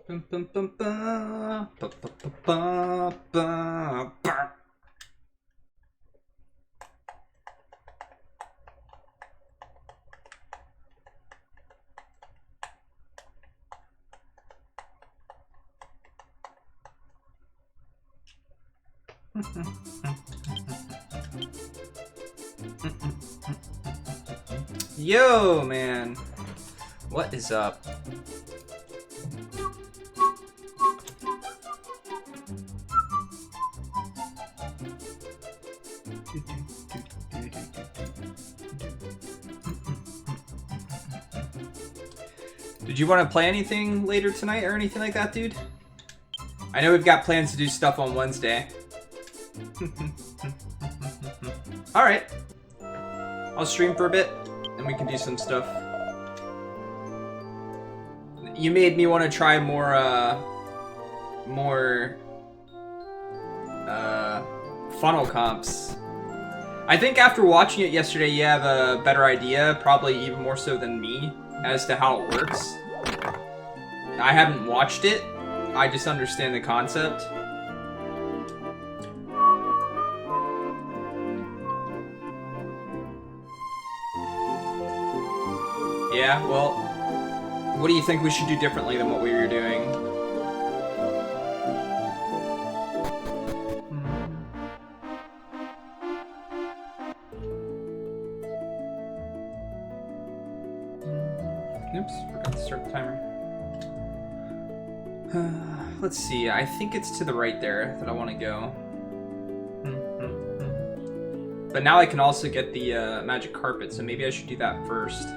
Bum, bum, bum, ba, ba, ba, ba, ba, ba. Yo, man. What is up? Did you want to play anything later tonight or anything like that, dude? I know we've got plans to do stuff on Wednesday. Alright. I'll stream for a bit, and we can do some stuff. You made me want to try more funnel comps. I think after watching it yesterday, you have a better idea, probably even more so than me, as to how it works. I haven't watched it, I just understand the concept. Yeah, well, what do you think we should do differently than what we were doing? Oops, forgot to start the timer. Let's see, I think it's to the right there that I want to go. But now I can also get the magic carpet, so maybe I should do that first.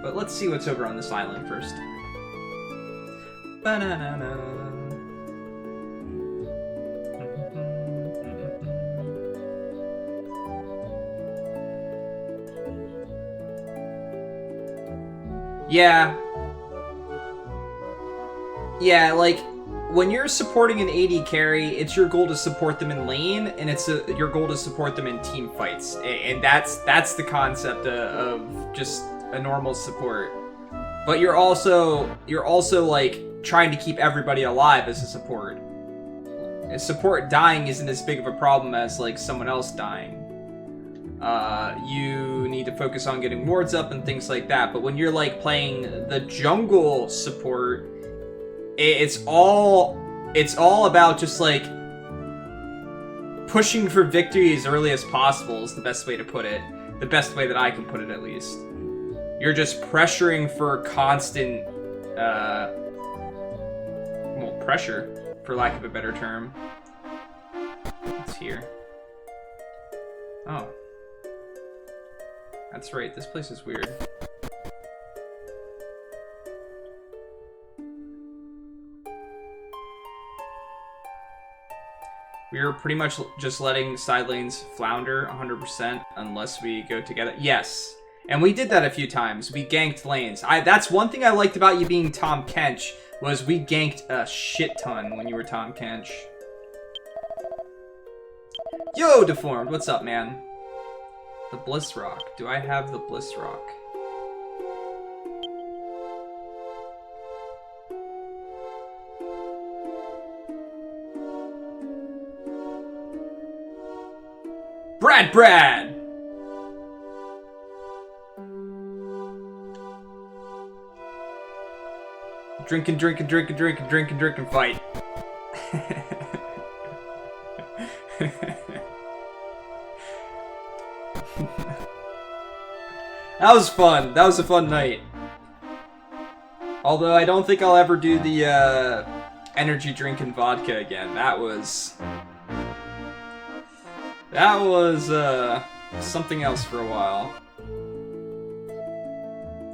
But let's see what's over on this island first. Ba-na-na-na. Yeah, like, when you're supporting an AD carry, it's your goal to support them in lane, and it's your goal to support them in team fights. And that's the concept of just a normal support. But you're also like trying to keep everybody alive as a support. A support dying isn't as big of a problem as like someone else dying. You need to focus on getting wards up and things like that. But when you're like playing the jungle support, it's all about just like pushing for victory as early as possible is the best way to put it. The best way that I can put it, at least. You're just pressuring for constant, well, pressure, for lack of a better term. What's here? Oh. That's right, this place is weird. We are pretty much just letting side lanes flounder 100% unless we go together. Yes. And we did that a few times. We ganked lanes. That's one thing I liked about you being Tom Kench, was we ganked a shit ton when you were Tom Kench. Yo, Deformed, what's up, man? The Bliss Rock. Do I have the Bliss Rock? Brad! Drink and fight. That was fun. That was a fun night. Although I don't think I'll ever do the energy drink and vodka again. That was something else for a while.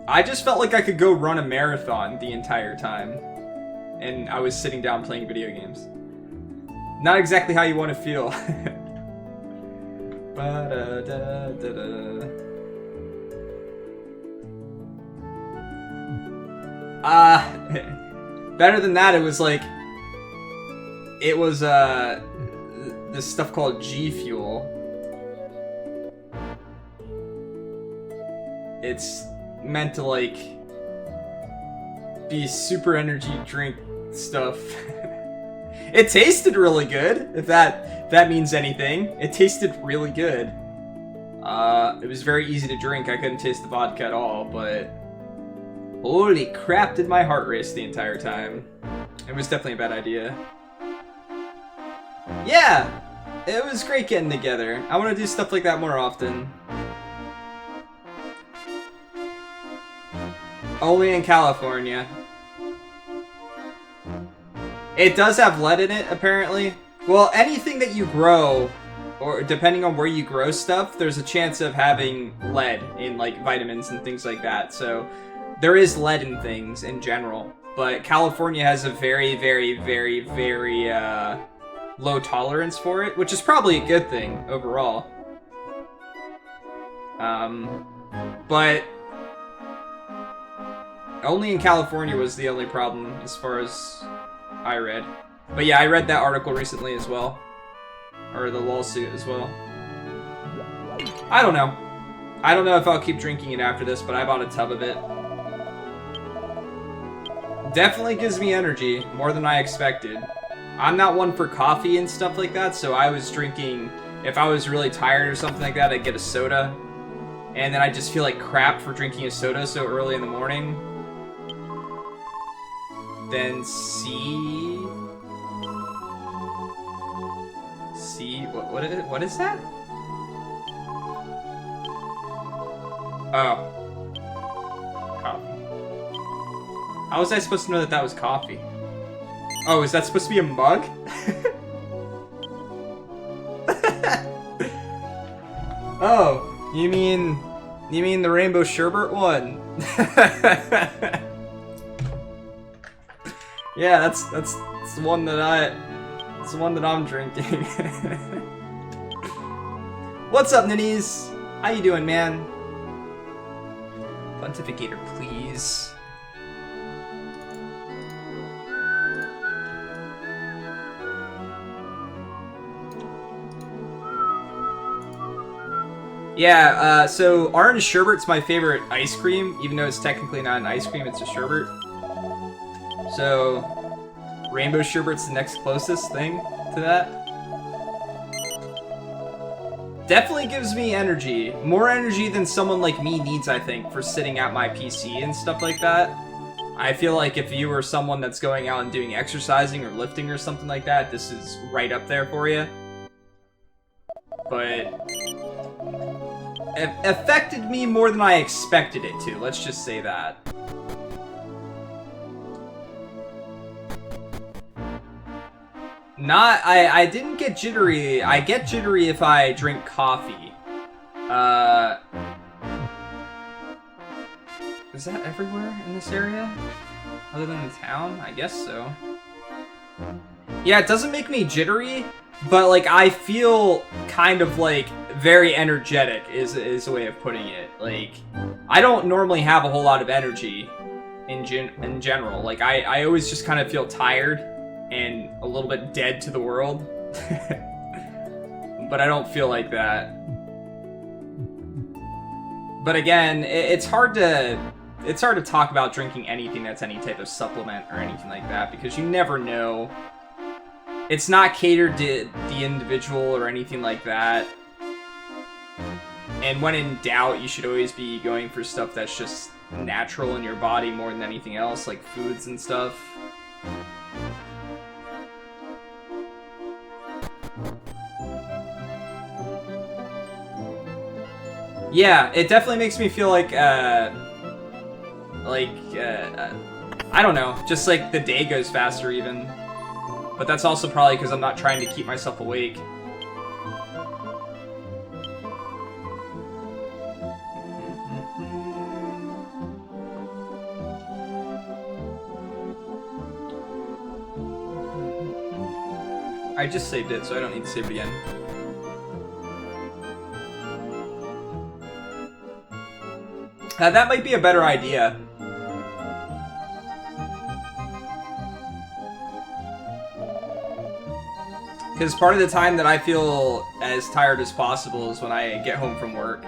I just felt like I could go run a marathon the entire time. And I was sitting down playing video games. Not exactly how you want to feel. Better than that, it was like... It was, this stuff called G Fuel. It's meant to, like, be super energy drink stuff. It tasted really good, if that means anything. It tasted really good. It was very easy to drink. I couldn't taste the vodka at all, but holy crap, did my heart race the entire time. It was definitely a bad idea. Yeah, it was great getting together. I want to do stuff like that more often. Only in California. It does have lead in it, apparently. Well, anything that you grow, or depending on where you grow stuff, there's a chance of having lead in, like, vitamins and things like that. So there is lead in things in general. But California has a very, very, very, very low tolerance for it, which is probably a good thing overall. But only in California was the only problem as far as I read. But yeah, I read that article recently as well. Or the lawsuit as well. I don't know. I don't know if I'll keep drinking it after this, but I bought a tub of it. Definitely gives me energy, more than I expected. I'm not one for coffee and stuff like that, so I was drinking, if I was really tired or something like that, I'd get a soda. And then I just feel like crap for drinking a soda so early in the morning. Then what is that? Oh. Coffee. How was I supposed to know that that was coffee? Oh, is that supposed to be a mug? Oh, you mean the rainbow sherbet one? Yeah, that's the one that I'm drinking. What's up, ninnies? How you doing, man? Pontificator, please. Yeah, so orange sherbet's my favorite ice cream, even though it's technically not an ice cream, it's a sherbet. So, rainbow sherbet's the next closest thing to that. Definitely gives me energy. More energy than someone like me needs, I think, for sitting at my PC and stuff like that. I feel like if you were someone that's going out and doing exercising or lifting or something like that, this is right up there for you. But it affected me more than I expected it to, let's just say that. I didn't get jittery. I get jittery if I drink coffee. Is that everywhere in this area? Other than the town? I guess so. Yeah, it doesn't make me jittery, but like I feel kind of like very energetic is a way of putting it. Like, I don't normally have a whole lot of energy in general. Like, I always just kind of feel tired and a little bit dead to the world. But I don't feel like that. But again, it's hard to talk about drinking anything that's any type of supplement or anything like that, because you never know. It's not catered to the individual or anything like that. And when in doubt, you should always be going for stuff that's just natural in your body more than anything else, like foods and stuff. Yeah, it definitely makes me feel like, I don't know, just like the day goes faster even. But that's also probably because I'm not trying to keep myself awake. I just saved it, so I don't need to save it again. That might be a better idea. Because part of the time that I feel as tired as possible is when I get home from work.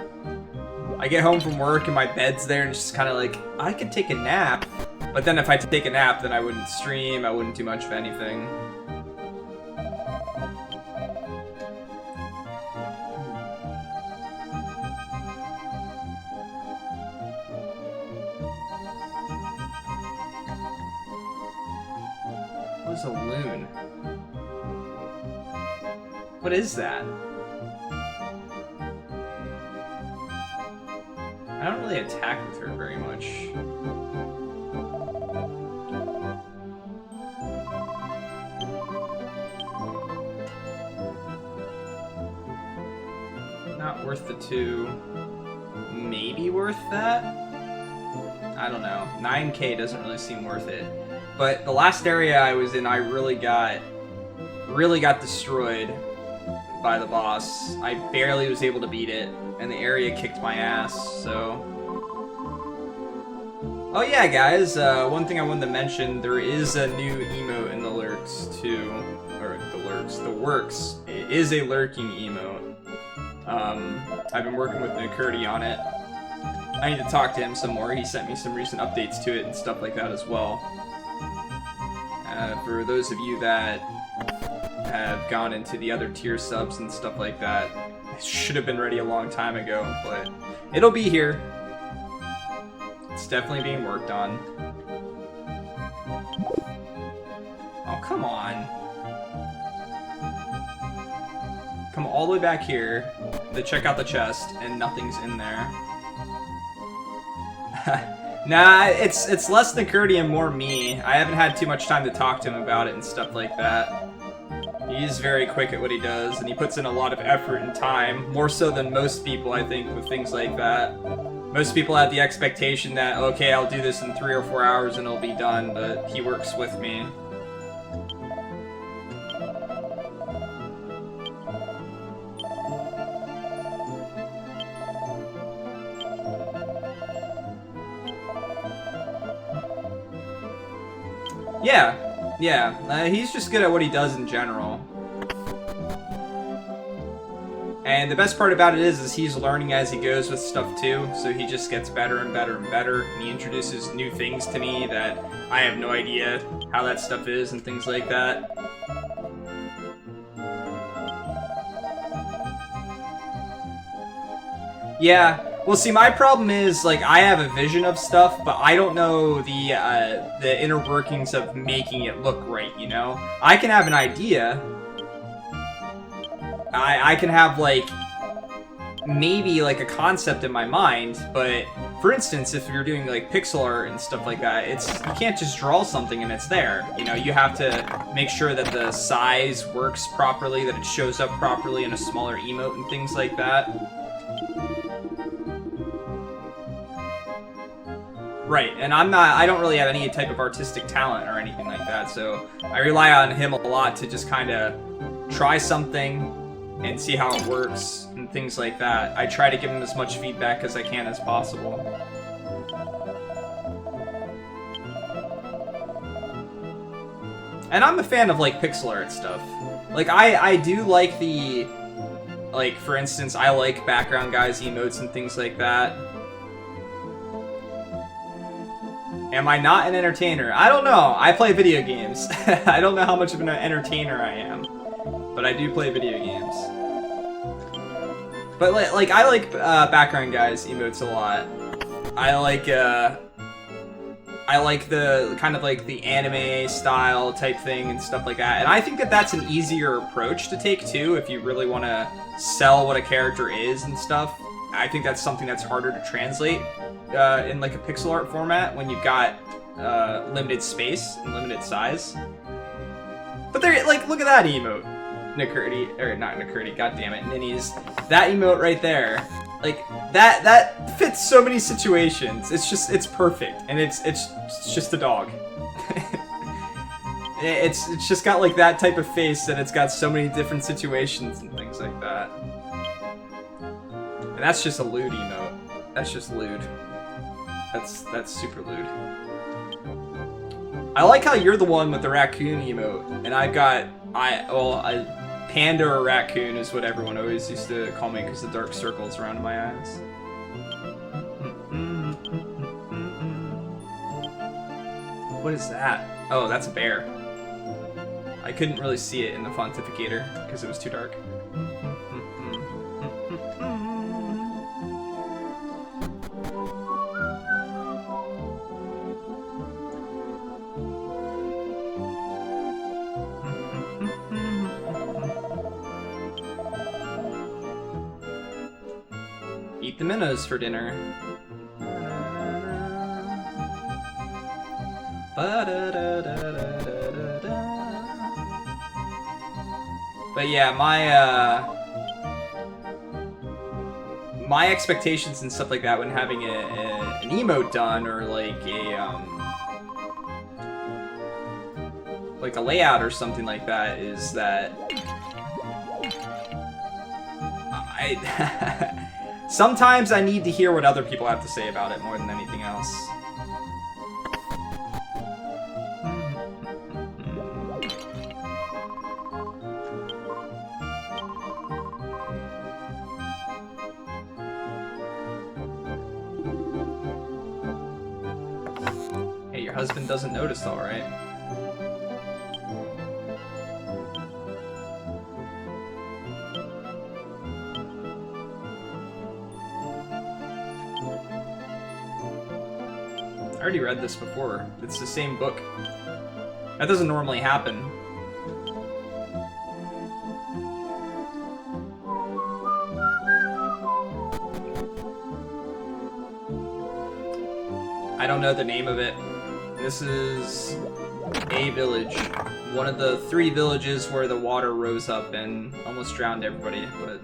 I get home from work and my bed's there and it's just kind of like, I could take a nap. But then if I take a nap, then I wouldn't stream, I wouldn't do much of anything. What is a loon? What is that? I don't really attack with her very much. Not worth the 2. Maybe worth that? I don't know. 9k doesn't really seem worth it. But the last area I was in, I really got destroyed by the boss. I barely was able to beat it, and the area kicked my ass, so... Oh yeah, guys, one thing I wanted to mention, there is a new emote in the lurks, too. Or, the works. It is a lurking emote. I've been working with McCurdy on it. I need to talk to him some more. He sent me some recent updates to it and stuff like that as well. For those of you that have gone into the other tier subs and stuff like that, it should have been ready a long time ago, but it'll be here. It's definitely being worked on. Oh, come on. Come all the way back here to check out the chest, and nothing's in there. Nah, it's less than Curdy and more me. I haven't had too much time to talk to him about it and stuff like that. He's very quick at what he does, and he puts in a lot of effort and time, more so than most people, I think, with things like that. Most people have the expectation that, okay, I'll do this in 3 or 4 hours and it'll be done, but he works with me. Yeah, he's just good at what he does in general. And the best part about it is he's learning as he goes with stuff too, so he just gets better and better and better, and he introduces new things to me that I have no idea how that stuff is and things like that. Yeah. Well, see, my problem is, like, I have a vision of stuff, but I don't know the inner workings of making it look right, you know? I can have an idea. I can have, like, maybe, like, a concept in my mind, but, for instance, if you're doing, like, pixel art and stuff like that, you can't just draw something and it's there. You know, you have to make sure that the size works properly, that it shows up properly in a smaller emote and things like that. Right, and I don't really have any type of artistic talent or anything like that, so I rely on him a lot to just kind of try something and see how it works and things like that. I try to give him as much feedback as I can as possible. And I'm a fan of, like, pixel art stuff. Like, I do like the, like, for instance, I like background guys emotes and things like that. Am I not an entertainer? I don't know. I play video games. I don't know how much of an entertainer I am, but I do play video games. But like I like background guys emotes a lot. I like the kind of like the anime style type thing and stuff like that. And I think that that's an easier approach to take too if you really want to sell what a character is and stuff. I think that's something that's harder to translate in like a pixel art format when you've got limited space and limited size. But there, like, look at that emote, McCurdy, or not McCurdy, goddammit, Ninnies. That emote right there, like that fits so many situations. It's perfect, and it's just a dog. it's just got like that type of face, and it's got so many different situations and things like that. And that's just a lewd emote. That's just lewd. That's super lewd. I like how you're the one with the raccoon emote, and I've got panda or raccoon is what everyone always used to call me because the dark circles around my eyes. What is that? Oh, that's a bear. I couldn't really see it in the Fontificator because it was too dark. Eat the minnows for dinner. But yeah, my expectations and stuff like that when having an emote done or like a layout or something like that is that sometimes I need to hear what other people have to say about it more than anything else. Hey, your husband doesn't notice, all right? I already read this before. It's the same book. That doesn't normally happen. I don't know the name of it. This is a village. One of the 3 villages where the water rose up and almost drowned everybody, but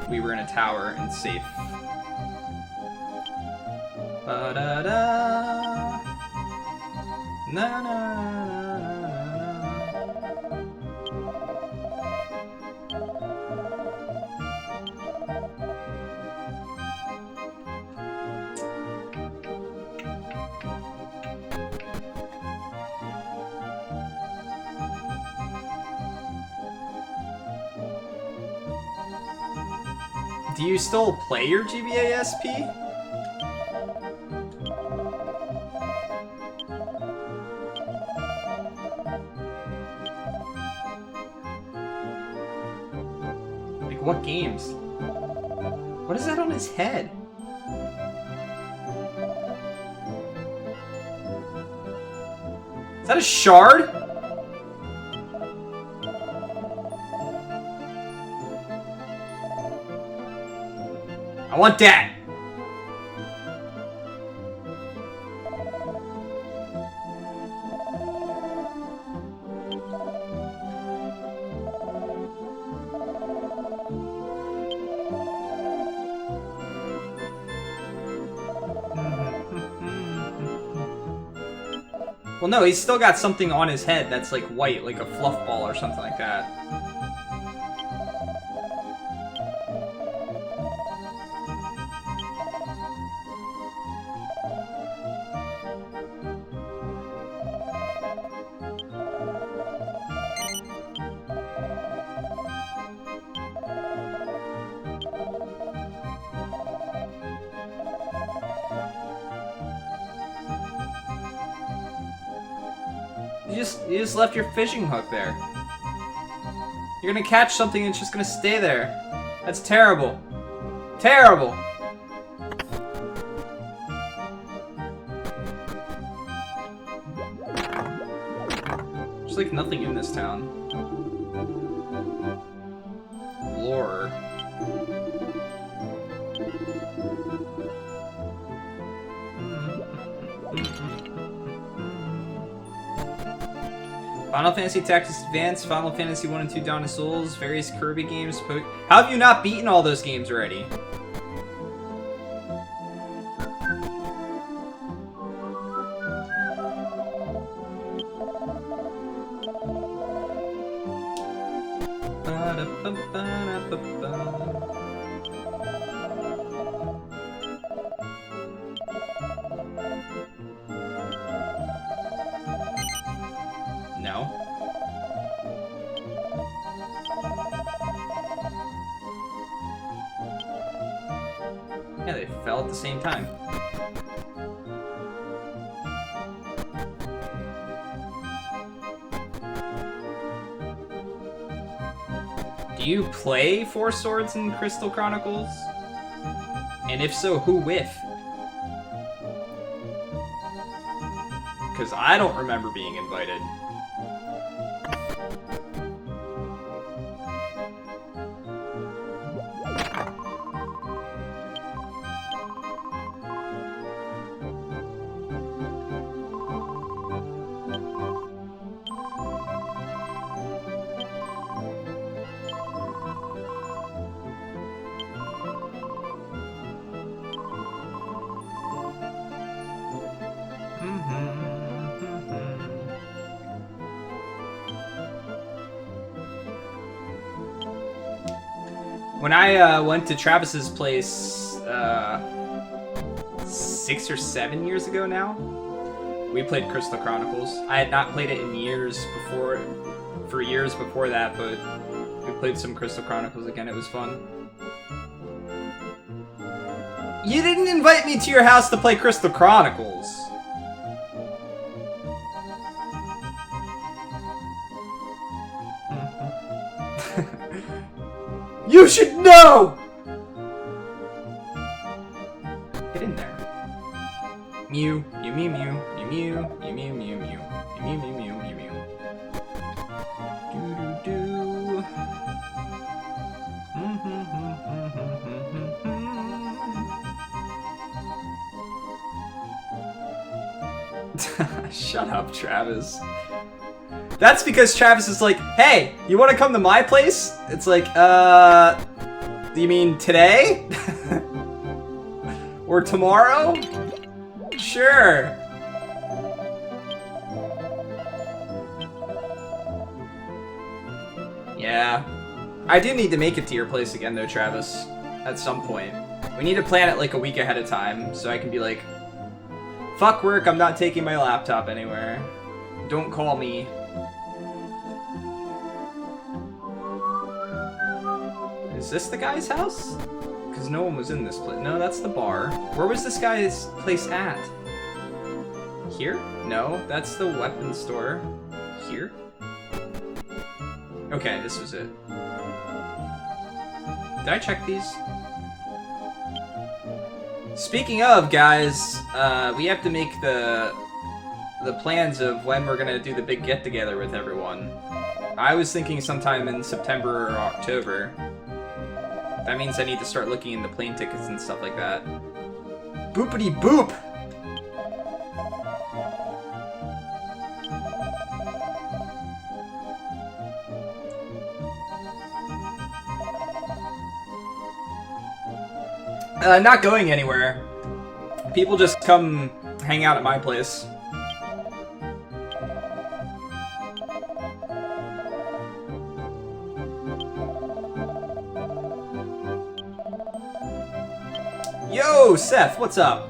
we were in a tower and safe. Ba-da-da. Na na Do you still play your GBA SP? What games? What is that on his head? Is that a shard? I want that! Well, no, he's still got something on his head that's like white, like a fluff ball or something like that. You just left your fishing hook there. You're gonna catch something and it's just gonna stay there. That's terrible. Terrible! There's like nothing in this town. Lore. Final Fantasy Tactics Advance, Final Fantasy 1 and 2 Dawn of Souls, various Kirby games. How have you not beaten all those games already? No. Yeah, they fell at the same time. Do you play Four Swords and Crystal Chronicles? And if so, who with? Because I don't remember being invited. When I went to Travis's place 6 or 7 years ago now, we played Crystal Chronicles. I had not played it in years before, for years before that, but we played some Crystal Chronicles again. It was fun. You didn't invite me to your house to play Crystal Chronicles. You should know! Get in there. Mew, mew, mew, mew, mew, mew, mew, mew, mew, mew, mew, mew, mew, mew, mew. Do, do, do. Shut up, Travis. That's because Travis is like, hey, you want to come to my place? It's like, you mean today? Or tomorrow? Sure. Yeah. I do need to make it to your place again though, Travis. At some point. We need to plan it like a week ahead of time, so I can be like, fuck work, I'm not taking my laptop anywhere. Don't call me. Is this the guy's house? Because no one was in this place. No, that's the bar. Where was this guy's place at? Here? No, that's the weapons store. Here? Okay, this was it. Did I check these? Speaking of, guys, we have to make the plans of when we're gonna do the big get-together with everyone. I was thinking sometime in September or October. That means I need to start looking into plane tickets and stuff like that. Boopity boop! Not going anywhere. People just come hang out at my place. Yo, Seth, what's up?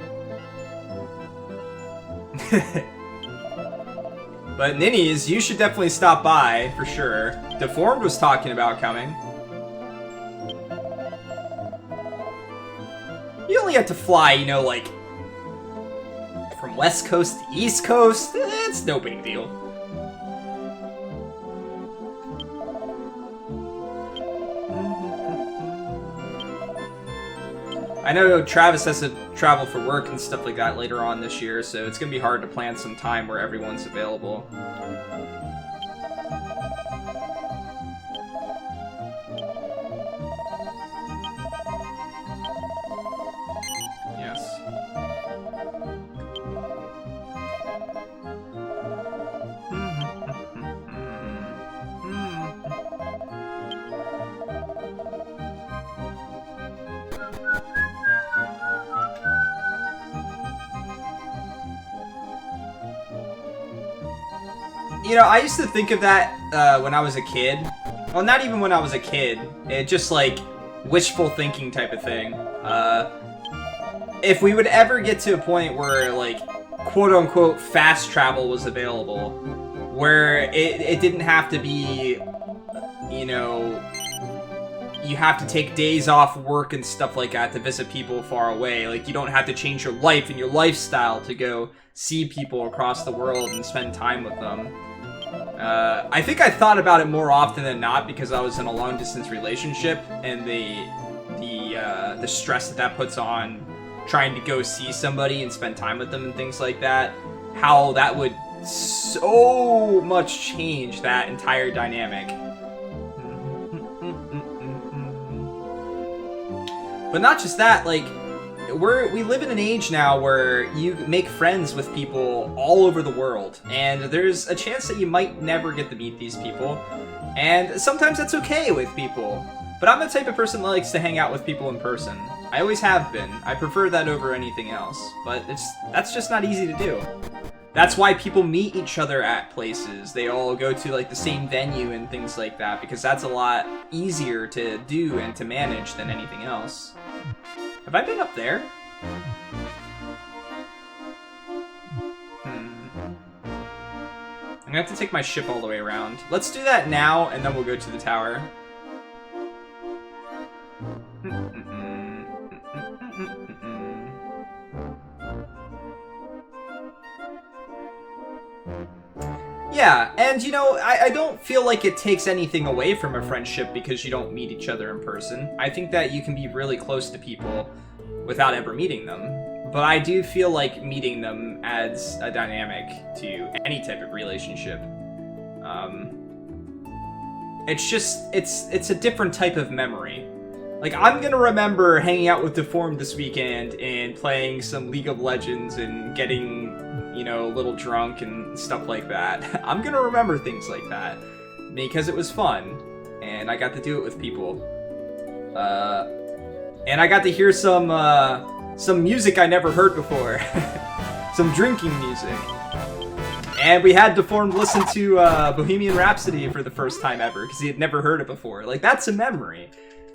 But Ninnies, you should definitely stop by, for sure. Deformed was talking about coming. You only have to fly, you know, like, from West Coast to East Coast. It's no big deal. I know Travis has to travel for work and stuff like that later on this year, so it's going to be hard to plan some time where everyone's available. Yes. You know, I used to think of that when I was a kid. Well, not even when I was a kid. It just like wishful thinking type of thing. If we would ever get to a point where like quote unquote fast travel was available, where it didn't have to be, you know, you have to take days off work and stuff like that to visit people far away. Like, you don't have to change your life and your lifestyle to go see people across the world and spend time with them. I think I thought about it more often than not because I was in a long distance relationship, and the stress that puts on trying to go see somebody and spend time with them and things like that. How that would so much change that entire dynamic. But not just that, like, we live in an age now where you make friends with people all over the world, and there's a chance that you might never get to meet these people, and sometimes that's okay with people. But I'm the type of person that likes to hang out with people in person. I always have been. I prefer that over anything else, but that's just not easy to do. That's why people meet each other at places. They all go to like the same venue and things like that, because that's a lot easier to do and to manage than anything else. Have I been up there? I'm gonna have to take my ship all the way around. Let's do that now, and then we'll go to the tower. Yeah, and you know, I don't feel like it takes anything away from a friendship because you don't meet each other in person. I think that you can be really close to people without ever meeting them. But I do feel like meeting them adds a dynamic to any type of relationship. It's just, it's a different type of memory. Like, I'm gonna remember hanging out with Deformed this weekend and playing some League of Legends and getting, you know, a little drunk and stuff like that. I'm gonna remember things like that because it was fun, and I got to do it with people. And I got to hear some music I never heard before. Some drinking music. And we had Deformed listen to Bohemian Rhapsody for the first time ever because he had never heard it before. Like, that's a memory.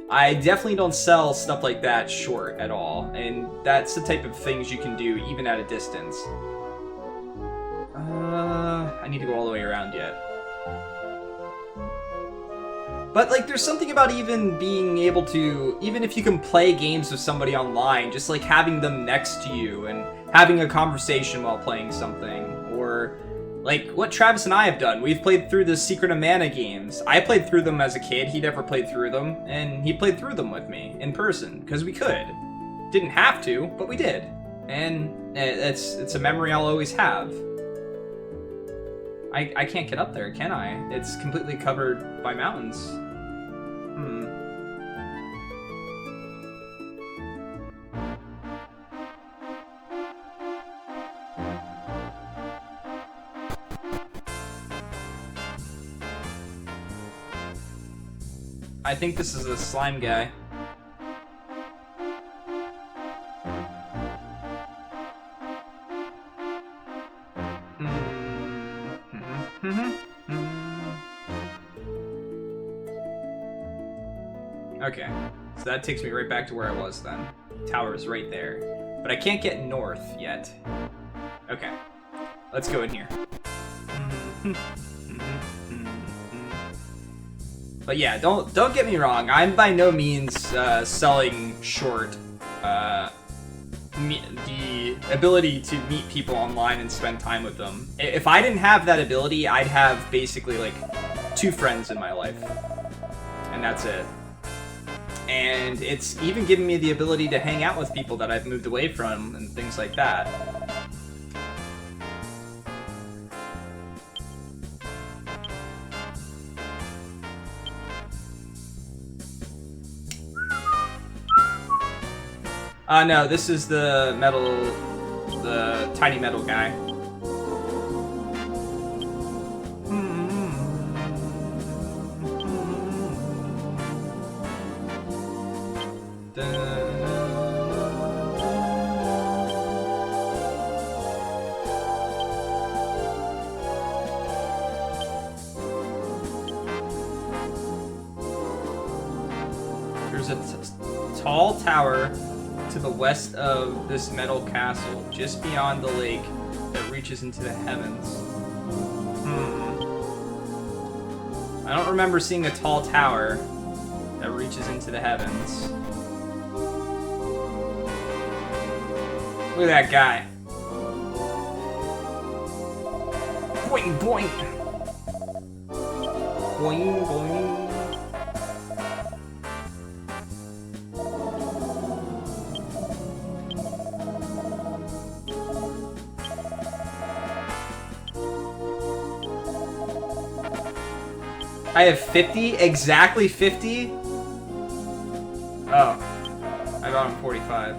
I definitely don't sell stuff like that short at all, and that's the type of things you can do even at a distance. I need to go all the way around yet. But, like, there's something about even being able to, even if you can play games with somebody online, just, like, having them next to you and having a conversation while playing something. Or, like, what Travis and I have done. We've played through the Secret of Mana games. I played through them as a kid. He never played through them. And he played through them with me in person, because we could. Didn't have to, but we did. And it's a memory I'll always have. I can't get up there, can I? It's completely covered by mountains. I think this is a slime guy. Okay, so that takes me right back to where I was then. Tower is right there. But I can't get north yet. Okay, let's go in here. But yeah, don't get me wrong. I'm by no means selling short the ability to meet people online and spend time with them. If I didn't have that ability, I'd have basically like 2 friends in my life, and that's it. And it's even given me the ability to hang out with people that I've moved away from and things like that. No, this is the tiny metal guy. There's a tall tower to the west of this metal castle, just beyond the lake that reaches into the heavens. I don't remember seeing a tall tower that reaches into the heavens. Look at that guy. Boing, boing. Boing, boing. I have 50? Exactly 50? Oh. I got him 45.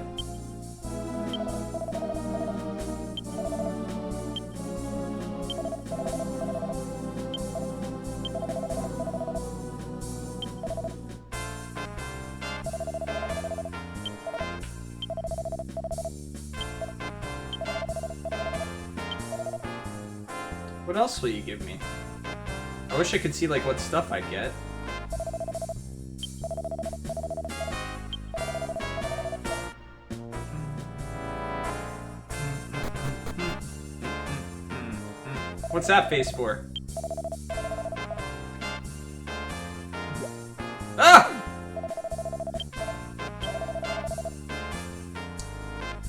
What else will you give me? I wish I could see, like, what stuff I'd get. What's that face for? Ah!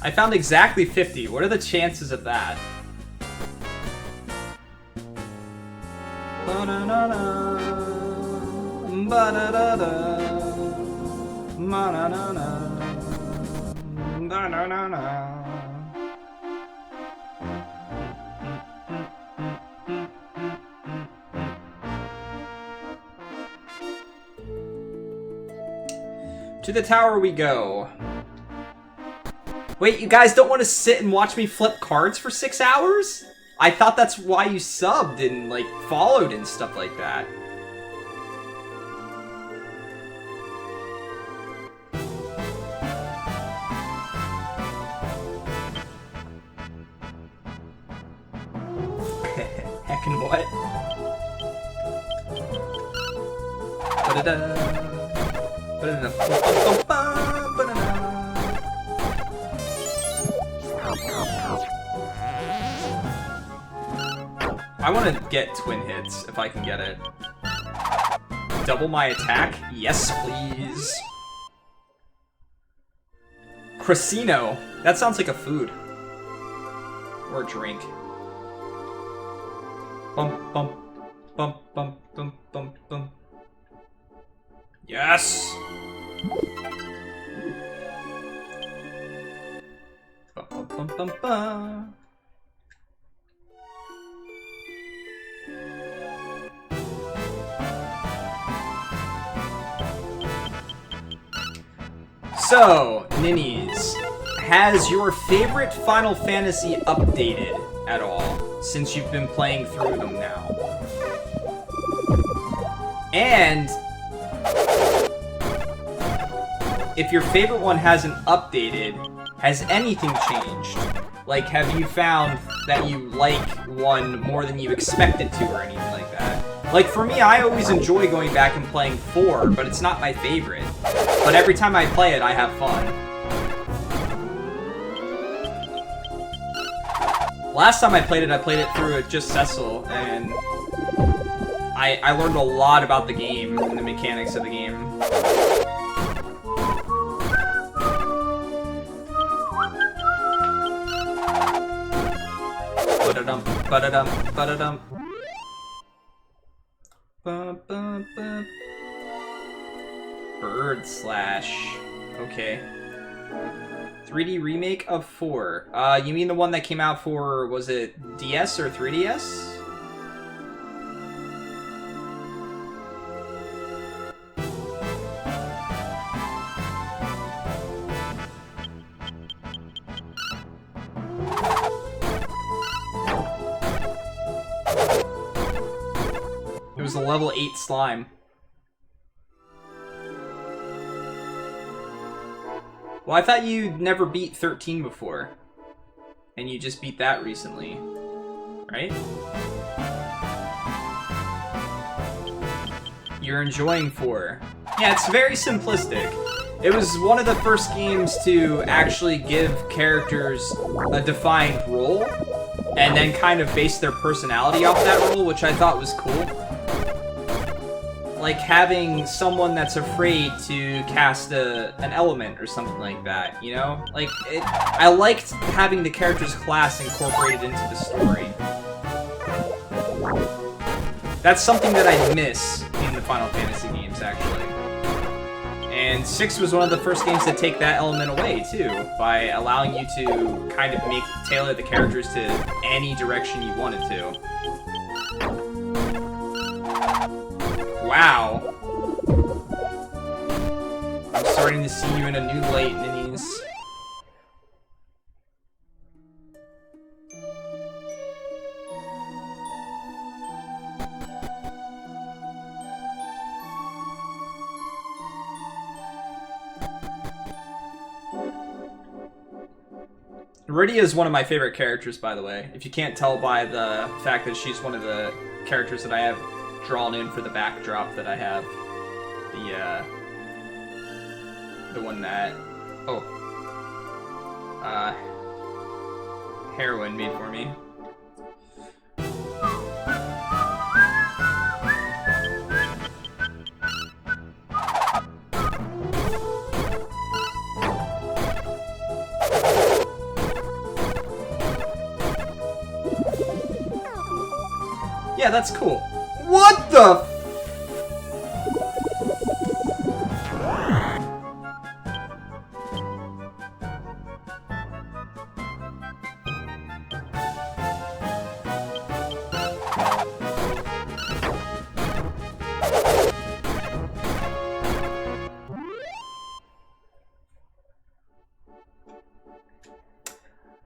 I found exactly 50. What are the chances of that? To the tower we go. Wait, you guys don't want to sit and watch me flip cards for 6 hours? I thought that's why you subbed and, like, followed and stuff like that. Heckin' what? Ba-da-da. Ba-da-da. Ba-da-da. I want to get twin hits, if I can get it. Double my attack? Yes, please. Cressino. That sounds like a food. Or a drink. Bump, bump, bump, bump, bump, bump, bump. Yes! Bum, bum, bum, bum, bum. So, Ninnies, has your favorite Final Fantasy updated at all since you've been playing through them now? And if your favorite one hasn't updated, has anything changed? Like, have you found that you like one more than you expected to or anything like that? Like, for me, I always enjoy going back and playing 4, but it's not my favorite. But every time I play it, I have fun. Last time I played it through with just Cecil, and I learned a lot about the game and the mechanics of the game. Ba-da-dum, ba-da-dum, ba-da-dum. Ba-ba-ba. Bird slash. Okay. 3D remake of 4. You mean the one that came out for, was it DS or 3DS? It was a level 8 slime. Well, I thought you never beat 13 before. And you just beat that recently. Right? You're enjoying 4. Yeah, it's very simplistic. It was one of the first games to actually give characters a defined role, and then kind of base their personality off that role, which I thought was cool. Like having someone that's afraid to cast an element or something like that, you know? Like, I liked having the character's class incorporated into the story. That's something that I miss in the Final Fantasy games, actually. And 6 was one of the first games to take that element away, too, by allowing you to kind of tailor the characters to any direction you wanted to. Wow. I'm starting to see you in a new light, Ninnies. Rydia is one of my favorite characters, by the way. If you can't tell by the fact that she's one of the characters that I have drawn in for the backdrop that I have. The one that... Oh. Heroine made for me. Yeah, that's cool. What the?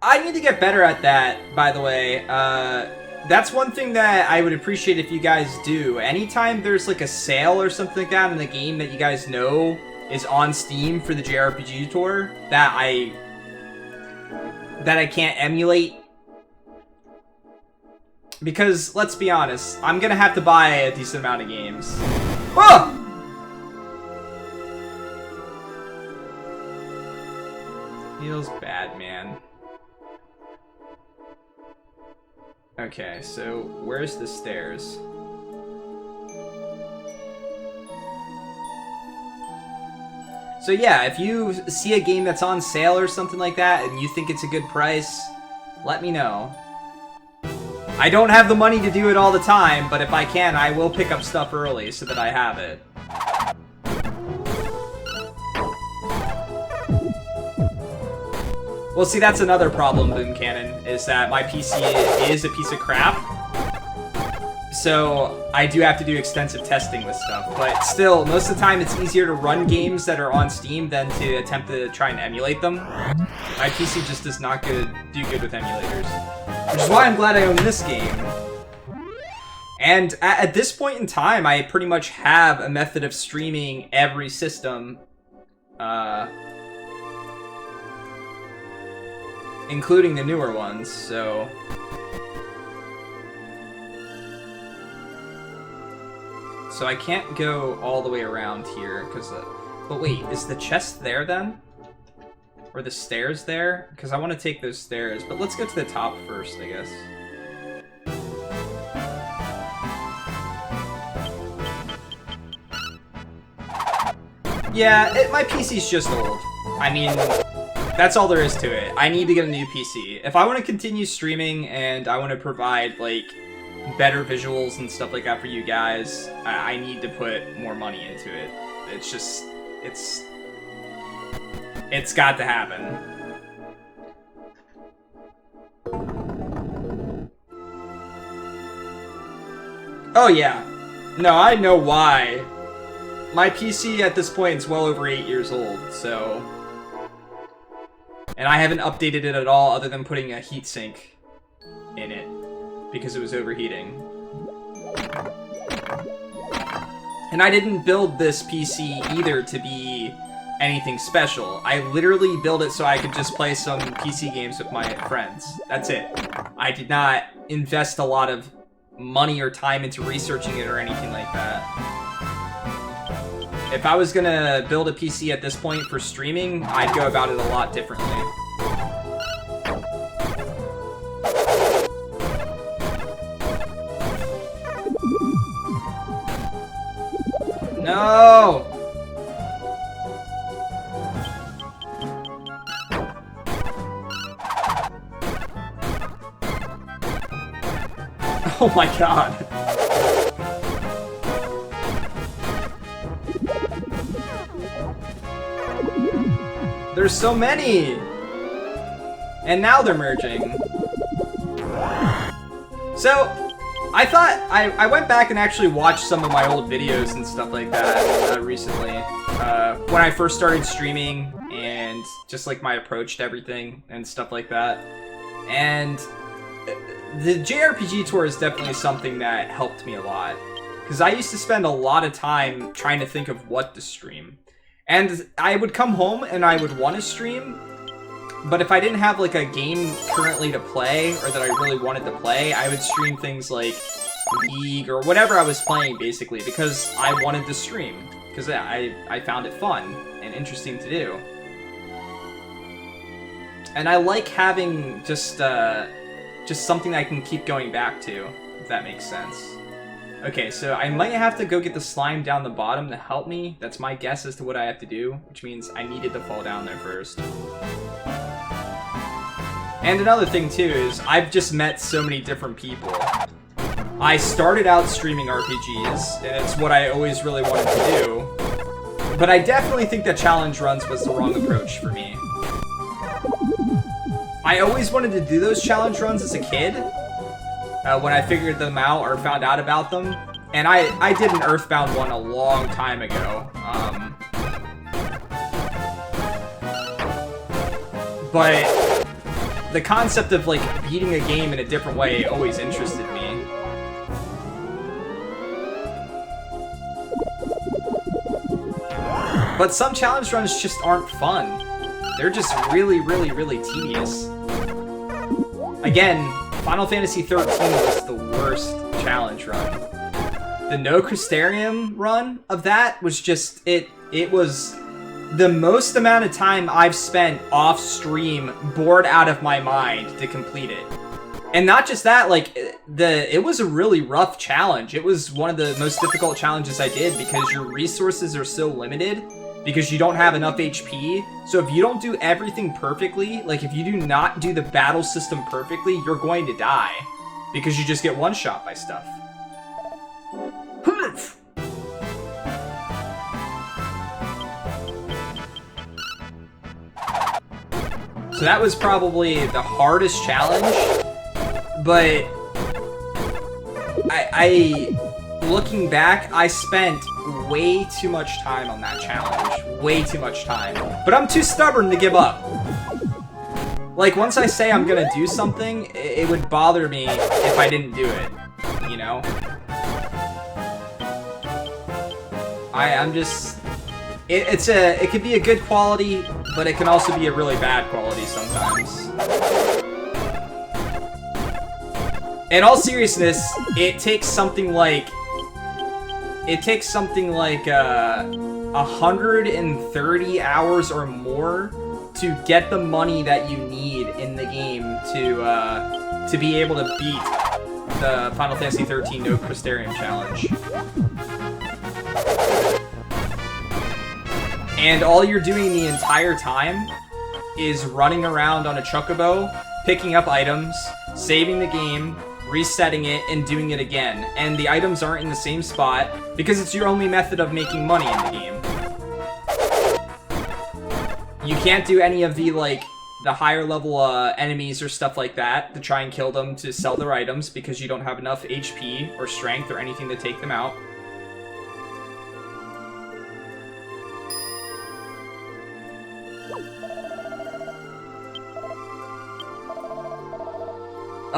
I need to get better at that, by the way. That's one thing that I would appreciate if you guys do. Anytime there's like a sale or something like that in the game that you guys know is on Steam for the JRPG tour that I can't emulate. Because, let's be honest, I'm gonna have to buy a decent amount of games. Oh! Feels bad, man. Okay, so where's the stairs? So yeah, if you see a game that's on sale or something like that and you think it's a good price, let me know. I don't have the money to do it all the time, but if I can, I will pick up stuff early so that I have it. Well, see, that's another problem, Boom Cannon, is that my PC is a piece of crap. So I do have to do extensive testing with stuff. But still, most of the time, it's easier to run games that are on Steam than to attempt to try and emulate them. My PC just does not do good with emulators. Which is why I'm glad I own this game. And at this point in time, I pretty much have a method of streaming every system. Including the newer ones, so... So I can't go all the way around here, because... But wait, is the chest there, then? Or the stairs there? Because I want to take those stairs, but let's go to the top first, I guess. Yeah, my PC's just old. I mean... That's all there is to it. I need to get a new PC. If I want to continue streaming and I want to provide, like, better visuals and stuff like that for you guys, I need to put more money into it. It's just... It's got to happen. Oh, yeah. No, I know why. My PC at this point is well over 8 years old, so... And I haven't updated it at all other than putting a heatsink in it because it was overheating. And I didn't build this PC either to be anything special. I literally built it so I could just play some PC games with my friends. That's it. I did not invest a lot of money or time into researching it or anything like that. If I was gonna build a PC at this point for streaming, I'd go about it a lot differently. No! Oh my god. There's so many! And now they're merging. So, I thought, I went back and actually watched some of my old videos and stuff like that recently. When I first started streaming and just like my approach to everything and stuff like that. And the JRPG tour is definitely something that helped me a lot. Because I used to spend a lot of time trying to think of what to stream. And I would come home and I would want to stream, but if I didn't have like a game currently to play or that I really wanted to play, I would stream things like League or whatever I was playing basically because I wanted to stream. Because I found it fun and interesting to do. And I like having just something I can keep going back to, if that makes sense. Okay, so I might have to go get the slime down the bottom to help me. That's my guess as to what I have to do, which means I needed to fall down there first. And another thing too is I've just met so many different people. I started out streaming RPGs, and it's what I always really wanted to do. But I definitely think that challenge runs was the wrong approach for me. I always wanted to do those challenge runs as a kid, when I figured them out or found out about them. And I did an Earthbound one a long time ago. But the concept of like beating a game in a different way always interested me. But some challenge runs just aren't fun. They're just really, really, really tedious. Again, Final Fantasy XIII was the worst challenge run. The No Crystarium run of that was just, it was the most amount of time I've spent off stream, bored out of my mind to complete it. And not just that, like, it was a really rough challenge. It was one of the most difficult challenges I did because your resources are so limited. Because you don't have enough HP. So if you don't do everything perfectly, like if you do not do the battle system perfectly, you're going to die. Because you just get one-shot by stuff. So that was probably the hardest challenge. But looking back, I spent way too much time on that challenge. Way too much time. But I'm too stubborn to give up. Like, once I say I'm gonna do something, it would bother me if I didn't do it. You know? I'm just... It could be a good quality, but it can also be a really bad quality sometimes. In all seriousness, it takes something like 130 hours or more to get the money that you need in the game to be able to beat the Final Fantasy XIII No Crystarium challenge. And all you're doing the entire time is running around on a chocobo, picking up items, saving the game, resetting it, and doing it again. And the items aren't in the same spot, because it's your only method of making money in the game. You can't do any of the, like, the higher level enemies or stuff like that to try and kill them to sell their items, because you don't have enough HP or strength or anything to take them out.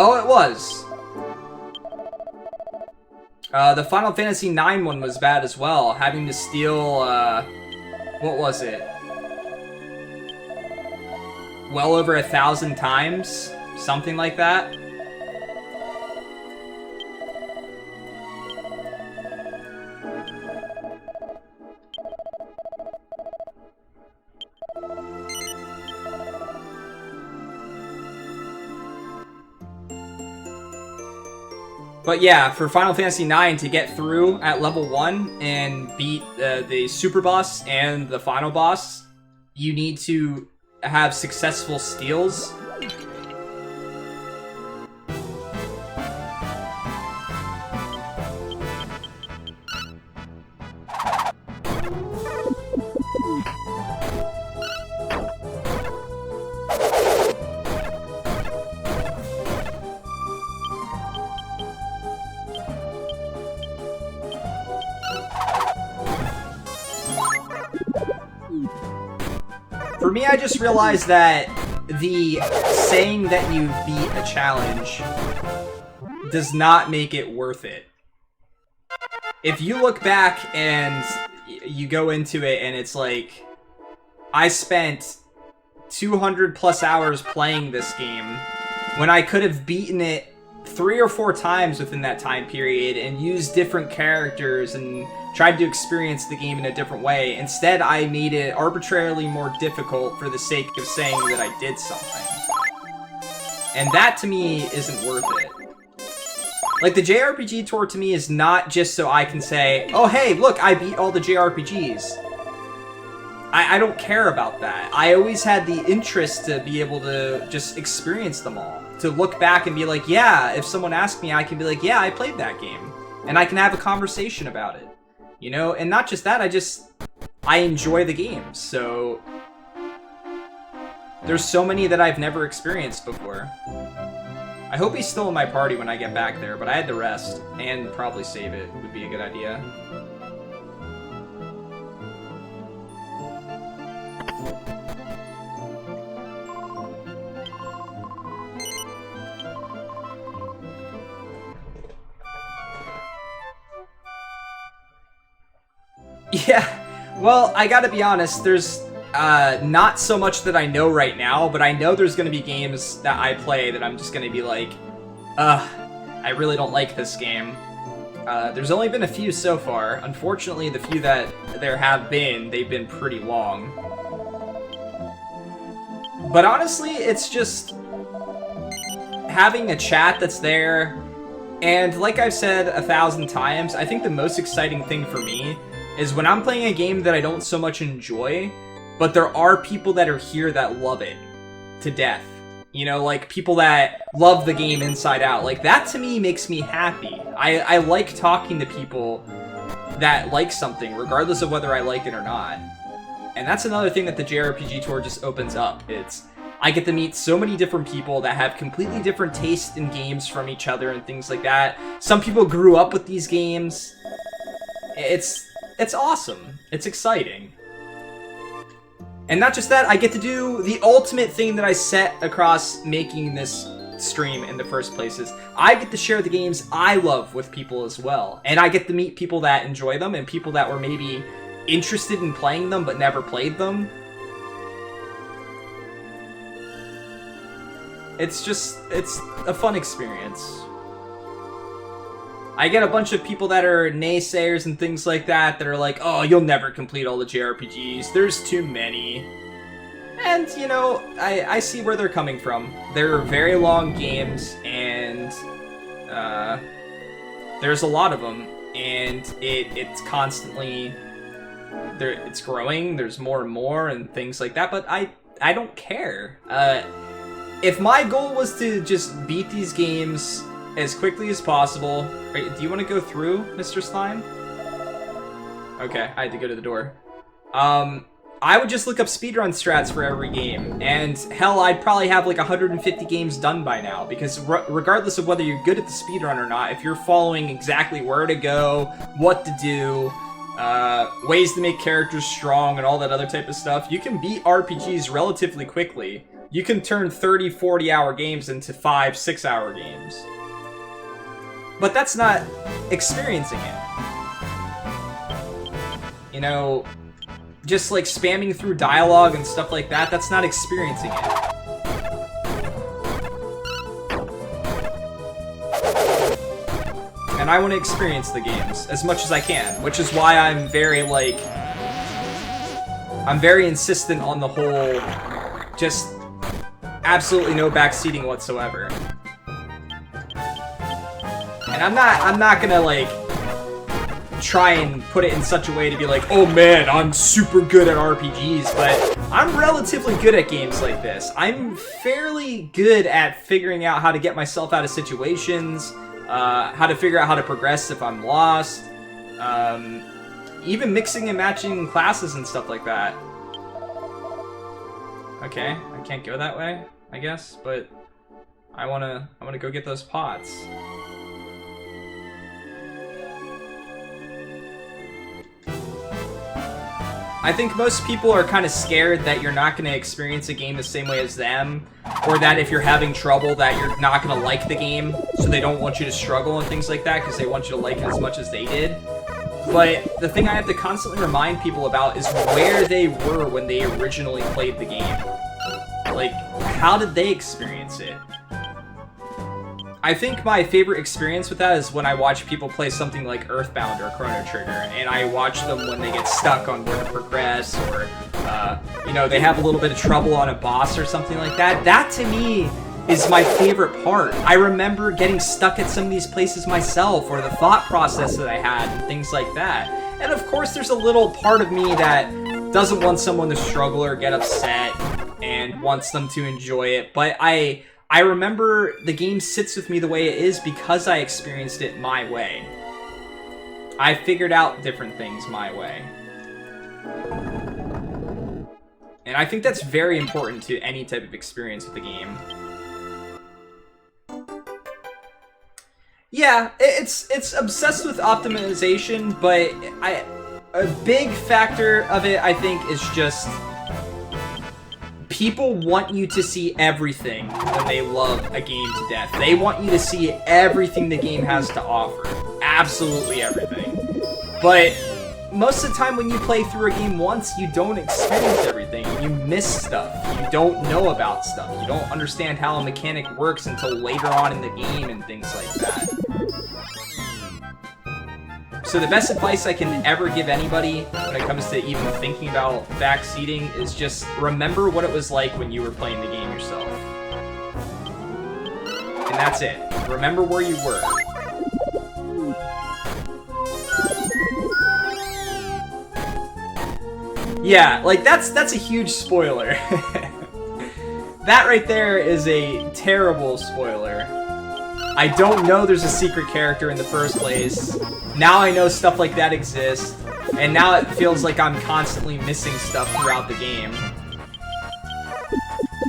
Oh, it was. The Final Fantasy IX one was bad as well. Having to steal, what was it? Well over 1,000 times? Something like that? But yeah, for Final Fantasy IX to get through at level 1 and beat the super boss and the final boss, you need to have successful steals. For me, I just realized that the saying that you beat a challenge does not make it worth it. If you look back and you go into it and it's like, I spent 200 plus hours playing this game when I could have beaten it 3 or 4 times within that time period and used different characters and tried to experience the game in a different way. Instead, I made it arbitrarily more difficult for the sake of saying that I did something. And that, to me, isn't worth it. Like, the JRPG tour, to me, is not just so I can say, oh, hey, look, I beat all the JRPGs. I don't care about that. I always had the interest to be able to just experience them all. To look back and be like, yeah, if someone asked me, I can be like, yeah, I played that game. And I can have a conversation about it. You know? And not just that, I enjoy the games, so... There's so many that I've never experienced before. I hope he's still in my party when I get back there, but I had to rest. And probably save it would be a good idea. Yeah, well, I gotta be honest, there's not so much that I know right now, but I know there's gonna be games that I play that I'm just gonna be like, I really don't like this game. There's only been a few so far. Unfortunately, the few that there have been, they've been pretty long. But honestly, it's just having a chat that's there, and like I've said 1,000 times, I think the most exciting thing for me is when I'm playing a game that I don't so much enjoy, but there are people that are here that love it to death. You know, like people that love the game inside out. Like, that to me makes me happy. I like talking to people that like something, regardless of whether I like it or not. And that's another thing that the JRPG Tour just opens up. I get to meet so many different people that have completely different tastes in games from each other and things like that. Some people grew up with these games. It's awesome. It's exciting. And not just that, I get to do the ultimate thing that I set across making this stream in the first place is I get to share the games I love with people as well. And I get to meet people that enjoy them and people that were maybe interested in playing them but never played them. It's a fun experience. I get a bunch of people that are naysayers and things like that that are like, oh, you'll never complete all the JRPGs. There's too many. And, you know, I see where they're coming from. They're very long games, and there's a lot of them. And it's constantly... it's growing, there's more and more, and things like that. But I don't care. If my goal was to just beat these games as quickly as possible... Wait, do you want to go through, Mr. Slime? Okay, I had to go to the door. I would just look up speedrun strats for every game, and hell, I'd probably have like 150 games done by now, because regardless of whether you're good at the speedrun or not, if you're following exactly where to go, what to do, ways to make characters strong, and all that other type of stuff, you can beat RPGs relatively quickly. You can turn 30, 40-hour games into 5, 6-hour games. But that's not experiencing it. You know, just like spamming through dialogue and stuff like that, that's not experiencing it. And I want to experience the games as much as I can, which is why I'm very insistent on the whole, just absolutely no backseating whatsoever. And I'm not gonna, like, try and put it in such a way to be like, oh man, I'm super good at RPGs, but I'm relatively good at games like this. I'm fairly good at figuring out how to get myself out of situations, how to figure out how to progress if I'm lost, even mixing and matching classes and stuff like that. Okay, I can't go that way, I guess, but I wanna go get those pots. I think most people are kind of scared that you're not going to experience a game the same way as them, or that if you're having trouble that you're not going to like the game, so they don't want you to struggle and things like that because they want you to like it as much as they did. But the thing I have to constantly remind people about is where they were when they originally played the game. Like, how did they experience it? I think my favorite experience with that is when I watch people play something like Earthbound or Chrono Trigger, and I watch them when they get stuck on where to progress, or, you know, they have a little bit of trouble on a boss or something like that. That, to me, is my favorite part. I remember getting stuck at some of these places myself, or the thought process that I had, and things like that. And of course, there's a little part of me that doesn't want someone to struggle or get upset, and wants them to enjoy it, but I remember the game sits with me the way it is because I experienced it my way. I figured out different things my way. And I think that's very important to any type of experience with the game. Yeah, it's obsessed with optimization, but a big factor of it, I think, is just people want you to see everything when they love a game to death. They want you to see everything the game has to offer. Absolutely everything. But most of the time when you play through a game once, you don't experience everything. You miss stuff. You don't know about stuff. You don't understand how a mechanic works until later on in the game and things like that. So the best advice I can ever give anybody when it comes to even thinking about backseating is just remember what it was like when you were playing the game yourself. And that's it. Remember where you were. Yeah, like that's a huge spoiler. That right there is a terrible spoiler. I don't know there's a secret character in the first place. Now I know stuff like that exists, and now it feels like I'm constantly missing stuff throughout the game.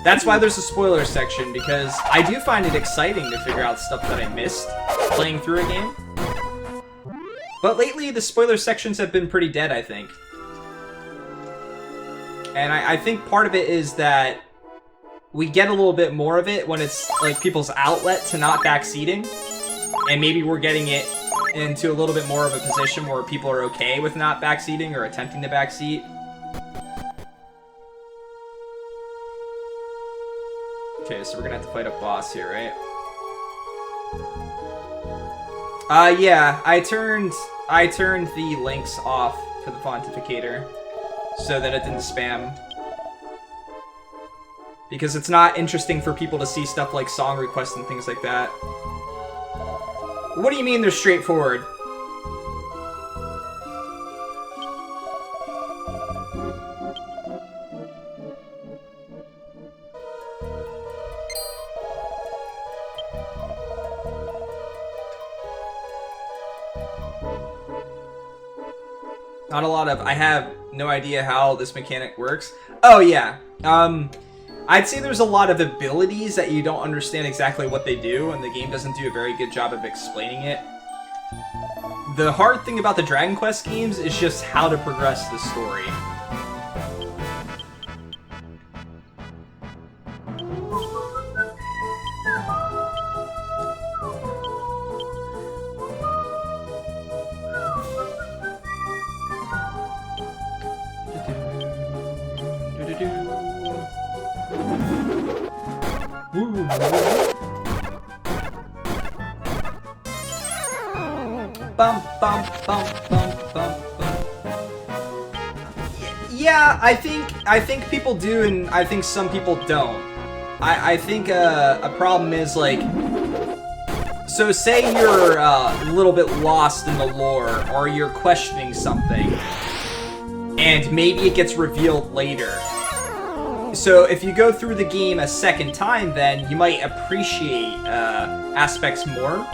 That's why there's a spoiler section, because I do find it exciting to figure out stuff that I missed playing through a game. But lately, the spoiler sections have been pretty dead, I think. And I think part of it is that we get a little bit more of it when it's like people's outlet to not backseating, and maybe we're getting it into a little bit more of a position where people are okay with not backseating or attempting to backseat. Okay, so we're gonna have to fight a boss here, right? Yeah, I turned the links off for the Pontificator so that it didn't spam. Because it's not interesting for people to see stuff like song requests and things like that. What do you mean they're straightforward? Not a lot of, I have no idea how this mechanic works. Oh yeah, I'd say there's a lot of abilities that you don't understand exactly what they do, and the game doesn't do a very good job of explaining it. The hard thing about the Dragon Quest games is just how to progress the story. Bum, bum, bum, bum, bum, bum. Yeah, I think people do, and I think some people don't. I think a problem is, like, so say you're a little bit lost in the lore, or you're questioning something, and maybe it gets revealed later. So if you go through the game a second time, then you might appreciate aspects more.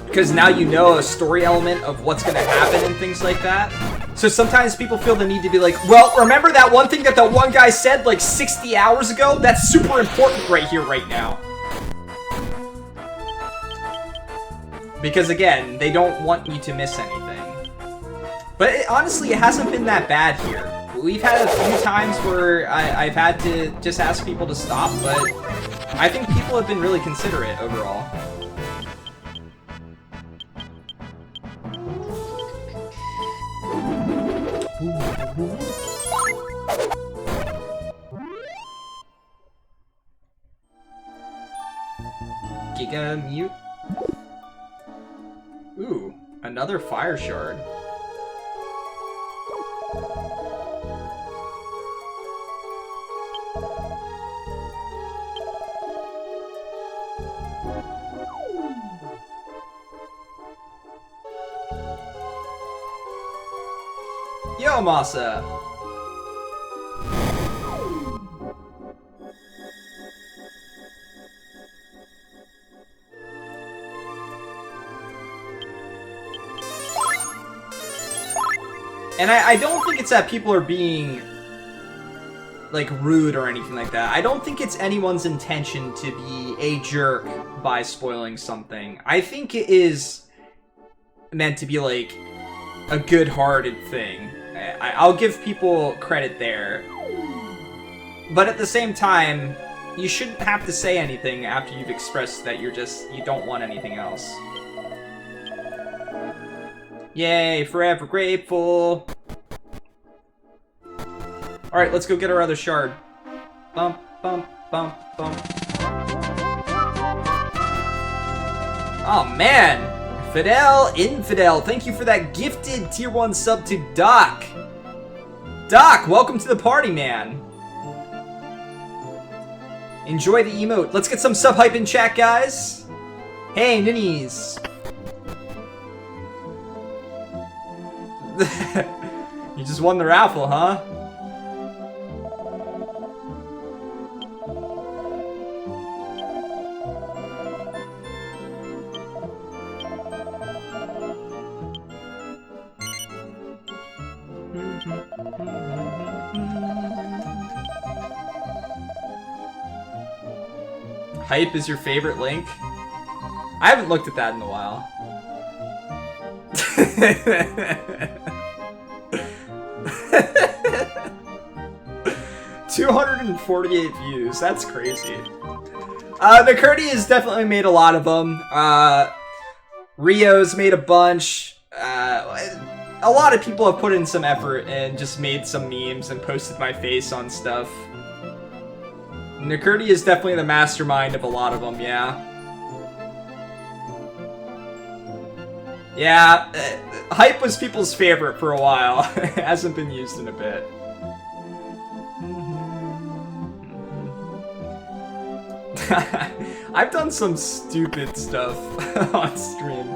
Because now you know a story element of what's going to happen and things like that. So sometimes people feel the need to be like, well, remember that one thing that the one guy said like 60 hours ago? That's super important right here, right now. Because again, they don't want you to miss anything. But honestly, it hasn't been that bad here. We've had a few times where I've had to just ask people to stop, but I think people have been really considerate overall. Giga Mute. Ooh, another fire shard. Yo, Masa! And I don't think it's that people are being, like, rude or anything like that. I don't think it's anyone's intention to be a jerk by spoiling something. I think it is meant to be, like, a good-hearted thing. I'll give people credit there. But at the same time, you shouldn't have to say anything after you've expressed that you don't want anything else. Yay, forever grateful. Alright, let's go get our other shard. Bump, bump, bump, bump. Oh man! Fidel Infidel, thank you for that gifted tier 1 sub to Doc. Doc, welcome to the party, man. Enjoy the emote. Let's get some sub hype in chat, guys. Hey, ninnies. You just won the raffle, huh? Hype is your favorite link? I haven't looked at that in a while. 248 views. That's crazy. McCurdy has definitely made a lot of them. Rio's made a bunch. A lot of people have put in some effort and just made some memes and posted my face on stuff. McCurdy is definitely the mastermind of a lot of them, yeah. Yeah, hype was people's favorite for a while. It hasn't been used in a bit. I've done some stupid stuff on stream.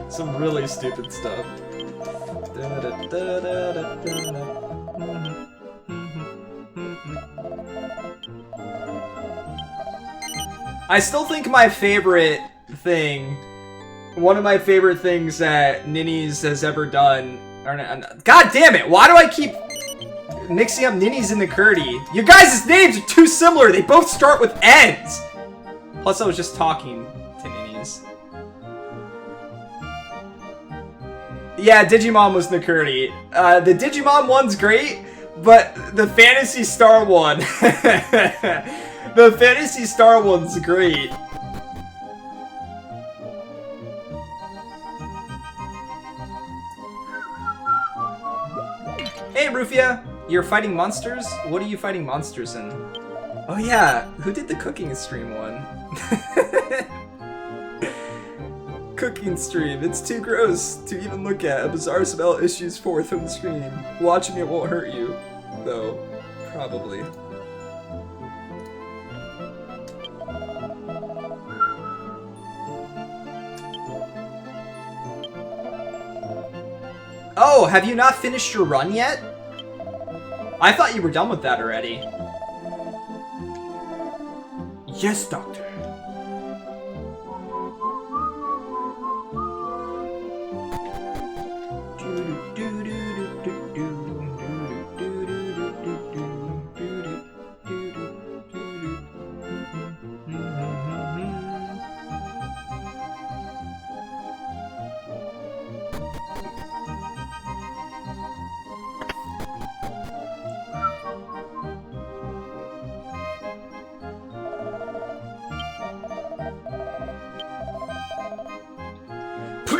Some really stupid stuff. I still think my favorite thing, one of my favorite things that Ninnies has ever done, God damn it, why do I keep mixing up Ninnies and McCurdy? You guys' names are too similar, they both start with N's! Plus I was just talking to Ninnies. Yeah, Digimon was McCurdy. The Digimon one's great, but the Phantasy Star one... The Phantasy Star one's great. Hey, Rufia! You're fighting monsters? What are you fighting monsters in? Oh yeah, who did the cooking stream one? Cooking stream. It's too gross to even look at. A bizarre smell issues forth from the screen. Watching it won't hurt you, though. Probably. Oh, have you not finished your run yet? I thought you were done with that already. Yes, Doctor.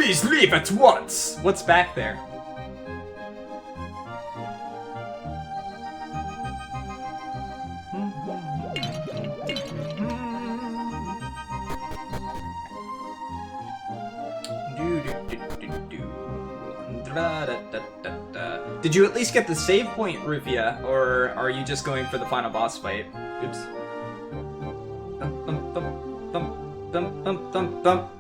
Please leave at once! What's back there? Did you at least get the save point, Rufia? Or are you just going for the final boss fight? Oops. Thump, thump, thump, thump, thump, thump, thump.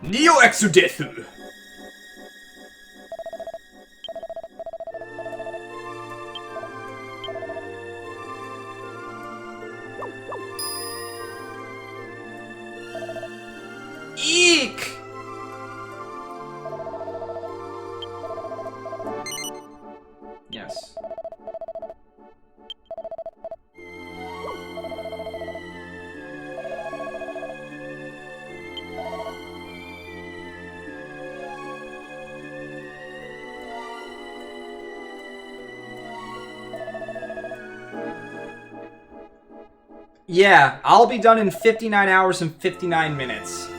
Neo Exodethu! Eek! Yes. Yeah, I'll be done in 59 hours and 59 minutes.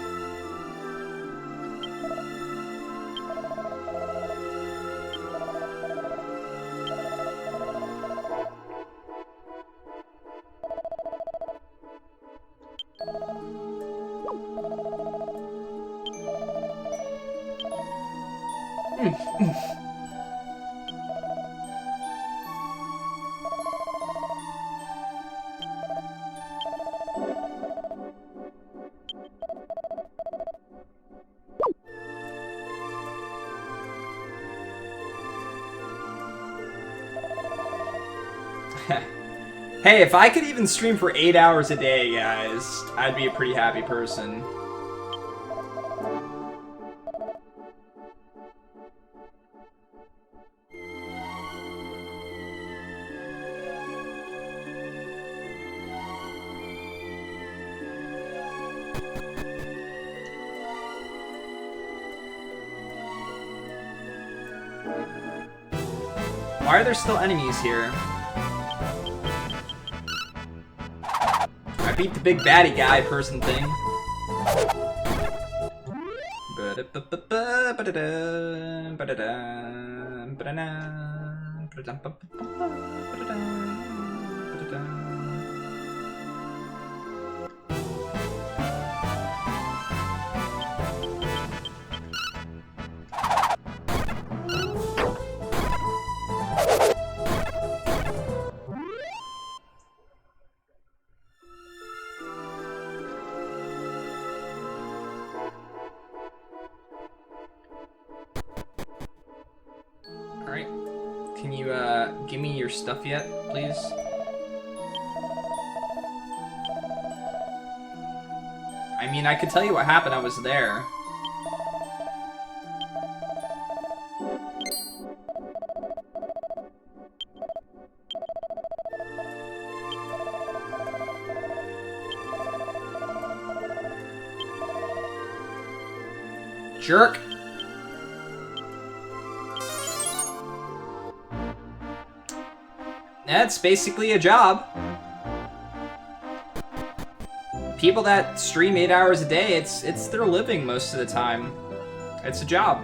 Hey, if I could even stream for 8 hours a day, guys, I'd be a pretty happy person. Why are there still enemies here? I beat the big baddie guy person thing. Alright. Can you, give me your stuff yet, please? I mean, I could tell you what happened, I was there. Jerk! That's basically a job. People that stream 8 hours a day, it's their living most of the time. It's a job.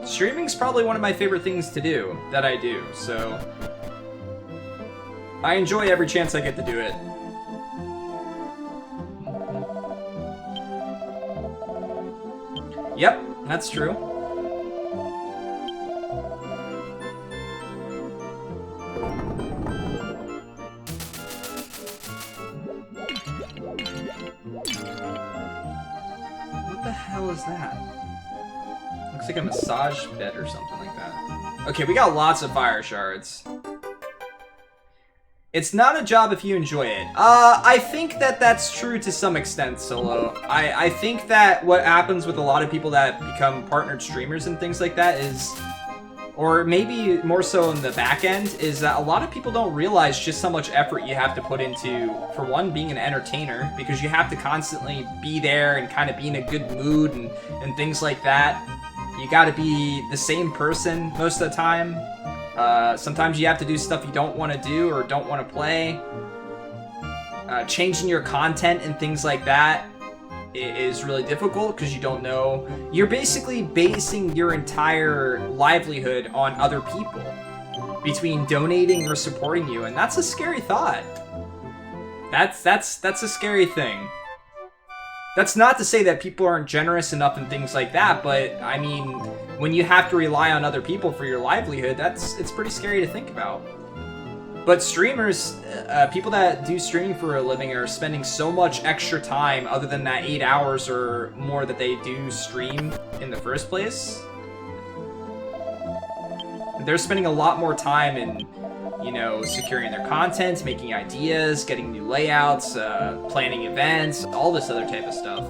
Streaming's probably one of my favorite things to do, that I do, so I enjoy every chance I get to do it. Yep, that's true. What the hell is that? Looks like a massage bed or something like that. Okay, we got lots of fire shards. It's not a job if you enjoy it. I think that that's true to some extent, Solo. I think that what happens with a lot of people that become partnered streamers and things like that is or maybe more so in the back end, is that a lot of people don't realize just how much effort you have to put into, for one, being an entertainer, because you have to constantly be there and kind of be in a good mood and things like that. You gotta be the same person most of the time. Sometimes you have to do stuff you don't want to do or don't want to play. Changing your content and things like that is really difficult because you don't know. You're basically basing your entire livelihood on other people between donating or supporting you, and that's a scary thought. That's a scary thing. That's not to say that people aren't generous enough and things like that, but I mean, when you have to rely on other people for your livelihood, it's pretty scary to think about. But streamers, people that do streaming for a living are spending so much extra time other than that 8 hours or more that they do stream in the first place. They're spending a lot more time in, you know, securing their content, making ideas, getting new layouts, planning events, all this other type of stuff.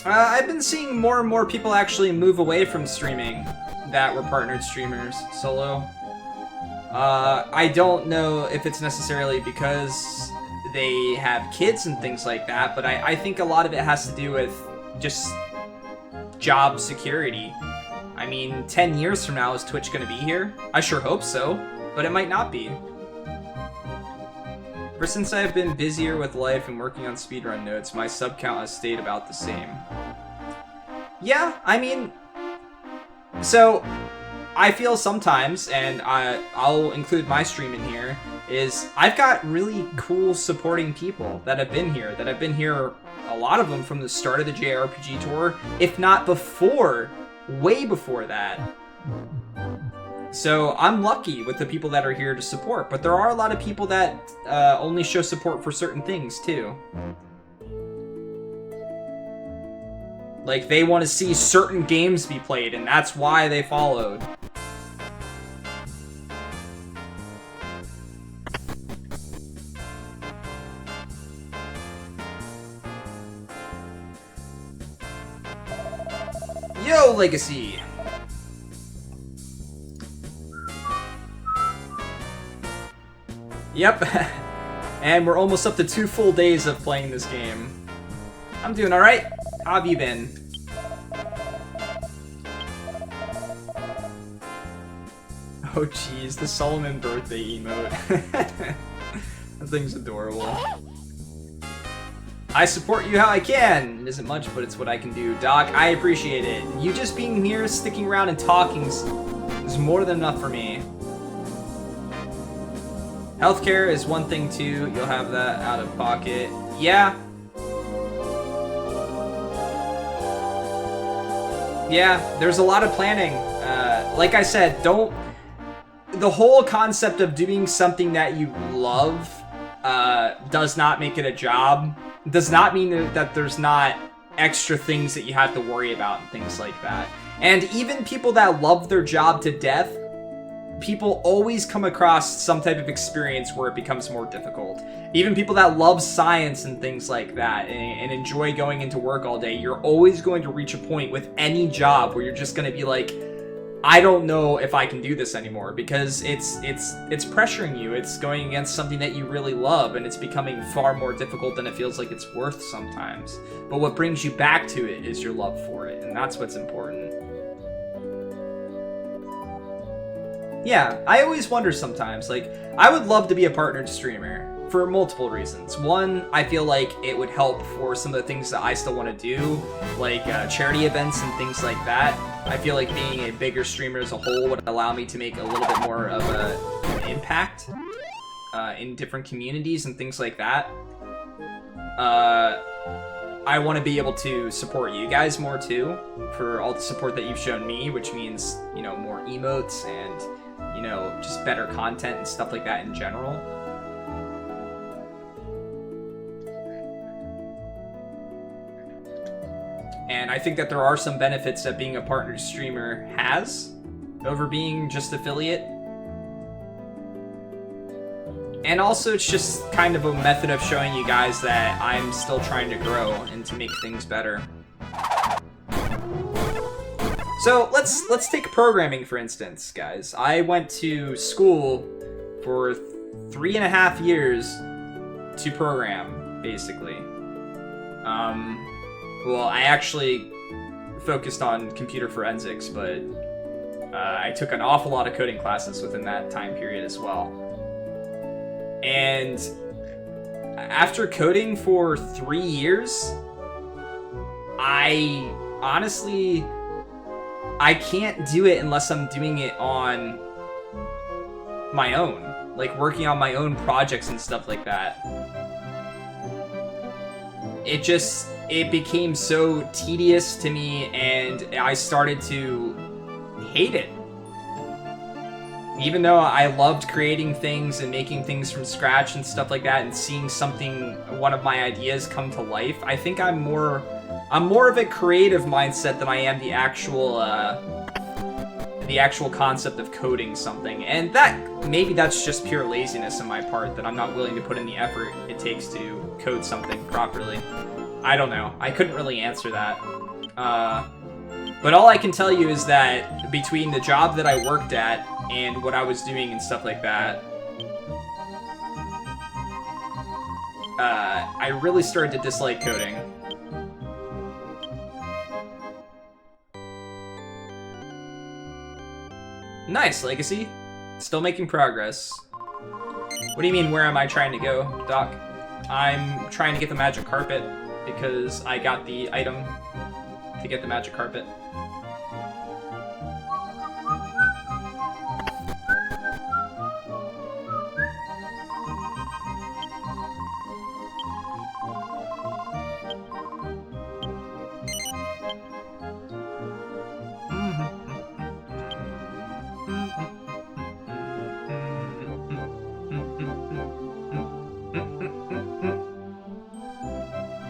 I've been seeing more and more people actually move away from streaming that were partnered streamers solo. I don't know if it's necessarily because they have kids and things like that, but I think a lot of it has to do with just job security. I mean, 10 years from now, is Twitch going to be here? I sure hope so, but it might not be. Ever since I've been busier with life and working on speedrun notes, my sub count has stayed about the same. Yeah, I mean, so I feel sometimes, and I'll include my stream in here, is I've got really cool supporting people that have been here, a lot of them from the start of the JRPG tour, if not before, way before that. So I'm lucky with the people that are here to support, but there are a lot of people that only show support for certain things too. Like, they want to see certain games be played, and that's why they followed. Yo, Legacy! Yep, and we're almost up to 2 full days of playing this game. I'm doing alright. How have you been? Oh jeez, the Solomon birthday emote. That thing's adorable. I support you how I can. It isn't much, but it's what I can do. Doc, I appreciate it. You just being here, sticking around, and talking is more than enough for me. Healthcare is one thing too. You'll have that out of pocket. Yeah. Yeah, there's a lot of planning. Like I said, the whole concept of doing something that you love does not make it a job. Does not mean that there's not extra things that you have to worry about and things like that. And even people that love their job to death, people always come across some type of experience where it becomes more difficult. Even people that love science and things like that and enjoy going into work all day, you're always going to reach a point with any job where you're just going to be like, I don't know if I can do this anymore, because it's pressuring you. It's going against something that you really love, and it's becoming far more difficult than it feels like it's worth sometimes. But what brings you back to it is your love for it, and that's what's important. Yeah, I always wonder sometimes, like, I would love to be a partnered streamer for multiple reasons. One, I feel like it would help for some of the things that I still want to do, like charity events and things like that. I feel like being a bigger streamer as a whole would allow me to make a little bit more of an impact in different communities and things like that. I want to be able to support you guys more too, for all the support that you've shown me, which means, you know, more emotes and, you know, just better content and stuff like that in general. And I think that there are some benefits that being a partnered streamer has over being just affiliate. And also, it's just kind of a method of showing you guys that I'm still trying to grow and to make things better. So let's take programming for instance, guys. I went to school for 3.5 years to program, basically. Well, I actually focused on computer forensics, but I took an awful lot of coding classes within that time period as well. And after coding for 3 years, I honestly, I can't do it unless I'm doing it on my own, like working on my own projects and stuff like that. It became so tedious to me, and I started to hate it. Even though I loved creating things and making things from scratch and stuff like that, and seeing something, one of my ideas come to life, I think I'm more of a creative mindset than I am the actual concept of coding something. And maybe that's just pure laziness on my part, that I'm not willing to put in the effort it takes to code something properly. I don't know. I couldn't really answer that. But all I can tell you is that between the job that I worked at and what I was doing and stuff like that, I really started to dislike coding. Nice, Legacy. Still making progress. What do you mean, where am I trying to go, Doc? I'm trying to get the magic carpet because I got the item to get the magic carpet.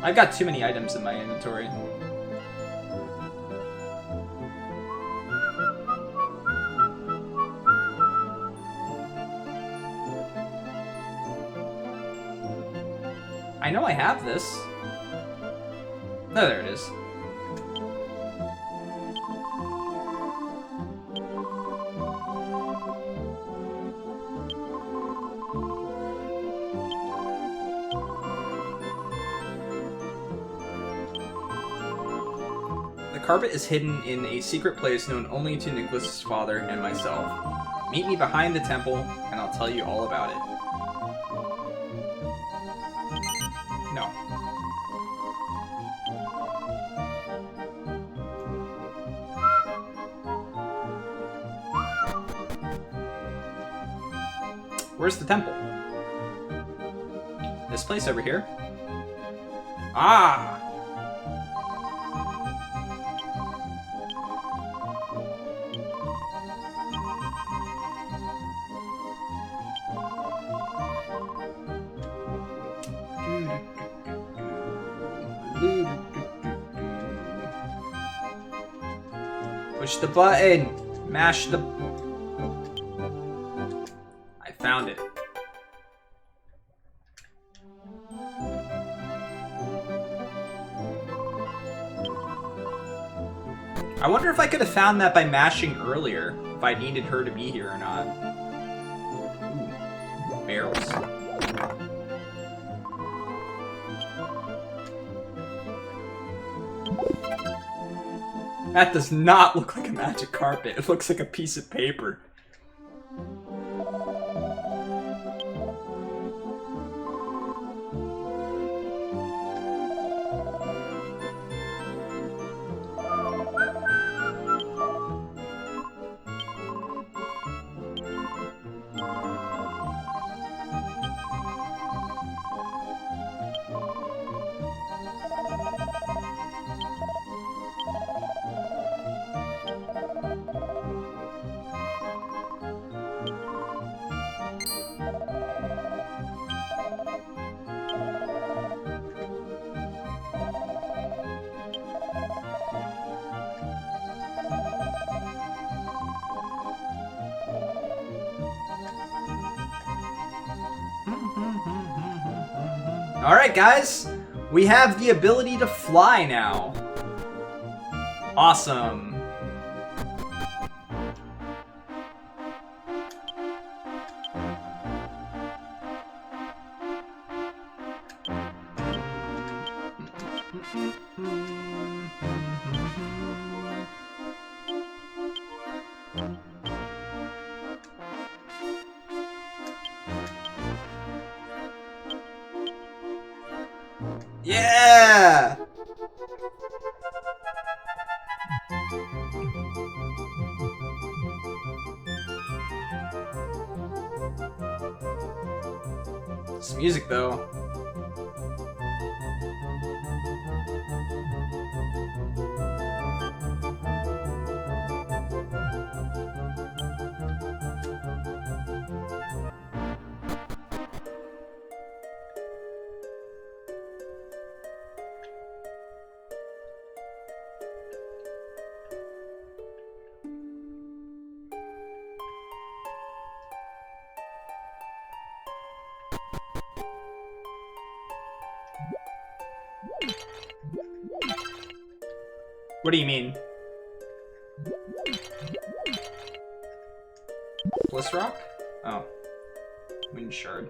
I've got too many items in my inventory. I know I have this. Oh, there it is. The carpet is hidden in a secret place known only to Nicholas's father and myself. Meet me behind the temple, and I'll tell you all about it. No. Where's the temple? This place over here? Ah! Push the button! Mash the... I found it. I wonder if I could have found that by mashing earlier, if I needed her to be here or not. Ooh, barrels. That does not look like a magic carpet. It looks like a piece of paper. Alright, guys. We have the ability to fly now. Awesome. Yeah! This music, though. What do you mean? Bliss Rock? Oh. Wind Shard.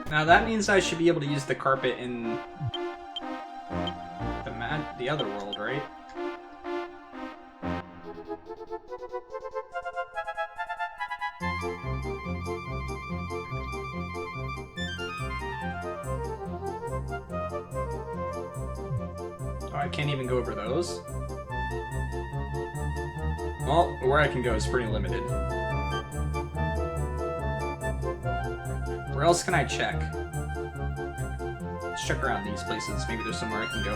Now that means I should be able to use the carpet in the other world, right? Oh, I can't even go over those? Well, where I can go is pretty limited. Where else can I check? Let's check around these places. Maybe there's somewhere I can go.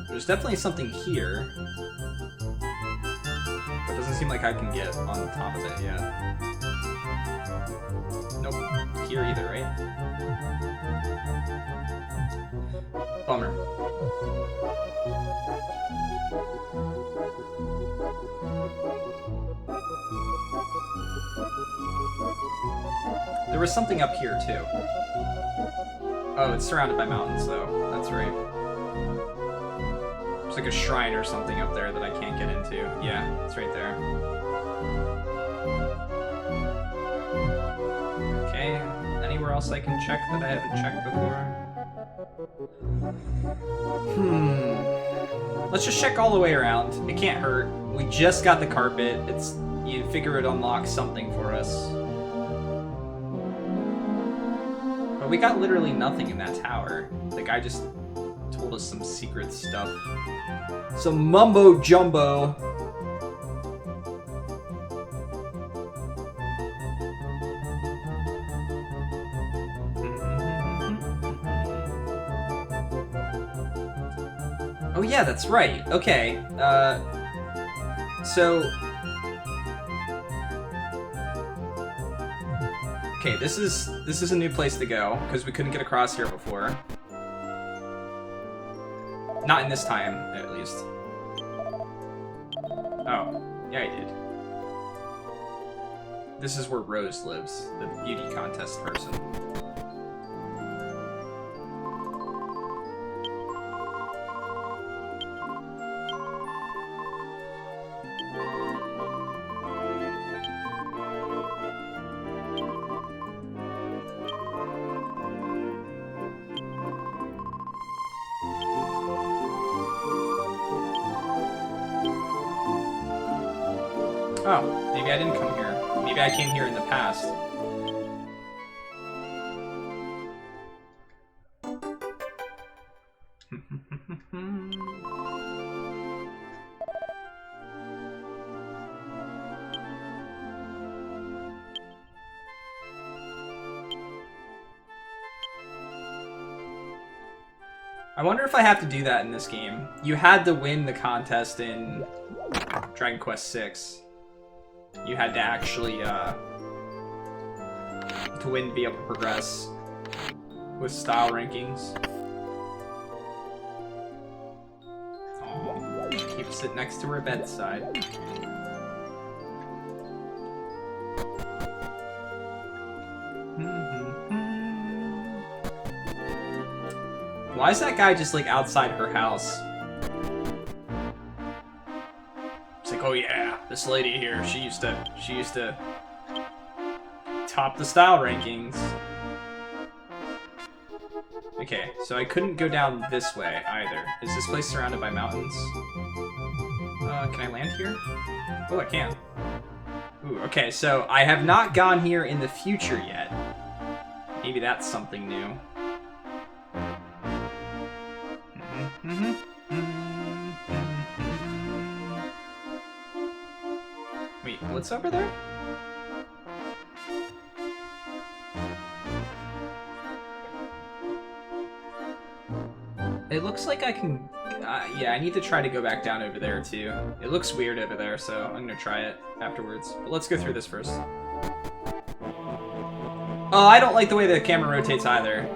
There's definitely something here. But it doesn't seem like I can get on top of it yet. Nope. Here either, right? Bummer. There was something up here, too. Oh, it's surrounded by mountains, though. That's right. There's like a shrine or something up there that I can't get into. Yeah, it's right there. Okay, anywhere else I can check that I haven't checked before? Let's just check all the way around. It can't hurt. We just got the carpet. You figure it unlocks something for us. But we got literally nothing in that tower. The guy just told us some secret stuff. Some mumbo jumbo. Oh yeah, that's right. Okay. Okay, this is a new place to go because we couldn't get across here before. Not in this time, at least. Oh, yeah, I did. This is where Rose lives, the beauty contest person. Oh, maybe I didn't come here. Maybe I came here in the past. I wonder if I have to do that in this game. You had to win the contest in Dragon Quest VI. You had to actually, to win, be able to progress with style rankings. Aww, keeps it next to her bedside. Why is that guy just, like, outside her house? It's like, oh yeah, this lady here, she used to top the style rankings. Okay, so I couldn't go down this way either. Is this place surrounded by mountains? Can I land here? Oh, I can. Ooh, okay, so I have not gone here in the future yet. Maybe that's something new. Wait, what's over there? It looks like I can... yeah, I need to try to go back down over there, too. It looks weird over there, so I'm gonna try it afterwards. But let's go through this first. Oh, I don't like the way the camera rotates either.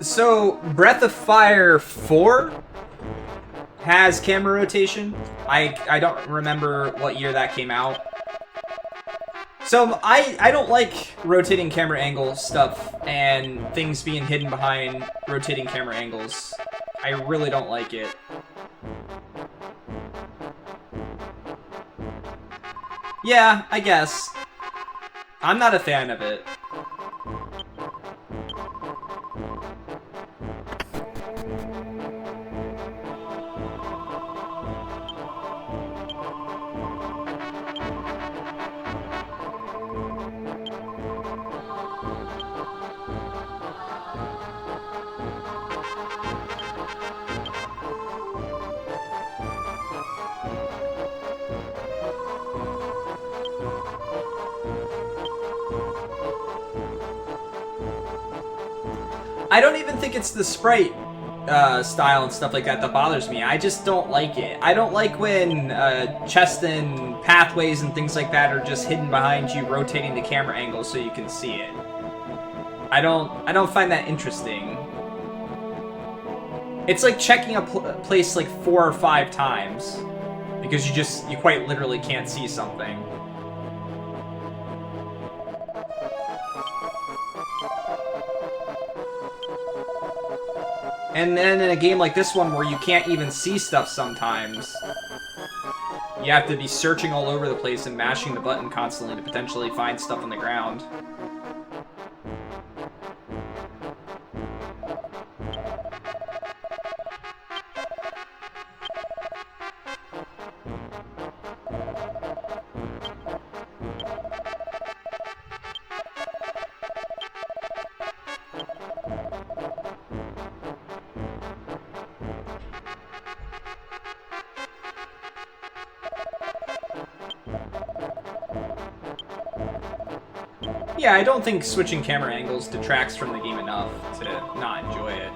So Breath of Fire 4 has camera rotation. I don't remember what year that came out. So I don't like rotating camera angle stuff and things being hidden behind rotating camera angles. I really don't like it. Yeah, I guess. I'm not a fan of it. I don't even think it's the sprite style and stuff like that that bothers me. I just don't like it. I don't like when chests and pathways and things like that are just hidden behind you, rotating the camera angle so you can see it. I don't find that interesting. It's like checking a place like 4 or 5 times because you quite literally can't see something. And then in a game like this one where you can't even see stuff sometimes, you have to be searching all over the place and mashing the button constantly to potentially find stuff on the ground. Yeah, I don't think switching camera angles detracts from the game enough to not enjoy it.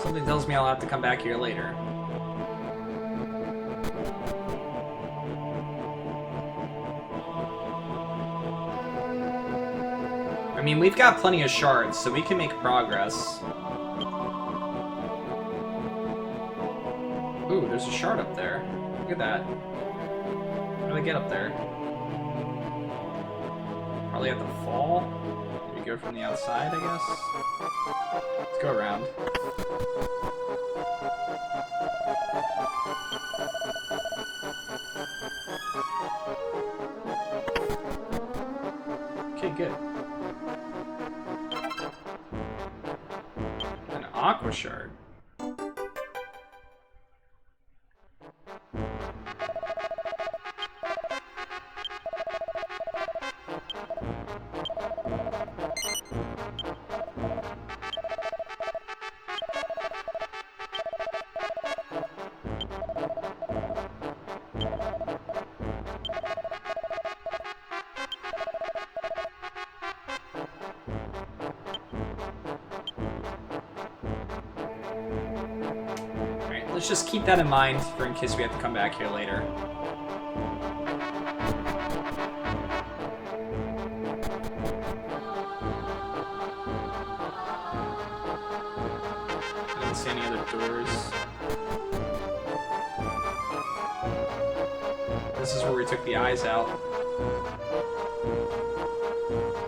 Something tells me I'll have to come back here later. I mean, we've got plenty of shards, so we can make progress. Ooh, there's a shard up there. Look at that. How do I get up there? Probably have to fall. Maybe go from the outside, I guess. Let's go around. Okay, good. An aqua shard. Let's just keep that in mind for in case we have to come back here later. I don't see any other doors. This is where we took the eyes out.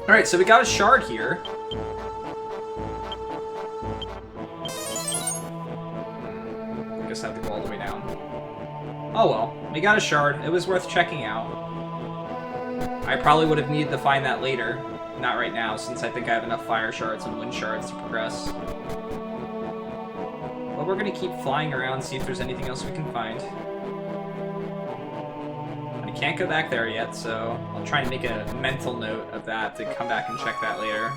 Alright, so we got a shard here. I have to go all the way down. Oh well, we got a shard. It was worth checking out. I probably would have needed to find that later. Not right now, since I think I have enough fire shards and wind shards to progress. But we're gonna keep flying around, see if there's anything else we can find. I can't go back there yet, so I'll try and make a mental note of that to come back and check that later.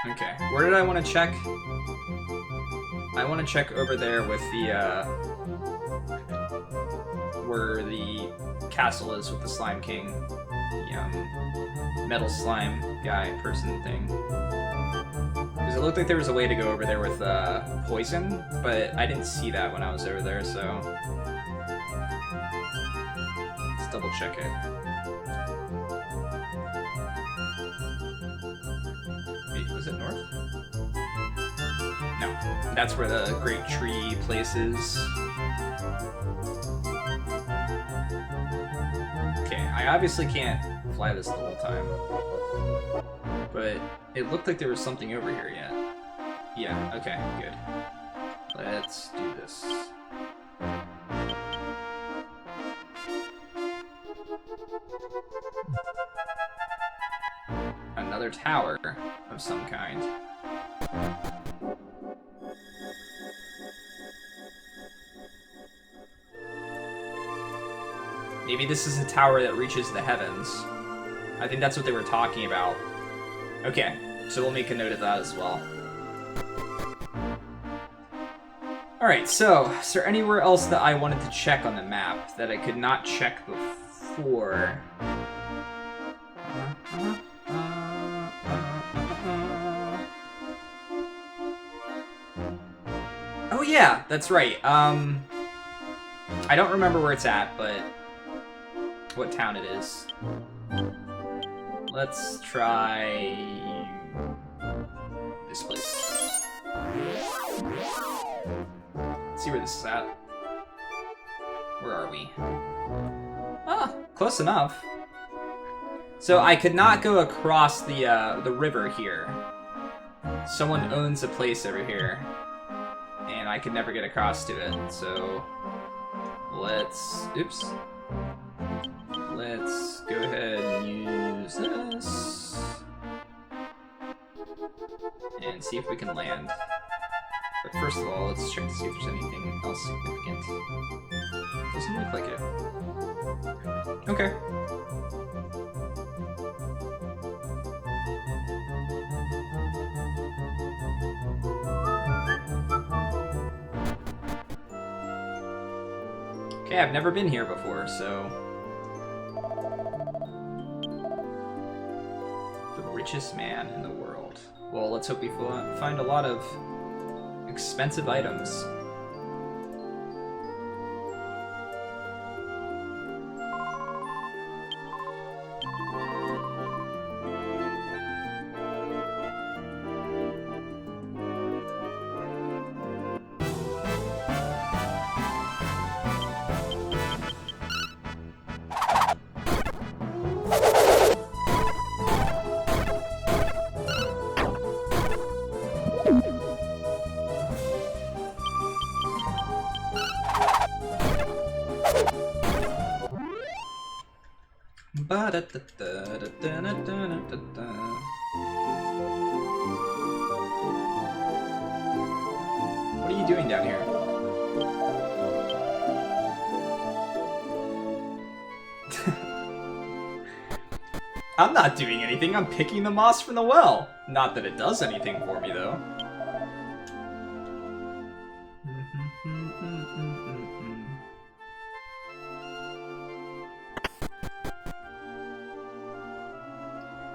Okay, where did I want to check? I want to check over there with the, where the castle is with the Slime King. The, metal slime guy person thing. Because it looked like there was a way to go over there with, poison, but I didn't see that when I was over there, so... Let's double check it. Was it north? No, that's where the great tree place is. Okay, I obviously can't fly this the whole time. But it looked like there was something over here yet. Yeah, okay, good. Let's do this. Another tower of some kind. Maybe this is a tower that reaches the heavens. I think that's what they were talking about. Okay, so we'll make a note of that as well. Alright, so, is there anywhere else that I wanted to check on the map that I could not check before? Oh yeah, that's right. I don't remember where it's at, but what town it is. Let's try this place. Let's see where this is at. Where are we? Ah, close enough. So I could not go across the river here. Someone owns a place over here, and I could never get across to it. So let's, oops. Let's go ahead and use this and see if we can land. But first of all, let's check to see if there's anything else significant. Doesn't look like it. Okay. Okay, I've never been here before, so... The richest man in the world. Well, let's hope we find a lot of expensive items. What are you doing down here? I'm not doing anything, I'm picking the moss from the well. Not that it does anything for me, though.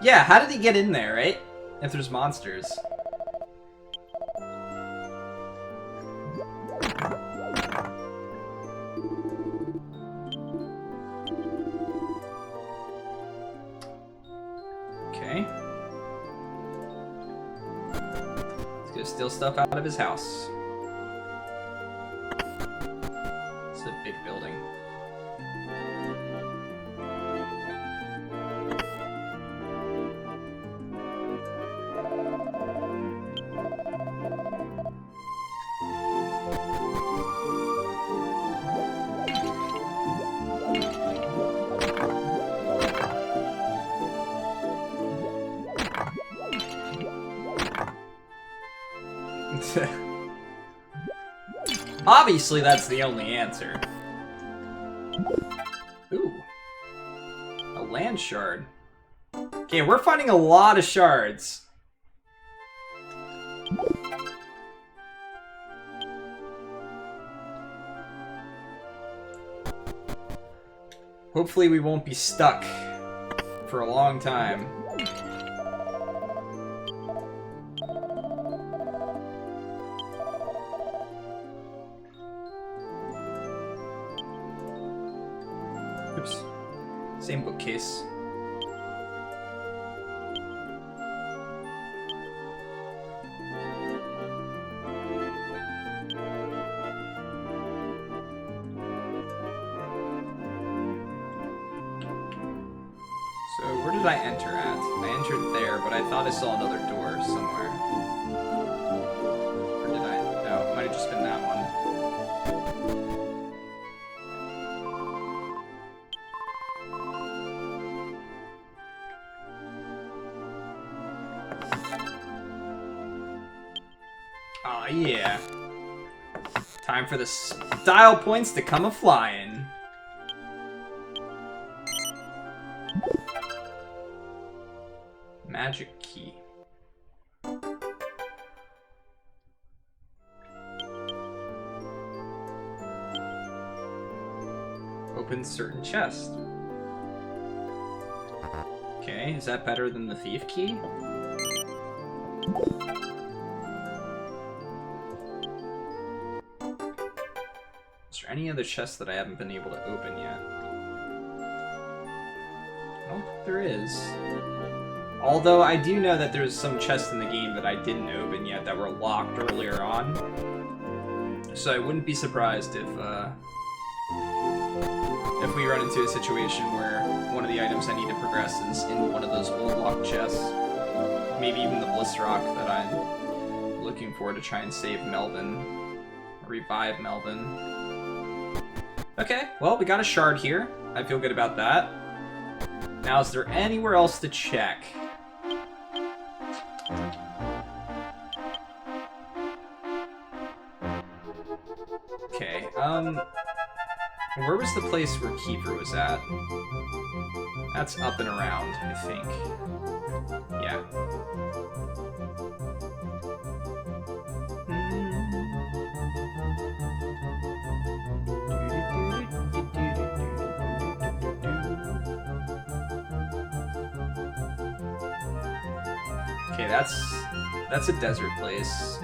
Yeah, how did he get in there, right? If there's monsters. Okay. Let's go steal stuff out of his house. It's a big building. Obviously, that's the only answer. Ooh. A land shard. Okay, we're finding a lot of shards. Hopefully we won't be stuck for a long time. Oops. Same bookcase. So where did I enter at? I entered there, but I thought I saw another door somewhere. Or did I? No, it might have just been that one. Aw, yeah. Time for the style points to come a-flying. Magic key. Open certain chest. Okay, is that better than the thief key? Is there any other chests that I haven't been able to open yet? I don't think there is. Although I do know that there's some chests in the game that I didn't open yet that were locked earlier on. So I wouldn't be surprised if we run into a situation where one of the items I need to progress is in one of those old locked chests. Maybe even the Bliss Rock that I'm looking for to try and save Melvin. Or revive Melvin. Okay, well, we got a shard here. I feel good about that. Now, is there anywhere else to check? Okay, where was the place where Keeper was at? That's up and around, I think. Yeah. Okay, that's a desert place.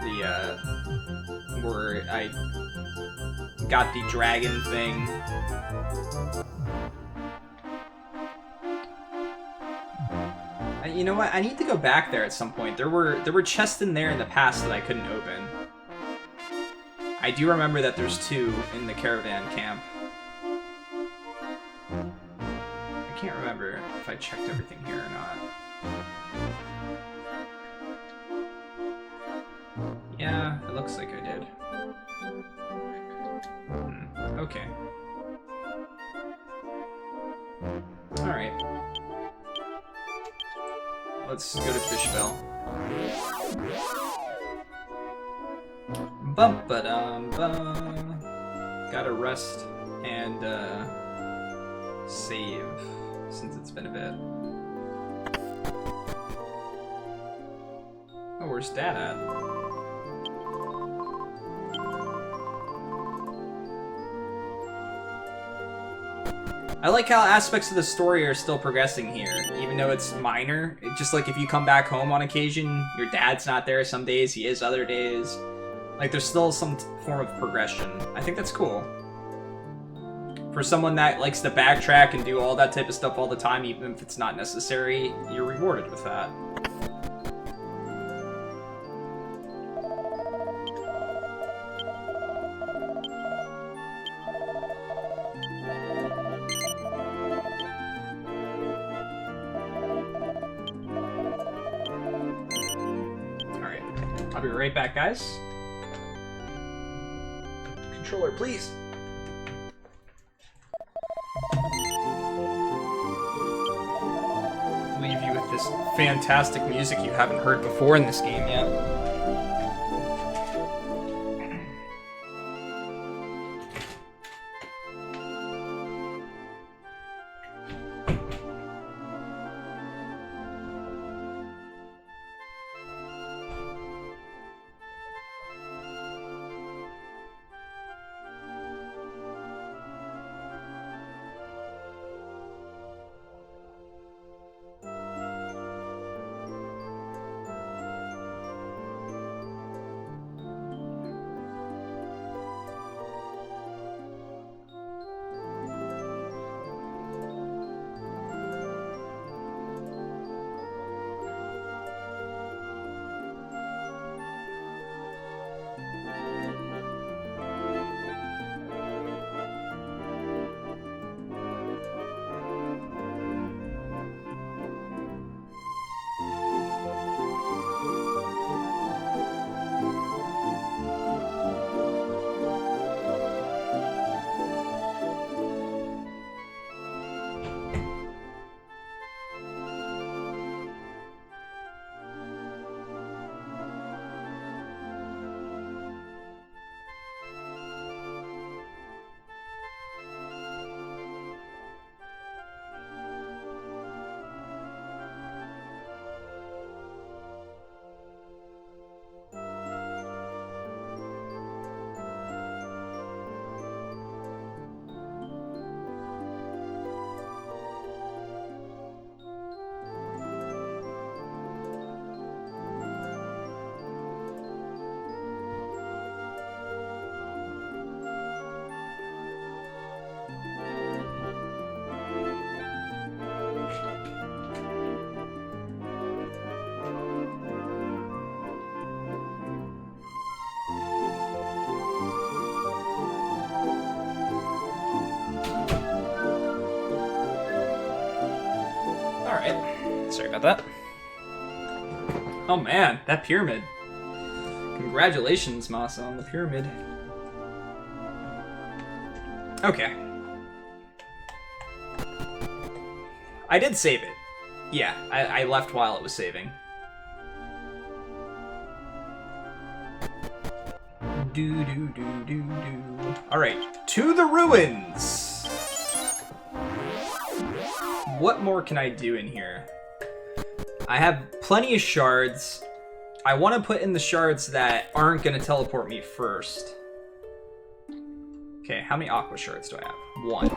The where I got the dragon thing. You know what? I need to go back there at some point. There were chests in there in the past that I couldn't open. I do remember that there's 2 in the caravan camp. I can't remember if I checked everything here or not. Yeah, it looks like I did. Okay. Alright. Let's go to Fishbell. Bum-ba-dum-bum. Gotta rest and save since it's been a bit. Oh, where's Dad at? I like how aspects of the story are still progressing here, even though it's minor. It's just like if you come back home on occasion, your dad's not there some days, he is other days. Like, there's still some form of progression. I think that's cool. For someone that likes to backtrack and do all that type of stuff all the time, even if it's not necessary, you're rewarded with that. I'll be right back, guys. Controller, please. Leave you with this fantastic music you haven't heard before in this game yet. Sorry about that. Oh man, that pyramid. Congratulations, Masa, on the pyramid. Okay. I did save it. Yeah, I left while it was saving. Alright, to the ruins! What more can I do in here? I have plenty of shards. I want to put in the shards that aren't going to teleport me first. Okay, how many aqua shards do I have? 1.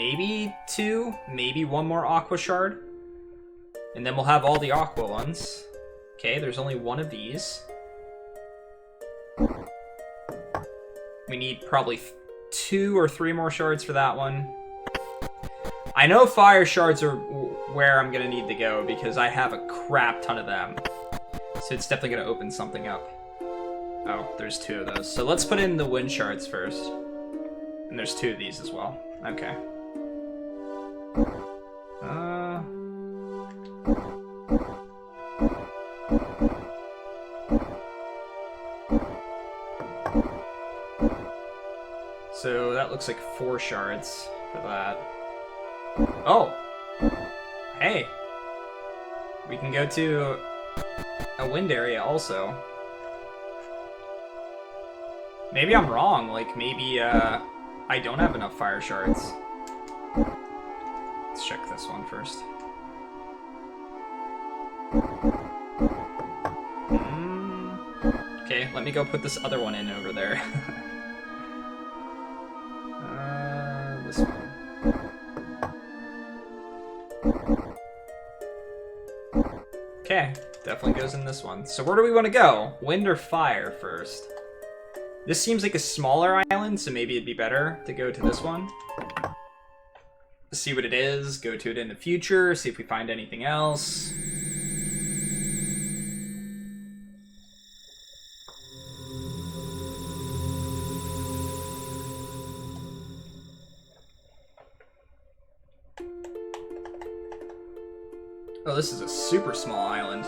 maybe 2, maybe 1 more aqua shard. And then we'll have all the aqua ones. Okay, there's only 1 of these. We need probably 2 or 3 more shards for that one. I know fire shards are where I'm gonna need to go because I have a crap ton of them. So it's definitely gonna open something up. Oh, there's 2 of those. So let's put in the wind shards first. And there's 2 of these as well. Okay. So that looks like 4 shards for that. Oh! Hey! We can go to a wind area also. Maybe I'm wrong, like maybe I don't have enough fire shards. Let's check this one first. Okay, let me go put this other one in over there. This one. Okay, definitely goes in this one. So where do we want to go? Wind or fire first? This seems like a smaller island, so maybe it'd be better to go to this one. See what it is, go to it in the future, see if we find anything else. Oh, this is a super small island.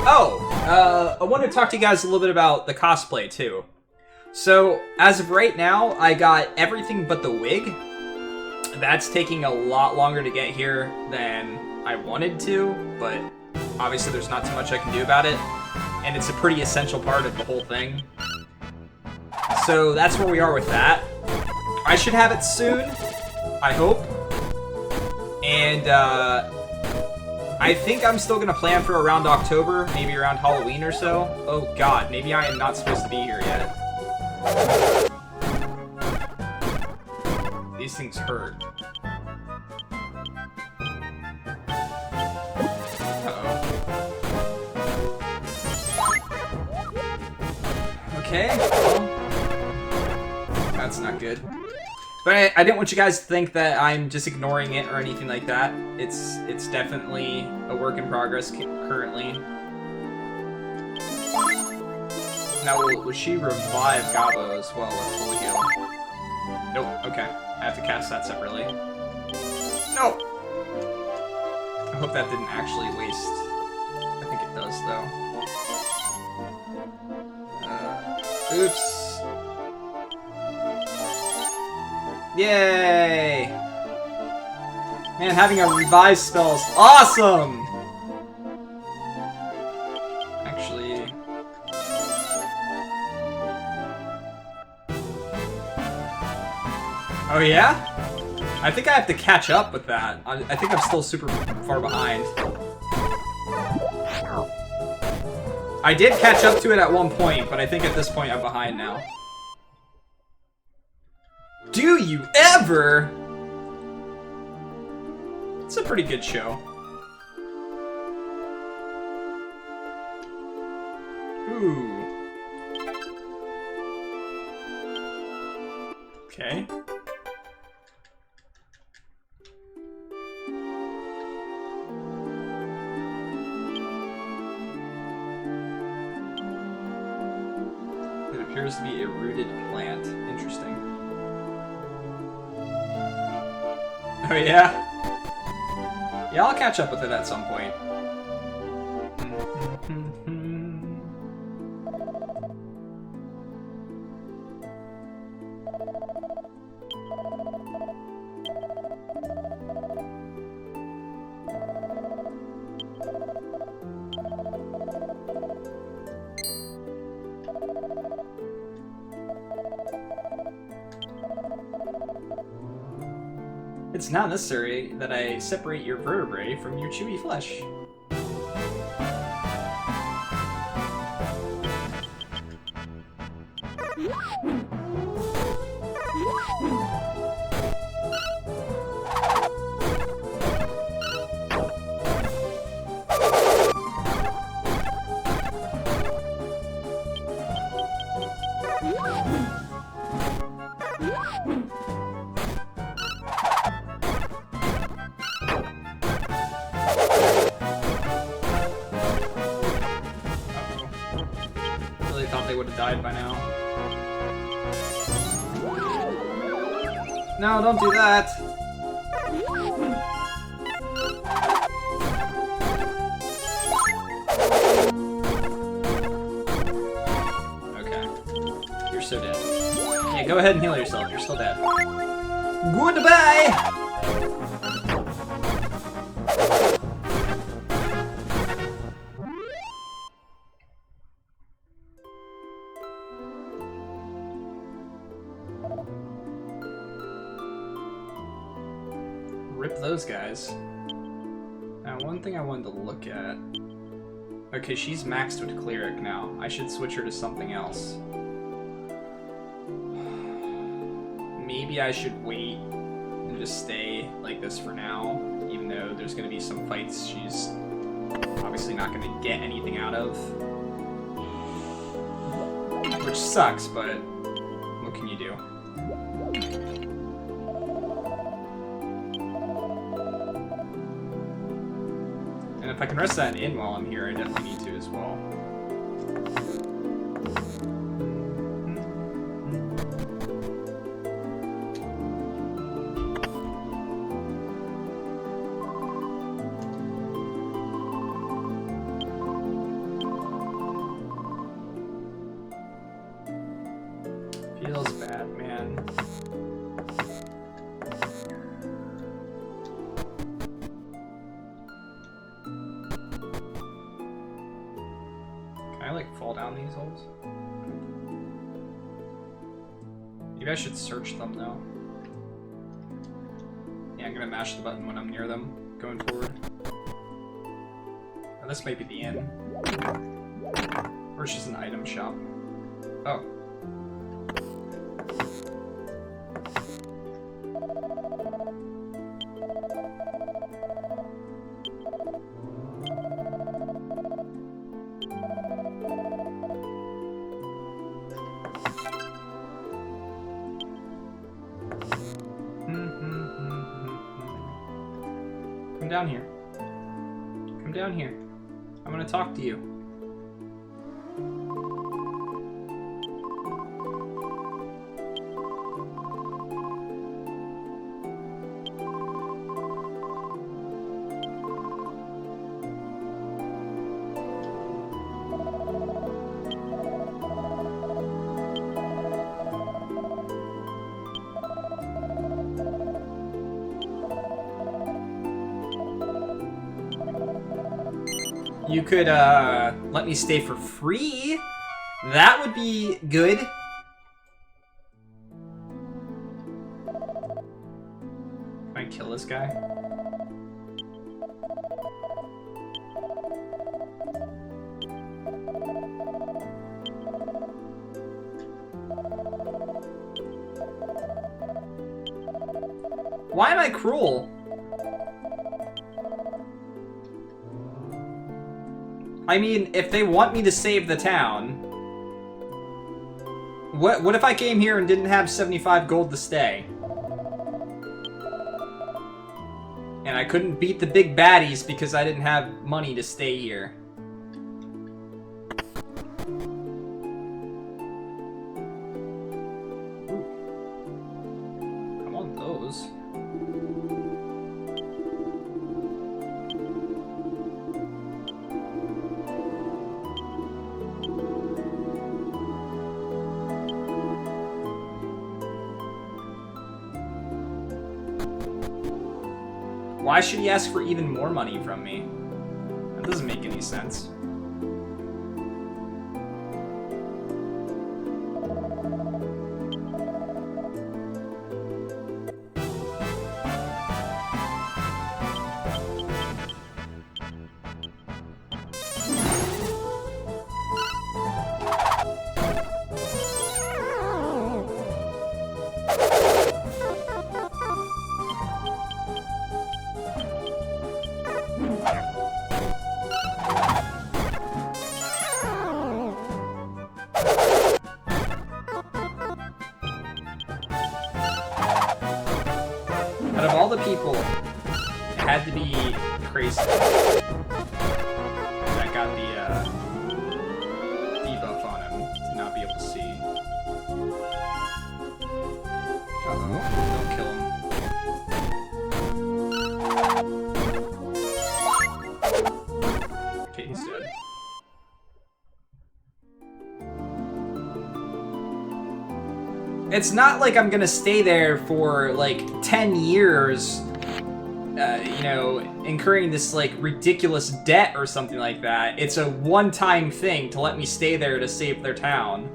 Oh, I want to talk to you guys a little bit about the cosplay too. So, as of right now, I got everything but the wig. That's taking a lot longer to get here than I wanted to, but obviously there's not too much I can do about it. And it's a pretty essential part of the whole thing. So that's where we are with that. I should have it soon, I hope. And I think I'm still gonna plan for around October, maybe around Halloween or so. Oh god, maybe I am not supposed to be here yet. These things hurt. Okay, well, that's not good. But I didn't want you guys to think that I'm just ignoring it or anything like that. It's definitely a work in progress currently. Now, will she revive Gabo as well with full heal? Nope, okay. I have to cast that separately. No! I hope that didn't actually waste. I think it does, though. Oops. Yay! Man, having a revive spell is awesome! Actually... Oh yeah? I think I have to catch up with that. I think I'm still super far behind. I did catch up to it at one point, but I think at this point I'm behind now. Do you ever? It's a pretty good show. Ooh. Okay. It appears to be a rooted plant. Interesting. Oh yeah? Yeah, I'll catch up with it at some point. It's not necessary that I separate your vertebrae from your chewy flesh. Really thought they would have died by now. No, don't do that! Okay. You're so dead. Yeah, go ahead and heal yourself. You're still dead. Goodbye! Rip those guys. Now, one thing I wanted to look at. Okay, she's maxed with Cleric now. I should switch her to something else. Maybe I should wait and just stay like this for now, even though there's going to be some fights she's obviously not going to get anything out of. Which sucks, but what can you do? And if I can rest that in while I'm here, I definitely need to as well. Feels bad, man. Can I, like, fall down these holes? Maybe I should search them, though. Yeah, I'm gonna mash the button when I'm near them, going forward. Oh, this might be the inn. Or it's just an item shop. Oh. Come down here. Come down here. I'm gonna talk to you. You could, let me stay for free? That would be good. Can I kill this guy? Why am I cruel? I mean, if they want me to save the town, what if I came here and didn't have 75 gold to stay? And I couldn't beat the big baddies because I didn't have money to stay here. Ooh. I want those. Why should he ask for even more money from me? That doesn't make any sense. the people. It had to be crazy. That got the debuff on him to not be able to see. Uh-oh. Don't kill him. Okay, he's dead. It's not like I'm gonna stay there for like 10 years, you know, incurring this like ridiculous debt or something like that. It's a one-time thing to let me stay there to save their town.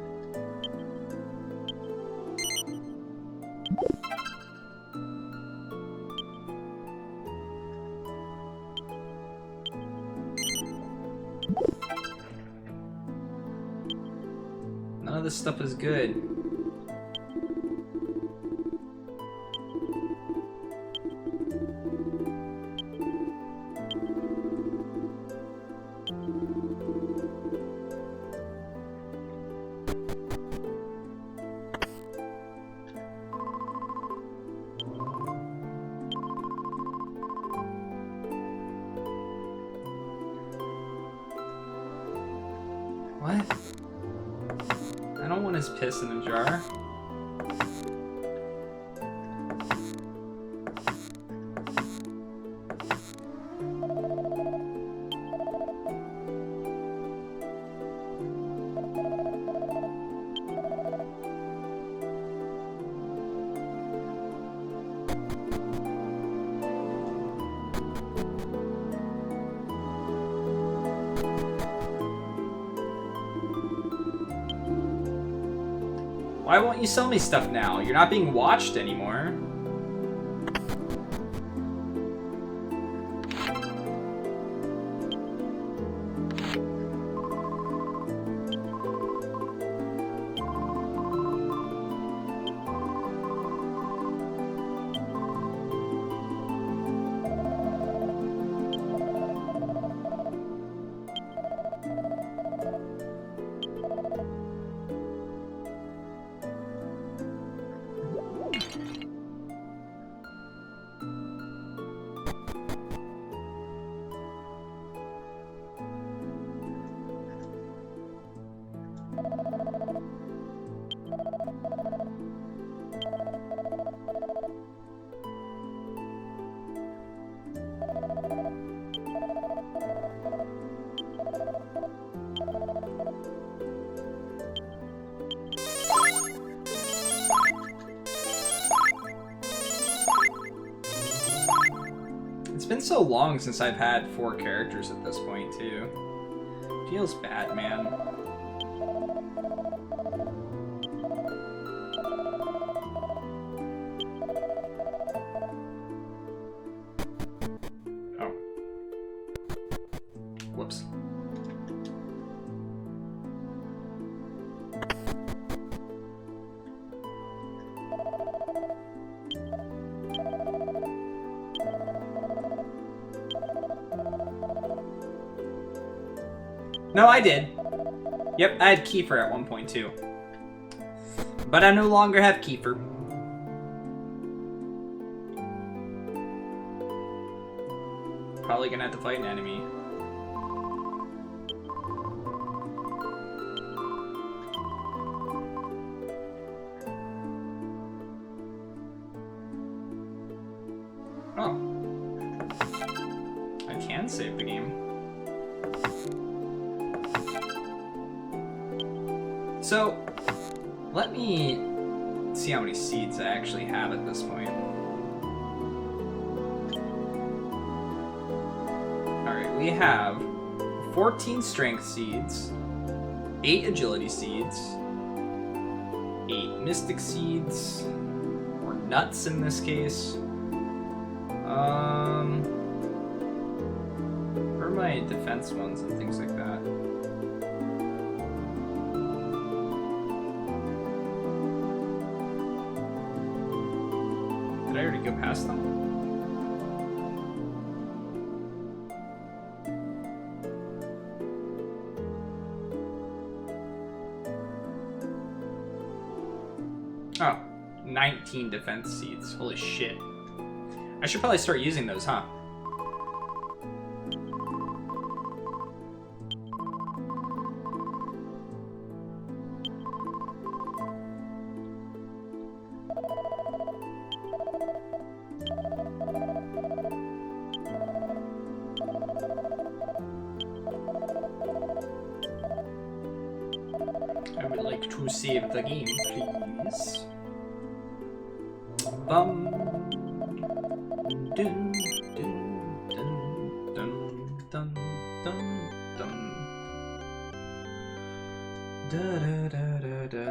None of this stuff is good. What? I don't want his piss in a jar. Why won't you sell me stuff now? You're not being watched anymore. It's been so long since I've had 4 characters at this point, too. Feels bad, man. Oh. Whoops. No, I did. Yep, I had Kiefer at one point too. But I no longer have Kiefer. Probably gonna have to fight an enemy. Oh. I can save the game. So, let me see how many seeds I actually have at this point. Alright, we have 14 strength seeds, 8 agility seeds, 8 mystic seeds, or nuts in this case. Where are my defense ones and things like that? Did I already go past them? Oh, 19 defense seeds. Holy shit. I should probably start using those, huh? I would like to save the game, please. Bum. Dun, dun, dun, dun, dun, dun, dun. Da, da, da, da, da.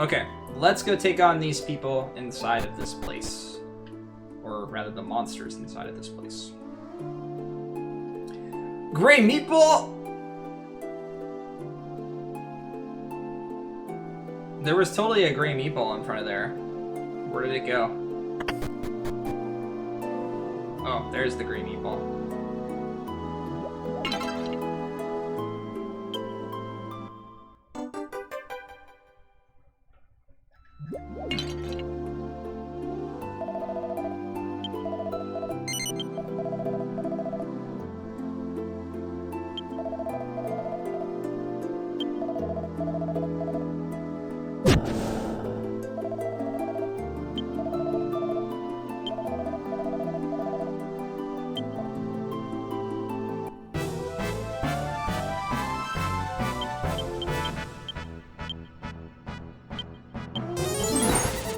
Okay, let's go take on these people inside of this place. Or rather, the monsters inside of this place. Gray Meatball! There was totally a gray meatball in front of there. Where did it go? Oh, there's the gray meatball.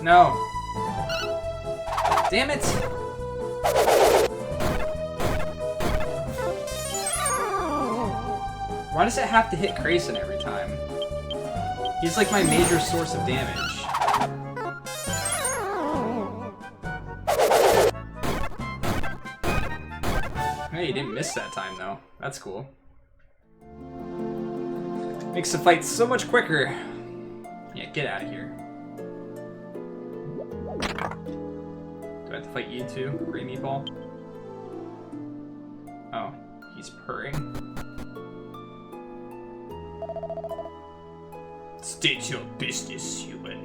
No. Damn it! Why does it have to hit Grayson every time? He's like my major source of damage. Hey, you didn't miss that time though. That's cool. Makes the fight so much quicker. Yeah, get out of here. Do I have to fight you too, Gray Meatball? Oh, he's purring. State your business, human.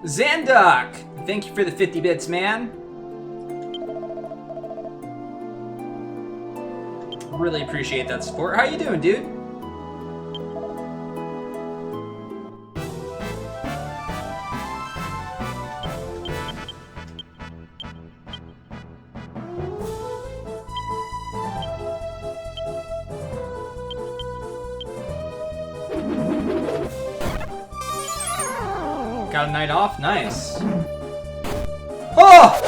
Zandok! Thank you for the 50 bits, man. Really appreciate that support. How you doing, dude? Got a night off? Nice. Oh!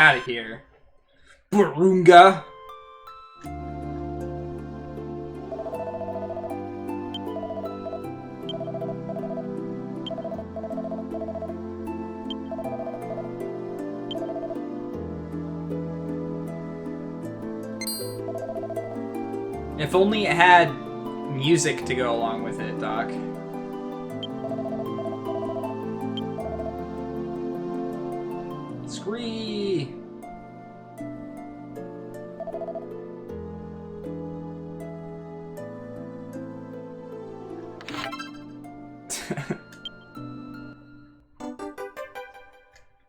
out of here. Burunga. If only it had music to go along with it, Doc. Scree!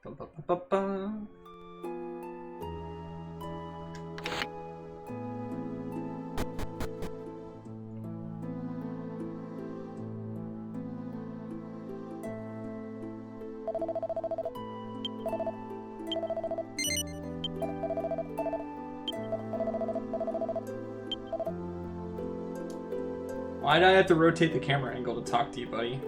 Ba-ba-ba-ba-ba. Why did I have to rotate the camera angle to talk to you, buddy?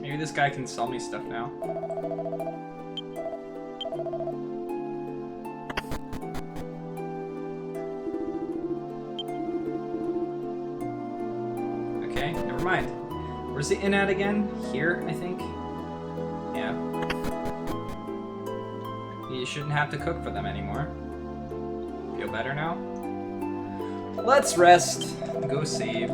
Maybe this guy can sell me stuff now. Okay, never mind. Where's the inn at again? Here, I think? Yeah. You shouldn't have to cook for them anymore. Feel better now? Let's rest. Go save.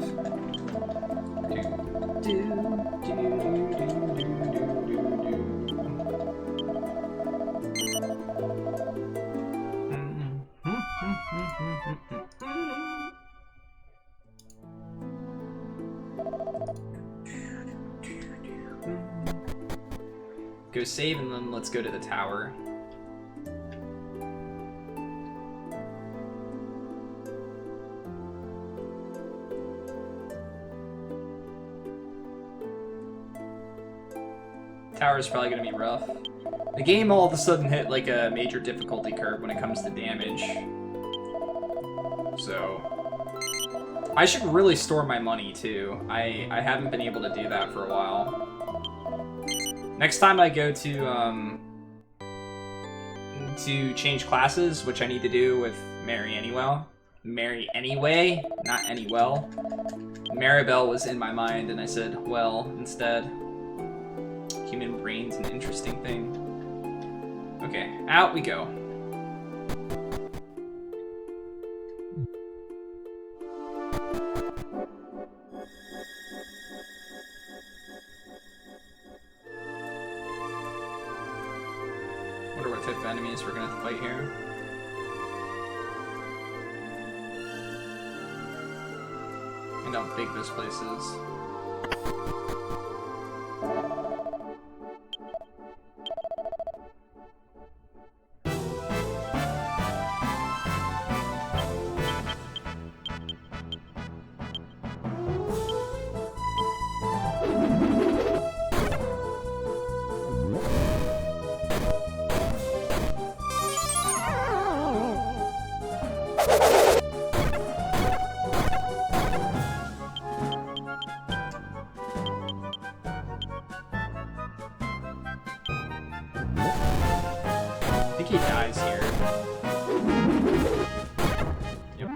Go save and then let's go to the tower. Tower's probably gonna be rough. The game all of a sudden hit like a major difficulty curve when it comes to damage. So I should really store my money too. I haven't been able to do that for a while. Next time I go to change classes, which I need to do with Mary Anywell. Mary Anyway, not Anywell. Maribel was in my mind, and I said, well, instead. Human brain's an interesting thing. Okay, out we go. Wonder what type of enemies we're gonna fight here. And how big this place is. I think he dies here. Yep.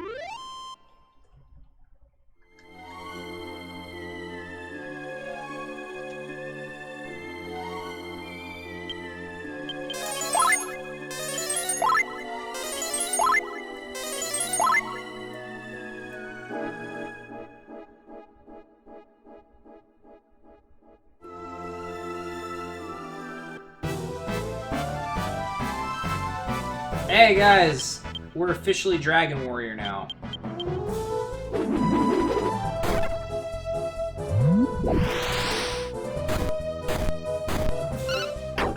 Hey guys, we're officially Dragon Warrior now.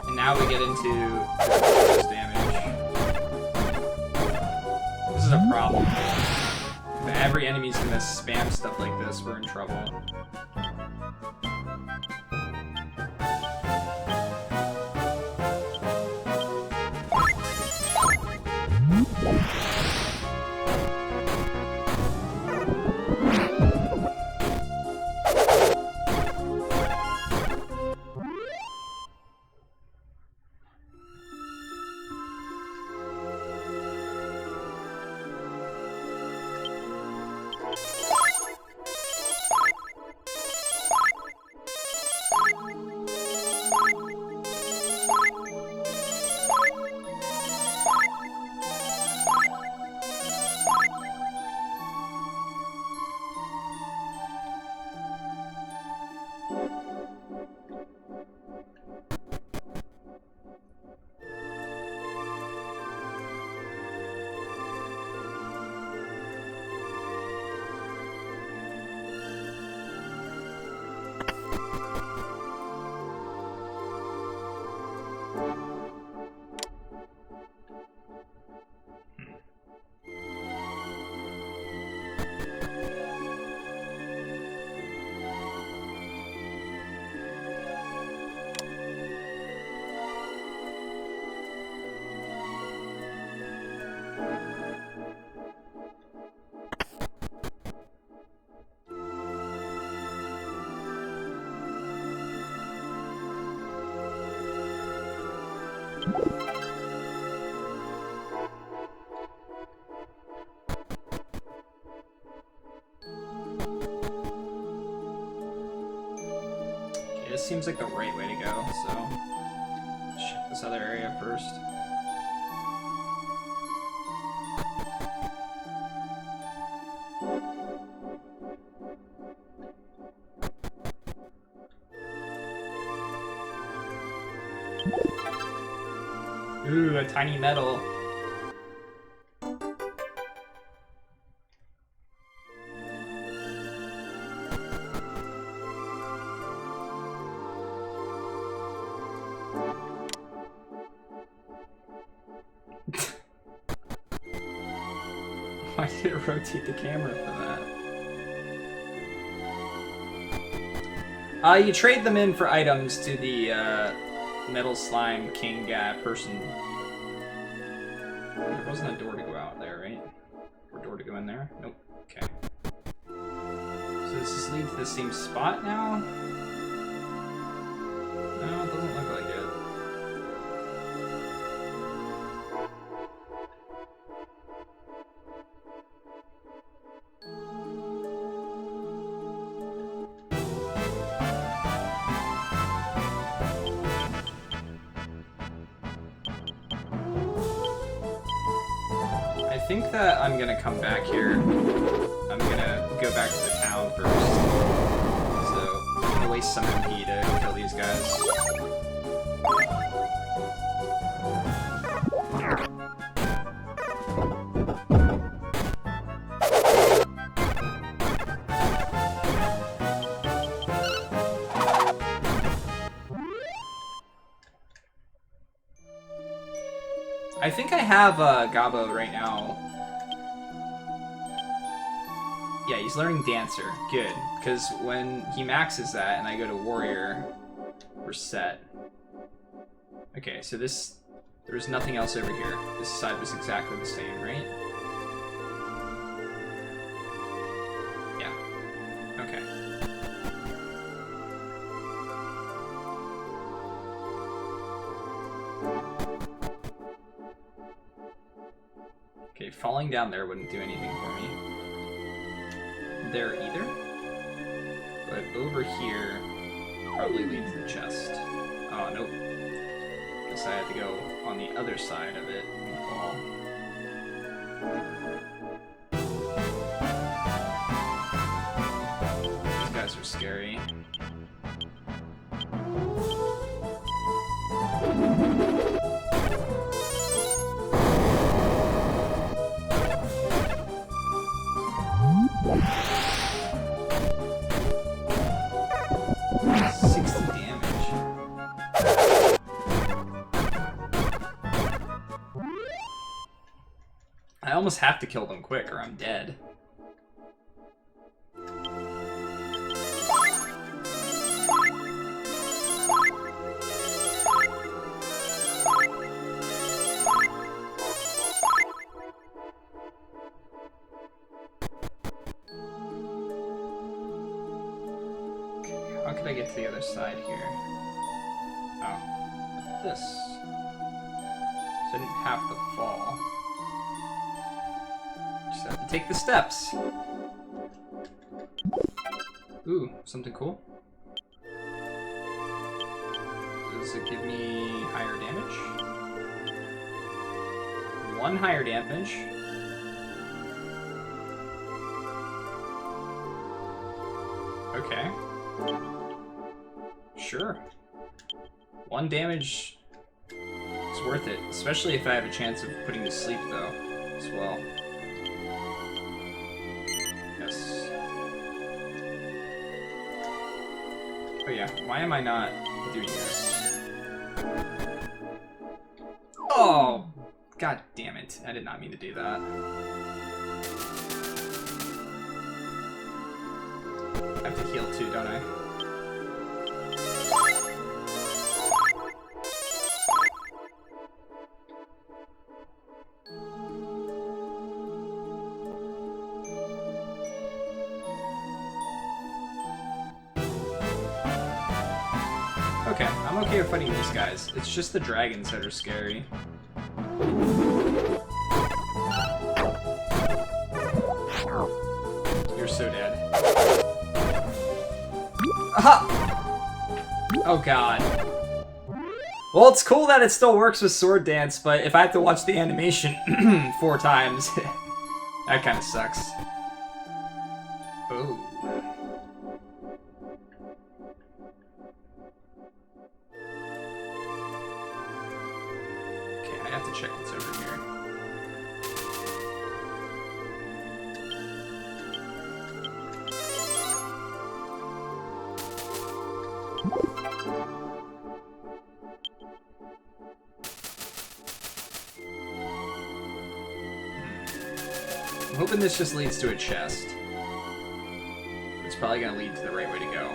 And now we get into damage. This is a problem. every enemy's gonna spam stuff like this, we're in trouble. This seems like the right way to go, so check this other area first. Ooh, a tiny medal. Why did it rotate the camera for that? You trade them in for items to the Metal Slime King person. There wasn't a door to go out there, right? Or door to go in there? Nope. Okay. So does this lead to the same spot now? No, it doesn't look like it. I think that I'm gonna come back here. I'm gonna go back to the town first. So I'm gonna waste some MP to kill these guys. I think I have Gabo right now. Yeah, he's learning Dancer. Good. Because when he maxes that and I go to Warrior, we're set. Okay, so this... There's nothing else over here. This side was exactly the same, right? Yeah. Okay. Okay, falling down there wouldn't do anything for me. There either. But over here probably leads to the chest. Oh, nope. Guess I had to go on the other side of it and fall. These guys are scary. I almost have to kill them quick or I'm dead. other side here? Oh. This. So I didn't have to fall. Just have to take the steps. Ooh, something cool. Does it give me higher damage? 1 higher damage. Okay. Sure. 1 damage is worth it, especially if I have a chance of putting to sleep, though, as well. Yes. Oh yeah, why am I not doing this? Oh! God damn it. I did not mean to do that. I have to heal too, don't I? Okay, I'm okay with fighting these guys. It's just the dragons that are scary. You're so dead. Aha! Oh god. Well, it's cool that it still works with Sword Dance, but if I have to watch the animation 4 times, that kind of sucks. Oh. Okay, I have to check what's over here. I'm hoping this just leads to a chest. It's probably gonna lead to the right way to go.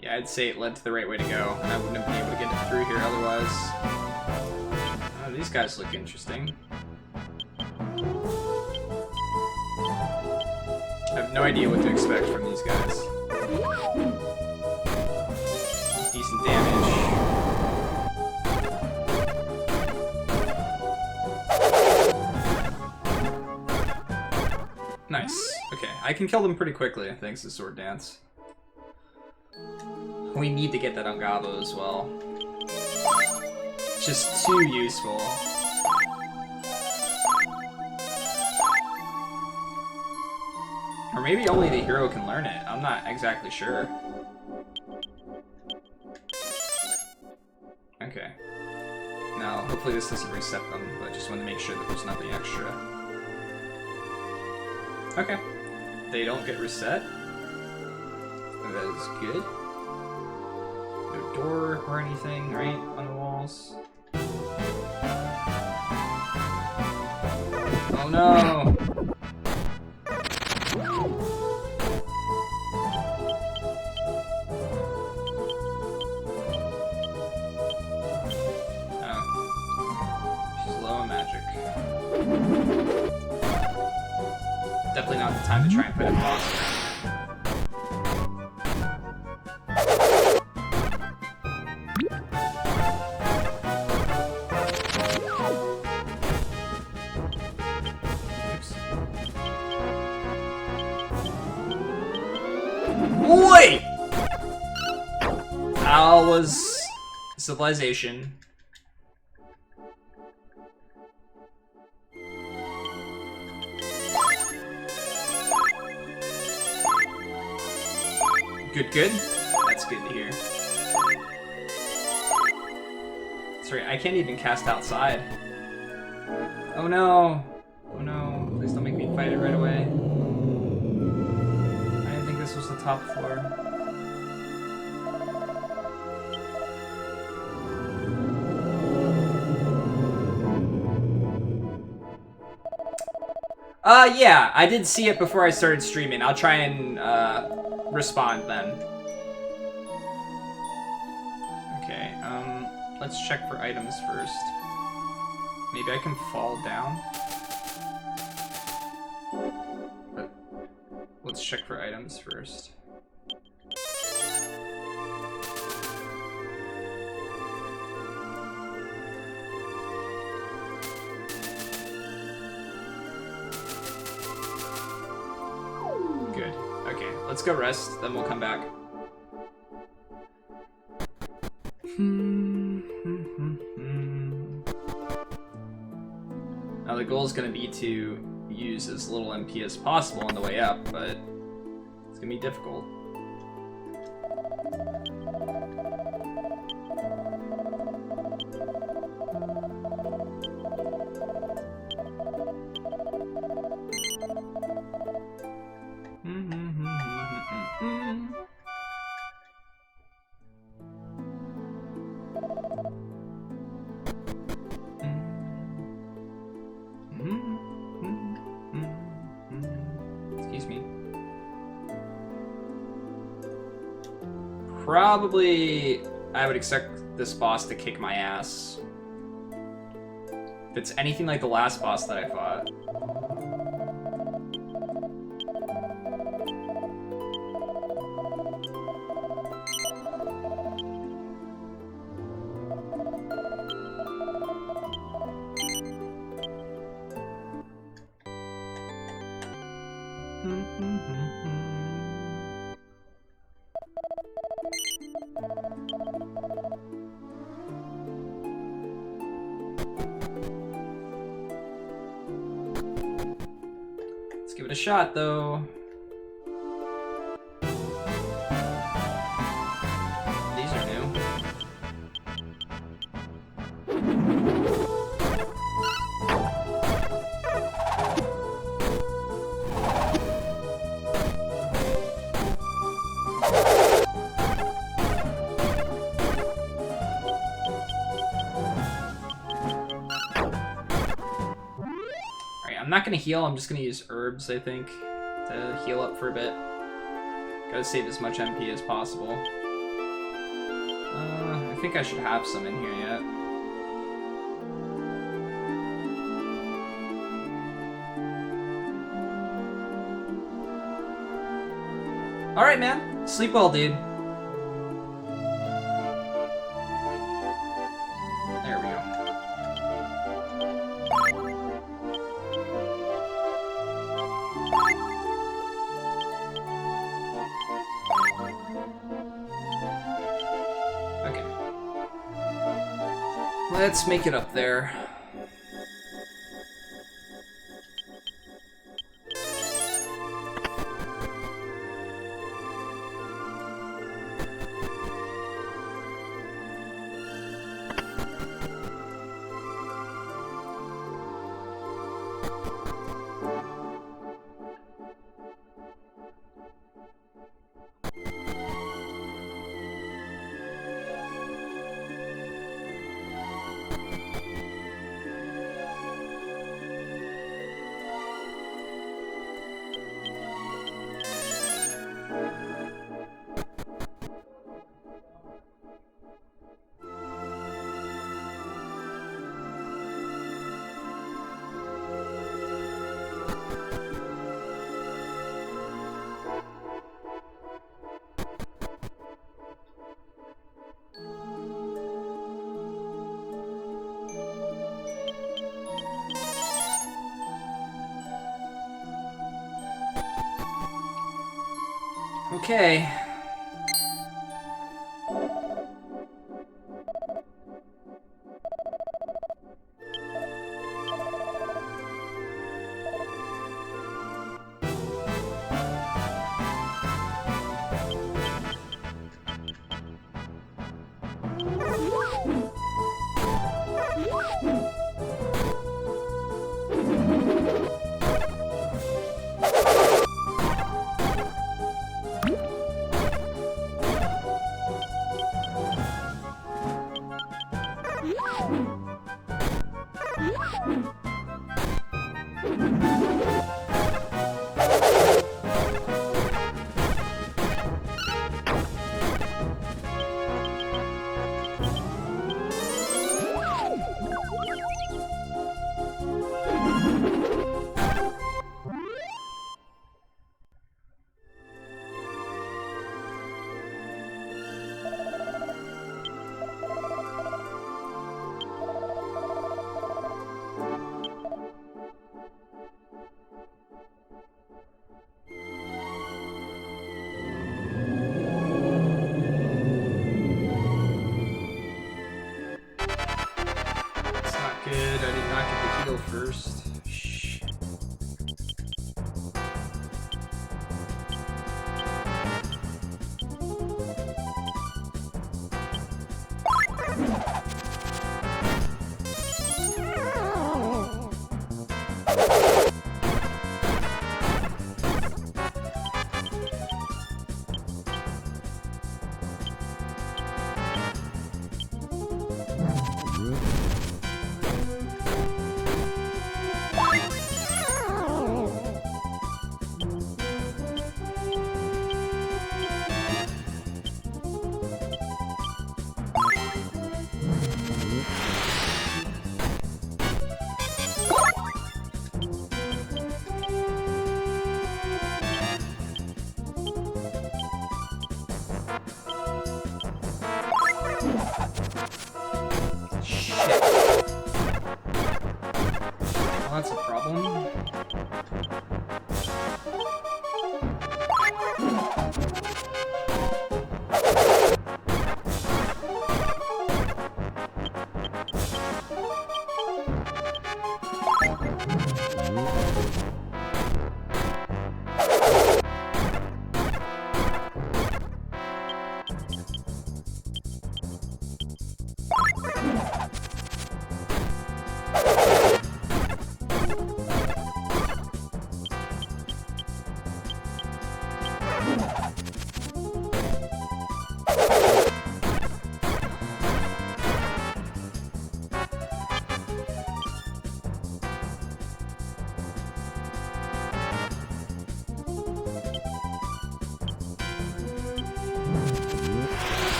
Yeah, I'd say it led to the right way to go, and I wouldn't have been able to get it through here otherwise. Oh, these guys look interesting. I have no idea what to expect from these guys. Decent damage. Nice. Okay, I can kill them pretty quickly thanks to Sword Dance. We need to get that on Gabo as well. It's just too useful. Or maybe only the hero can learn it. I'm not exactly sure. Okay. Now, hopefully this doesn't reset them, but I just want to make sure that there's nothing extra. Okay. They don't get reset. That is good. No door or anything, right? On the walls. Oh no! Oh. She's low on magic. Definitely not the time to try and fight a boss. Wait! How was civilization? Good, good. That's good to hear. Sorry, I can't even cast outside. Oh no! Oh no, please don't make me fight it right away. I didn't think this was the top floor. Yeah, I did see it before I started streaming. I'll try and, respond then. Okay, let's check for items first. Maybe I can fall down? But let's check for items first. Good. Okay, let's go rest, then we'll come back. Now the goal is going to be to use as little MP as possible on the way up, but it's going to be difficult. Excuse me. Probably, I would expect this boss to kick my ass. If it's anything like the last boss that I fought. Let's give it a shot, though. These are new. I'm not gonna heal, I'm just gonna use herbs, I think, to heal up for a bit. Gotta save as much MP as possible. I think I should have some in here yet. Alright, man. Sleep well, dude. There we go. Okay. Let's make it up there. Okay.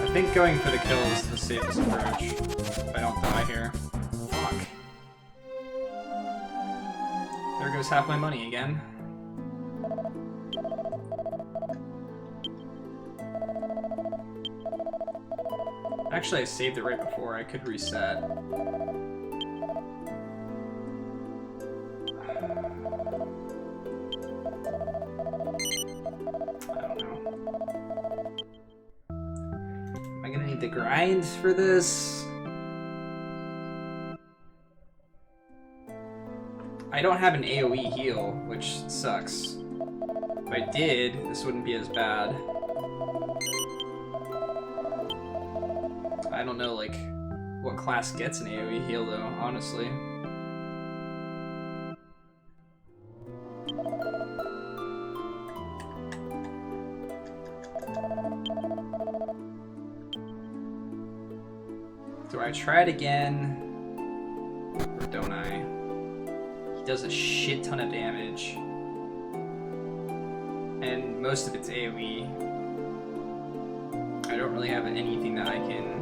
I think going for the kill is the safest approach if I don't die here. Fuck. There goes half my money again. Actually, I saved it right before. I could reset. The grind for this. I don't have an AoE heal, which sucks. If I did, this wouldn't be as bad. I don't know, like, what class gets an AoE heal, though, honestly. Do I try it again? Or don't I? He does a shit ton of damage. And most of it's AoE. I don't really have anything that I can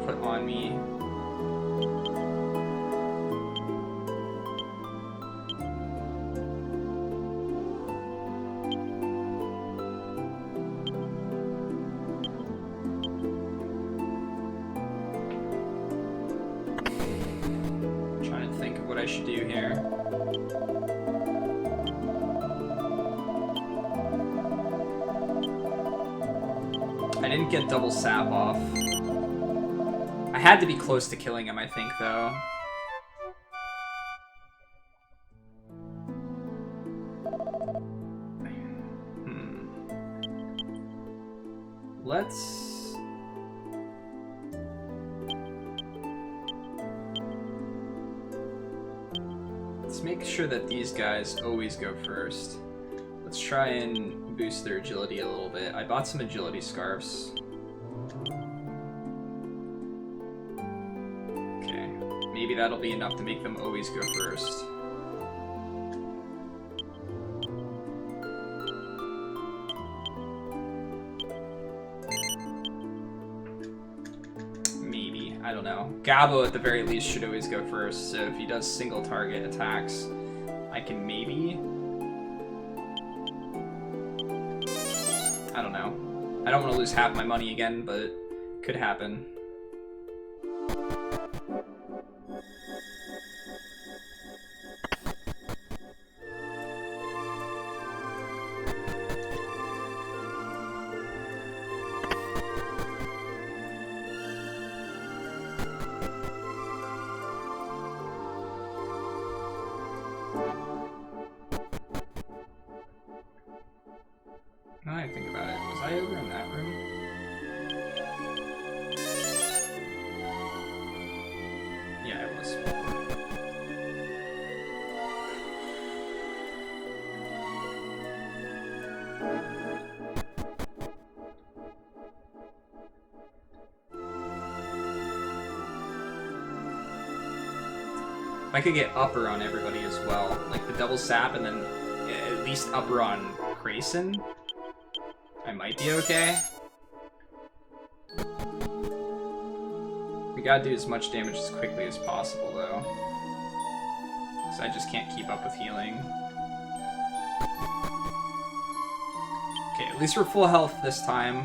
put on me. I should do here. I didn't get double sap off. I had to be close to killing him, I think, though. Let's make sure that these guys always go first. Let's try and boost their agility a little bit. I bought some agility scarves. Okay, maybe that'll be enough to make them always go first. I don't know. Gabo, at the very least, should always go first, so if he does single target attacks, I can maybe... I don't know. I don't want to lose half my money again, but could happen. Now I think about it, was I over in that room? Yeah, I was. If I could get upper on everybody as well, like the double sap and then at least upper on Grayson, I might be okay. We gotta do as much damage as quickly as possible, though. Because I just can't keep up with healing. Okay, at least we're full health this time.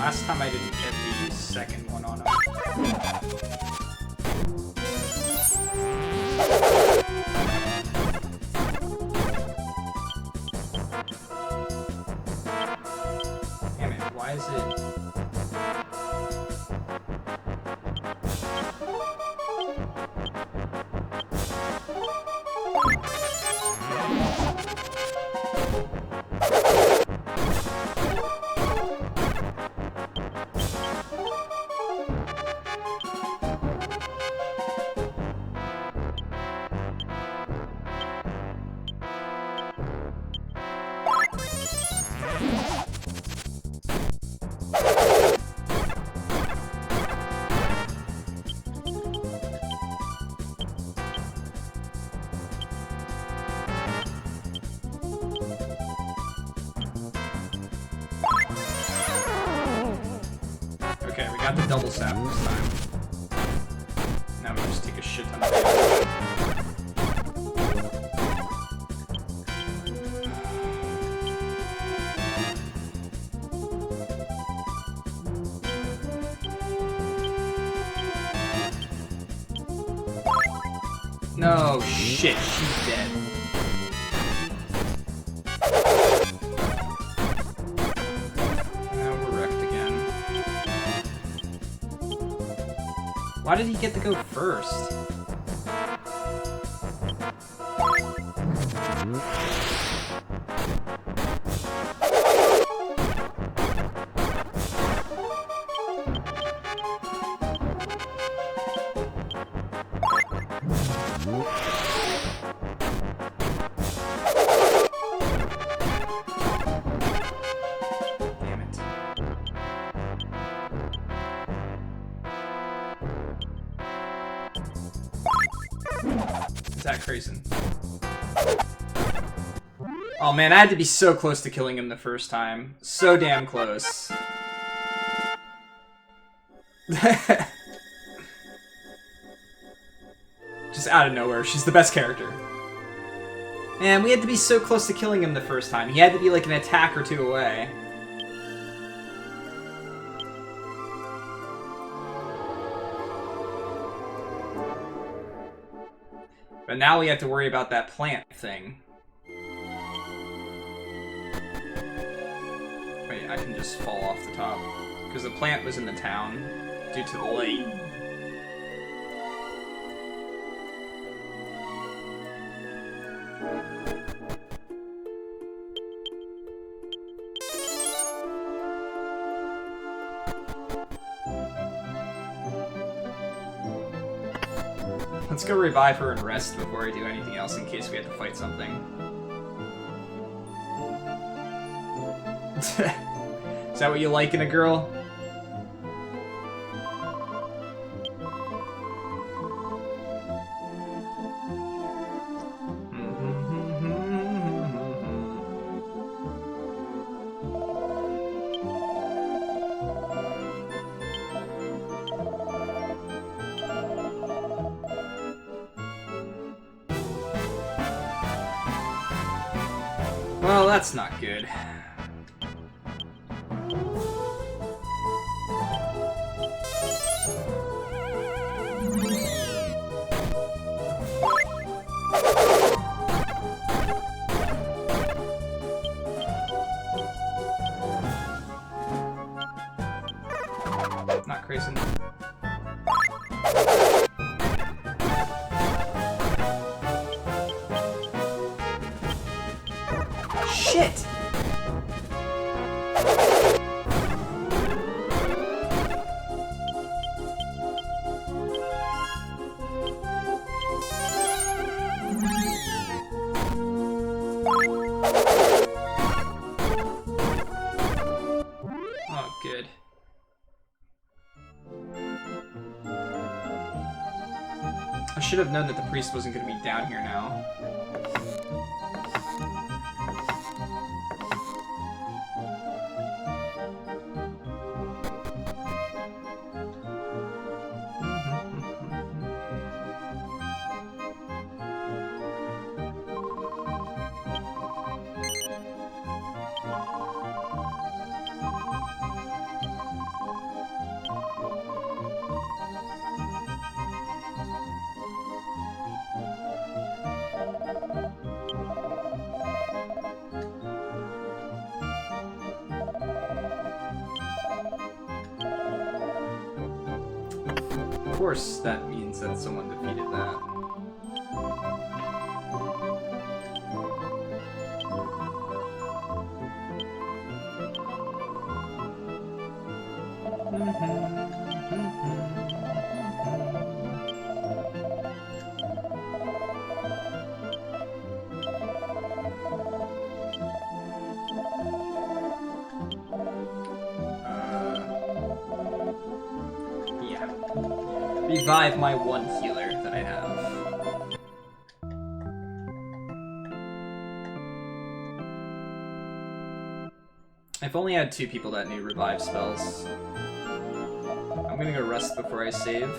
Last time I didn't get the second one on him. Damn it, why is it... Okay, we got the double sap this time. Now we just take a shit ton of damage. No, shit, she's dead. Now we're wrecked again. Why did he get to go first? Is that crazy? Oh man, I had to be so close to killing him the first time. So damn close. Just out of nowhere, she's the best character. Man, we had to be so close to killing him the first time. He had to be like an attack or two away. But now we have to worry about that plant thing. Wait, I can just fall off the top. Because the plant was in the town due to the light. Let's go revive her and rest before I do anything else in case we have to fight something. Is that what you like in a girl? Well, that's not good. Not crazy. Shit! Oh, good. I should have known that the priest wasn't going to be down here now. course that means that someone defeated that. Revive my one healer that I have. I've only had 2 people that knew revive spells. I'm gonna go rest before I save.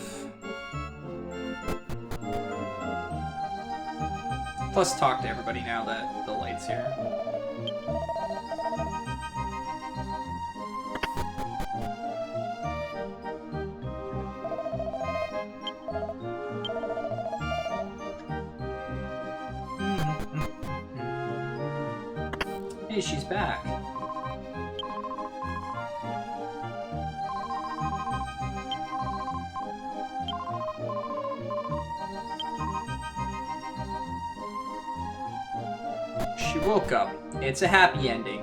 Plus talk to everybody now that the light's here. Hey, she's back. She woke up. It's a happy ending.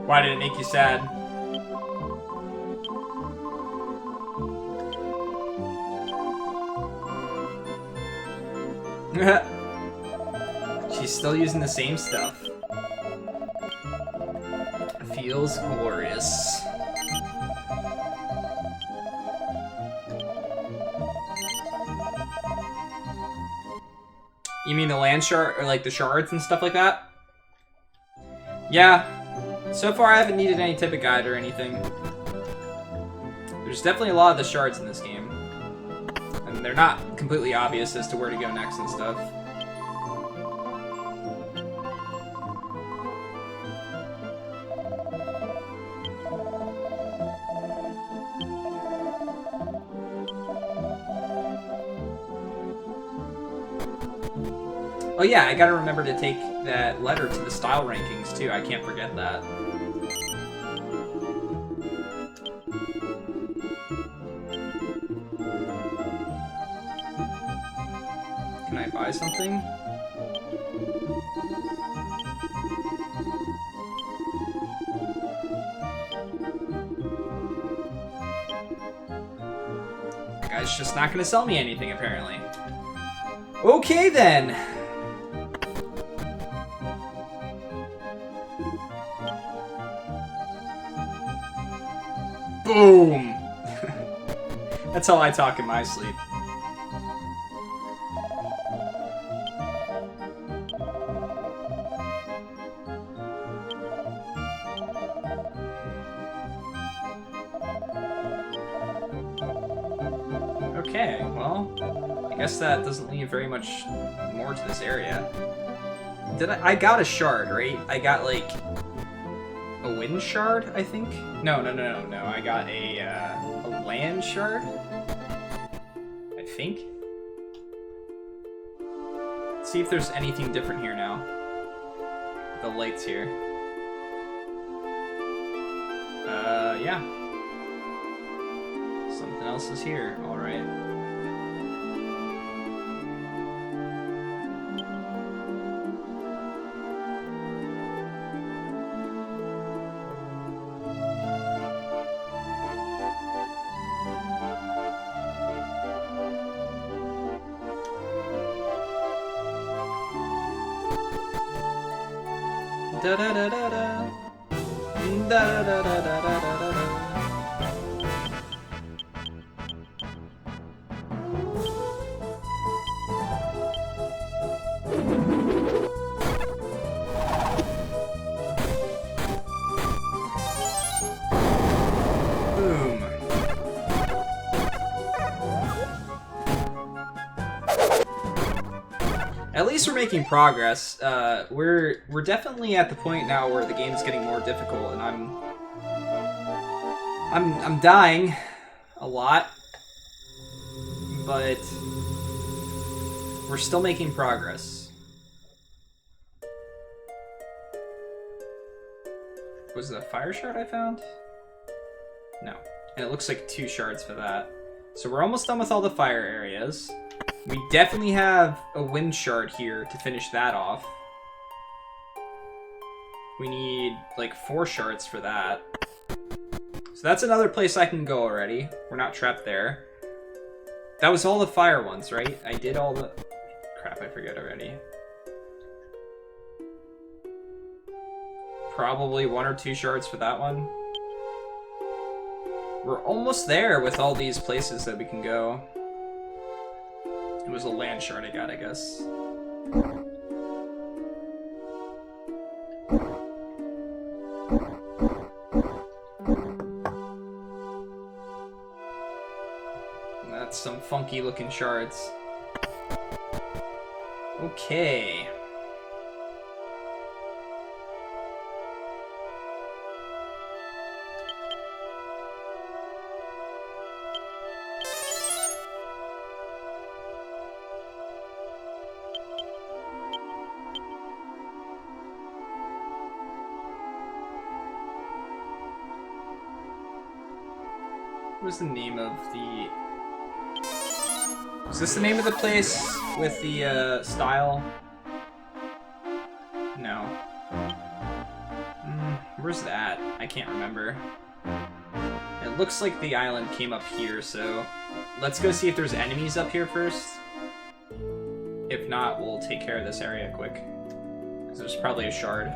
Why did it make you sad? She's still using the same stuff. Feels glorious. You mean the land shard, or like the shards and stuff like that? Yeah. So far, I haven't needed any type of guide or anything. There's definitely a lot of the shards in this game. And they're not completely obvious as to where to go next and stuff. Oh yeah, I gotta remember to take that letter to the style rankings too. I can't forget that. Can I buy something? The guy's just not gonna sell me anything apparently. Okay then. Boom! That's how I talk in my sleep. Okay, well, I guess that doesn't leave very much more to this area. I got a shard, right? I got like a wind shard, I think? No. I got a land shard, I think. Let's see if there's anything different here now. The lights here. Yeah. Something else is here, alright. Da da da da da. Da da da da da da da da. least we're making progress. We're definitely at the point now where the game's getting more difficult, and I'm dying a lot, but we're still making progress. Was it a fire shard I found? No. And it looks like 2 shards for that. So we're almost done with all the fire areas. We definitely have a wind shard here to finish that off. We need like 4 shards for that. So that's another place I can go already. We're not trapped there. That was all the fire ones, right? I did all the... Crap, I forget already. Probably 1 or 2 shards for that one. We're almost there with all these places that we can go. It was a land shard I got, I guess. That's some funky looking shards. Okay. What was the name of the... Is this the name of the place with the style? No. Where's that? I can't remember. It looks like the island came up here, so let's go see if there's enemies up here first. If not, we'll take care of this area quick. Because there's probably a shard.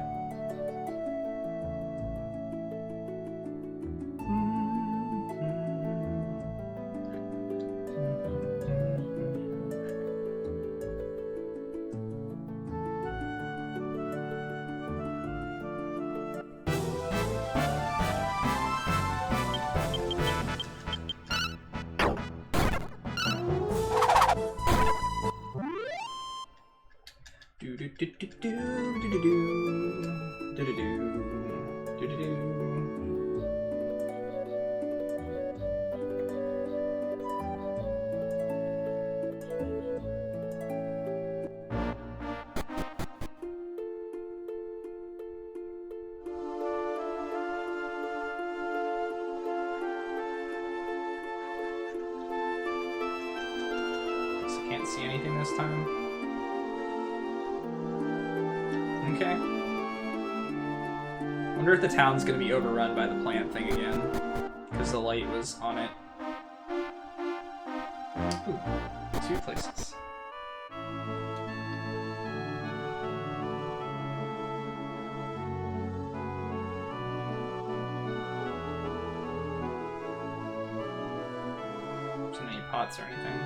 Can't see anything this time. Okay. Wonder if the town's gonna be overrun by the plant thing again, because the light was on it. Ooh, 2 places. There's not any pots or anything.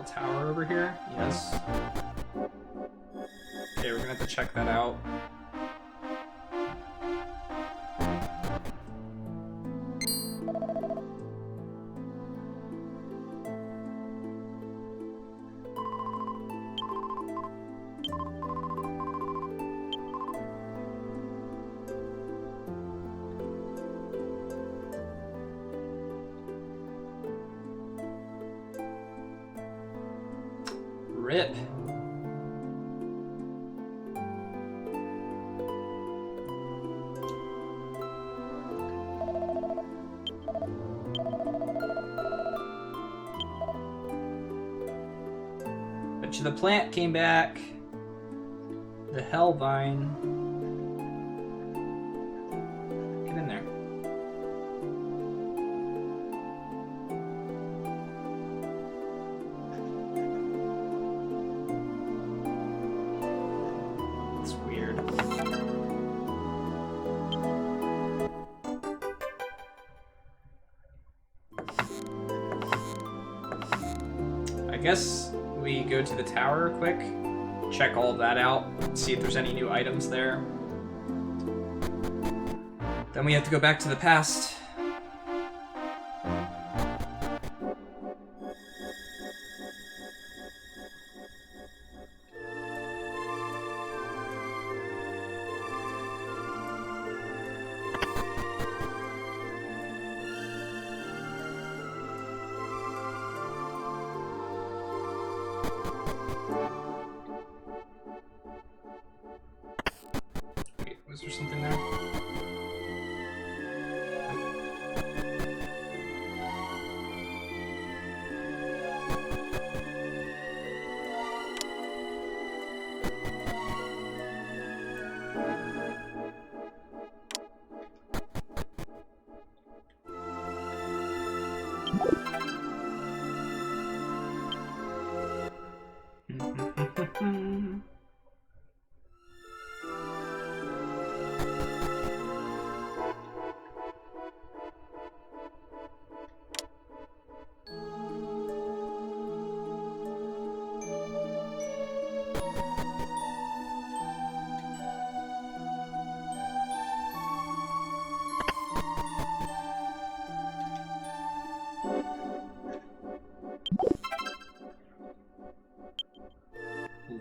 Tower over here? Yes. Okay, we're gonna have to check that out. Rip. Bet you the plant came back. The Hellvine. Get in there. It's weird. I guess we go to the tower quick. Check all of that out, see if there's any new items there. Then we have to go back to the past. Was there something there?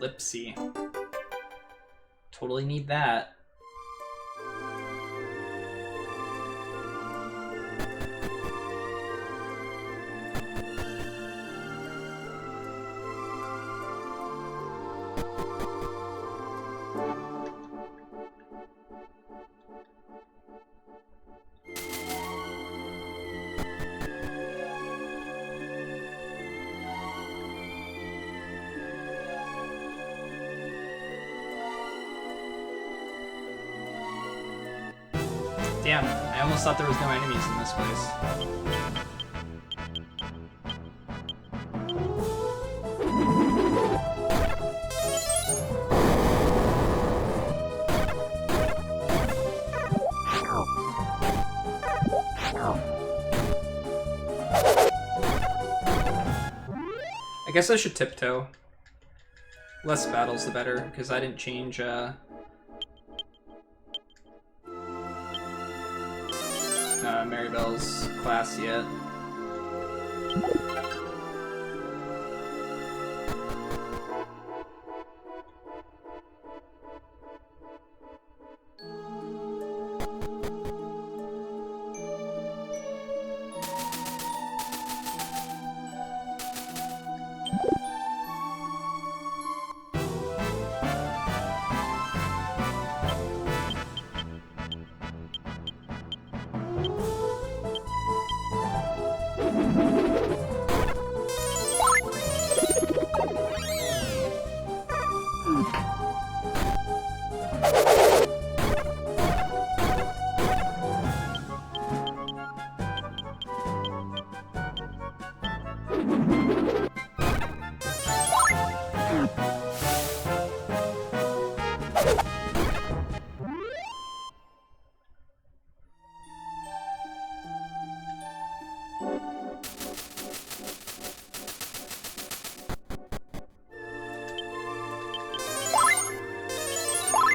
Lipsy. Totally need that. Damn, I almost thought there was no enemies in this place. I guess I should tiptoe. Less battles the better, because I didn't change, Maribel's class yet.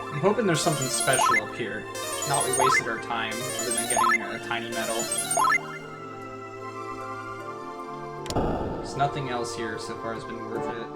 I'm hoping there's something special up here. Not we wasted our time other than getting a tiny medal. There's nothing else here so far has been worth it.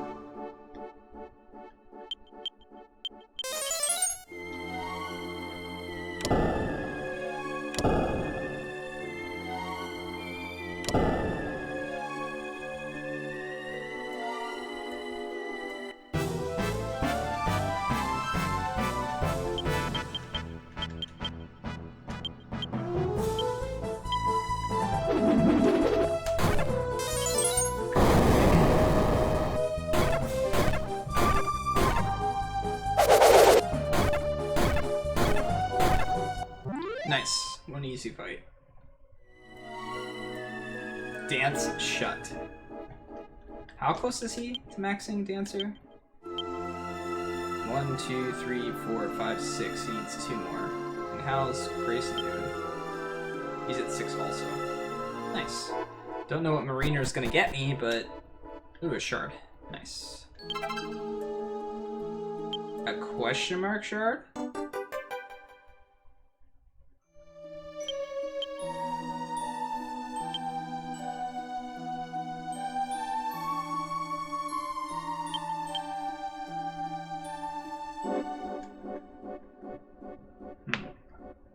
One easy fight. Dance shut. How close is he to maxing Dancer? 1, 2, 3, 4, 5, 6. He needs 2 more. And how's Grayson doing? He's at 6 also. Nice. Don't know what Mariner's gonna get me, but... Ooh, a shard. Nice. A question mark shard?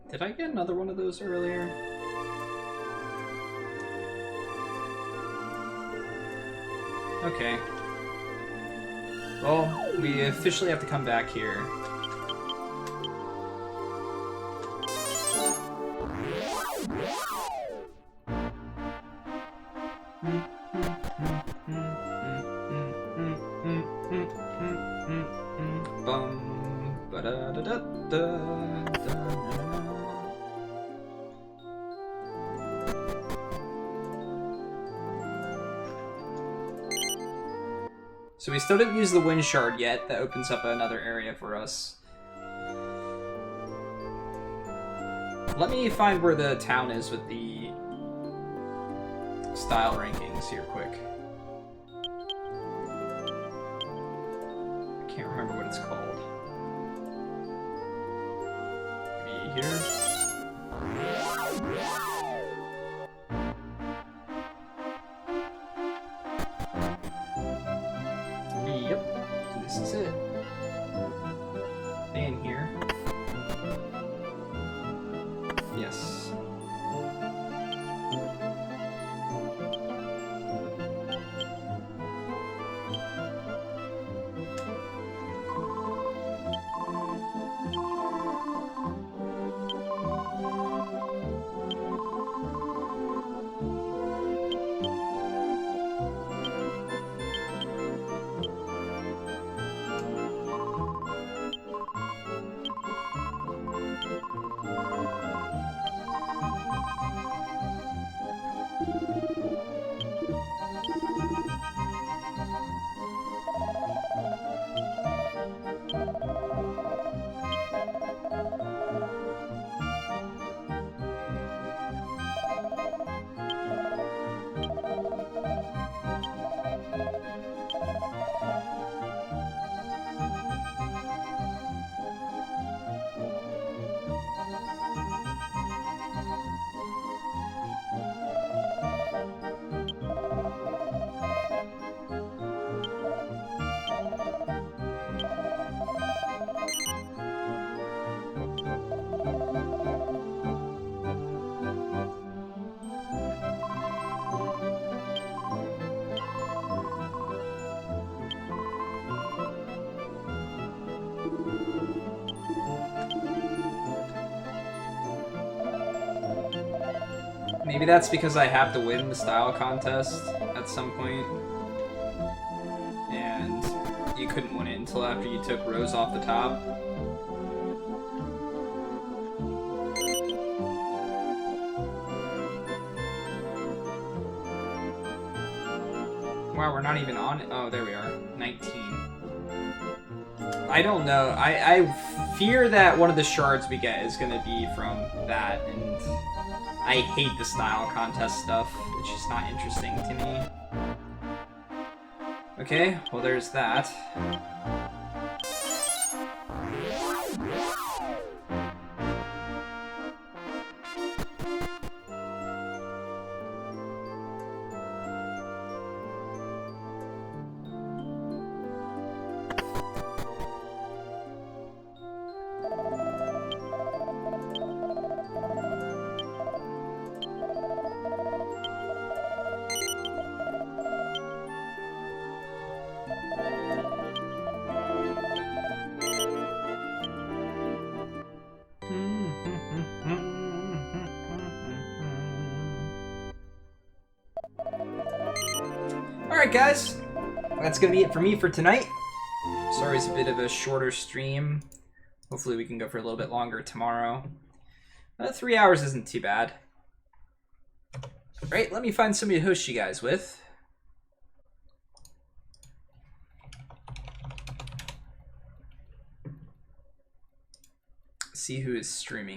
Did I get another one of those earlier? Okay. Well, we officially have to come back here. So we still didn't use the wind shard yet. That opens up another area for us. Let me find where the town is with the style rankings here quick. I can't remember what it's called. Maybe here? Yep, this is it. In here. Yes. Maybe that's because I have to win the style contest at some point. And you couldn't win it until after you took Rose off the top. Wow, we're not even on it. Oh, there we are. 19. I don't know. I fear that one of the shards we get is going to be from that, and I hate the style contest stuff. It's just not interesting to me. Okay, well there's that. Alright guys, that's gonna be it for me for tonight. Sorry it's a bit of a shorter stream. Hopefully we can go for a little bit longer tomorrow. 3 hours isn't too bad. Right, let me find somebody to host you guys with. See who is streaming.